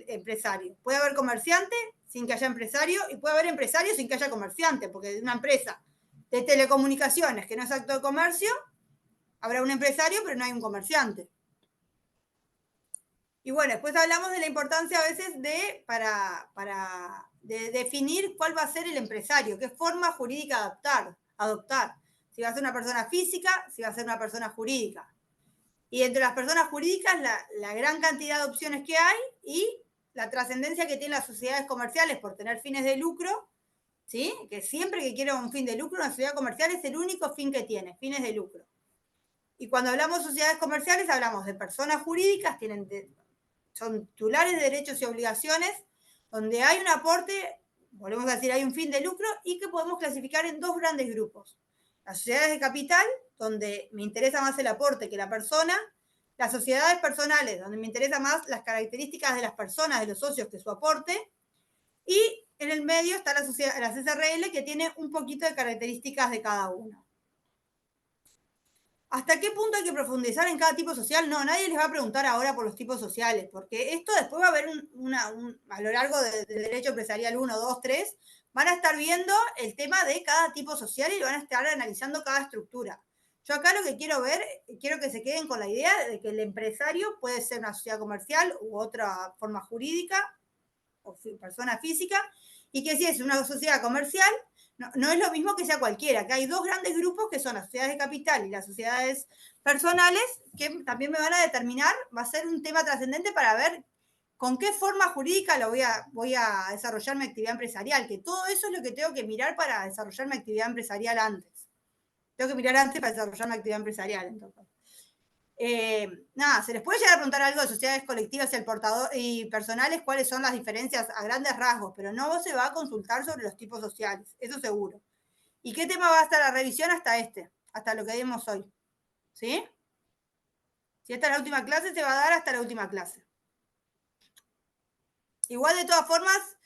empresario. Puede haber comerciante sin que haya empresario y puede haber empresario sin que haya comerciante, porque de una empresa de telecomunicaciones que no es acto de comercio, habrá un empresario, pero no hay un comerciante. Y bueno, después hablamos de la importancia a veces de definir cuál va a ser el empresario, qué forma jurídica adoptar. Si va a ser una persona física, si va a ser una persona jurídica. Y entre las personas jurídicas, la gran cantidad de opciones que hay y la trascendencia que tienen las sociedades comerciales por tener fines de lucro, ¿sí? Que siempre que quiera un fin de lucro, una sociedad comercial es el único fin que tiene, fines de lucro. Y cuando hablamos de sociedades comerciales, hablamos de personas jurídicas, son titulares de derechos y obligaciones, donde hay un aporte, volvemos a decir, hay un fin de lucro y que podemos clasificar en dos grandes grupos. Las sociedades de capital, donde me interesa más el aporte que la persona, las sociedades personales, donde me interesa más las características de las personas, de los socios, que su aporte, y en el medio está la SRL, que tiene un poquito de características de cada uno. ¿Hasta qué punto hay que profundizar en cada tipo social? No, nadie les va a preguntar ahora por los tipos sociales, porque esto después va a haber a lo largo del derecho empresarial 1, 2, 3, van a estar viendo el tema de cada tipo social y van a estar analizando cada estructura. Yo acá lo que quiero que se queden con la idea de que el empresario puede ser una sociedad comercial u otra forma jurídica o persona física, y que si es una sociedad comercial, no es lo mismo que sea cualquiera, que hay dos grandes grupos que son las sociedades de capital y las sociedades personales, que también me van a determinar, va a ser un tema trascendente para ver con qué forma jurídica voy a desarrollar mi actividad empresarial, que todo eso es lo que tengo que mirar para desarrollar mi actividad empresarial antes. Tengo que mirar antes para desarrollar mi actividad empresarial, entonces. Se les puede llegar a preguntar algo de sociedades colectivas y personales, cuáles son las diferencias a grandes rasgos, pero no se va a consultar sobre los tipos sociales, eso seguro. ¿Y qué tema va a estar la revisión? Hasta lo que vimos hoy. ¿Sí? Si esta es la última clase, se va a dar hasta la última clase. Igual de todas formas,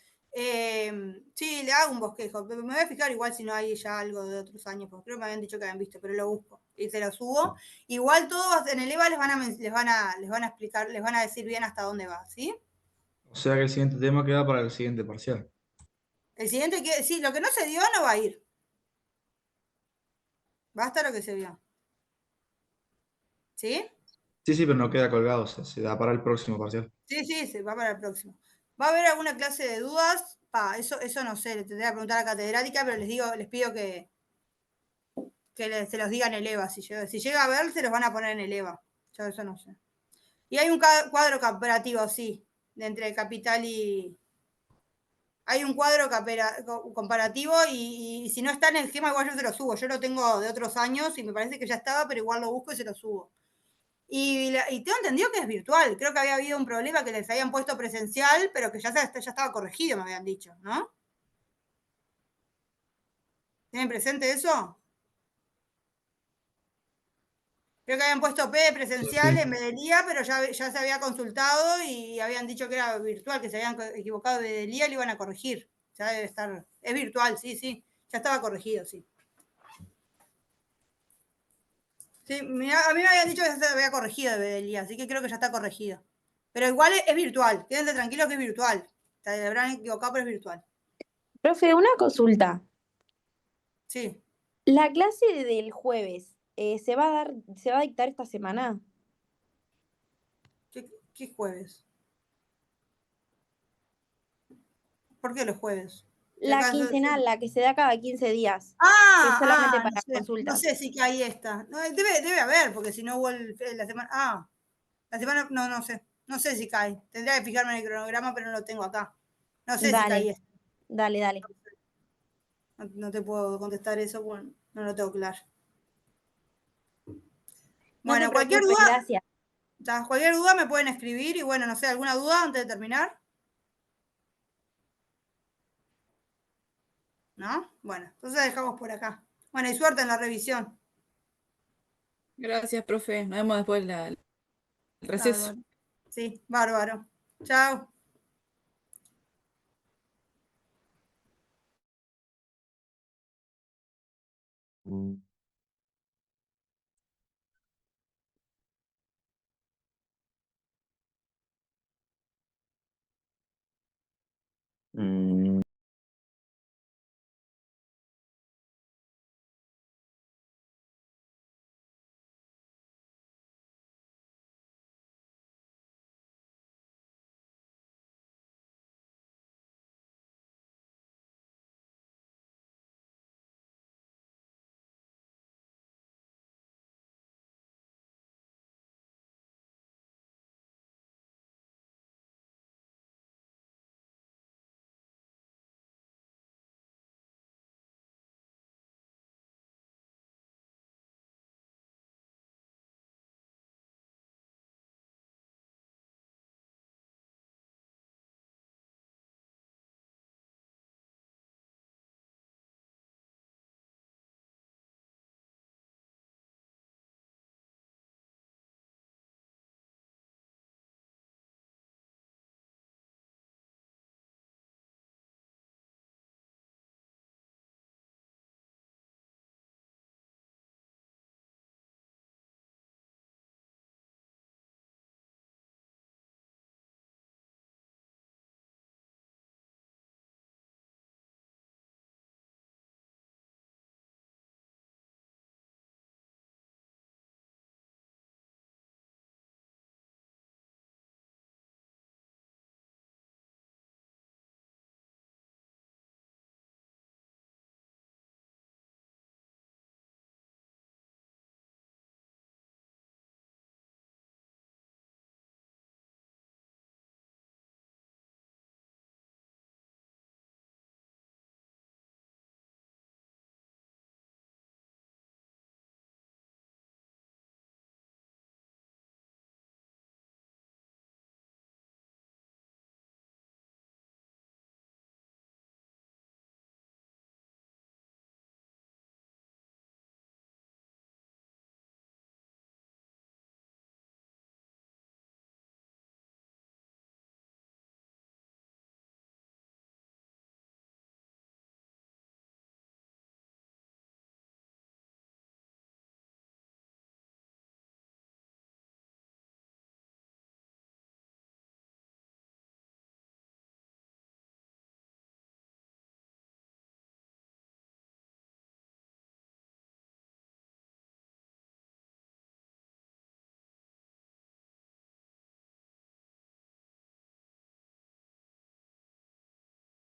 sí, le hago un bosquejo. Me voy a fijar igual si no hay ya algo de otros años, porque creo que me habían dicho que habían visto, pero lo busco y se lo subo. Igual todos en el EVA les van a explicar, les van a decir bien hasta dónde va, ¿sí? O sea que el siguiente tema queda para el siguiente parcial. El siguiente, sí, lo que no se dio no va a ir. Basta lo que se vio. ¿Sí? Sí, pero no queda colgado, o sea, se da para el próximo parcial. Sí, se va para el próximo. ¿Va a haber alguna clase de dudas? Eso no sé, le tendría que preguntar a la catedrática, pero les pido que se los diga en el EVA. Si llega a ver, se los van a poner en el EVA. Yo eso no sé. Y hay un cuadro comparativo, sí, de entre capital y... Hay un cuadro comparativo y si no está en el esquema, igual yo se lo subo. Yo lo tengo de otros años y me parece que ya estaba, pero igual lo busco y se lo subo. Y tengo entendido que es virtual. Creo que había habido un problema que les habían puesto presencial, pero que ya estaba corregido, me habían dicho, ¿no? ¿Tienen presente eso? Creo que habían puesto P presencial en vez de LIA, pero ya se había consultado y habían dicho que era virtual, que se habían equivocado de LIA y lo iban a corregir. Ya debe estar. Es virtual, sí. Ya estaba corregido, sí. Sí, mirá, a mí me habían dicho que ya se había corregido de LIA, así que creo que ya está corregido. Pero igual es virtual. Quédense tranquilos que es virtual. Se habrán equivocado, pero es virtual. Profe, una consulta. Sí. La clase del jueves, ¿se va a dictar esta semana? ¿Qué jueves? ¿Por qué los jueves? La quincenal, la que se da cada 15 días. Que es solamente para No consultas. sé si que ahí está. No, debe haber, porque si no hubo la semana. La semana, no sé. No sé si cae. Tendría que fijarme en el cronograma, pero no lo tengo acá. No sé si cae esto. Dale. No te puedo contestar eso, bueno, no lo tengo claro. Bueno, cualquier duda. Gracias. Cualquier duda me pueden escribir y bueno, no sé, ¿alguna duda antes de terminar? ¿No? Bueno, entonces dejamos por acá. Bueno, y suerte en la revisión. Gracias, profe. Nos vemos después del receso. Bárbaro. Sí, bárbaro. Chao.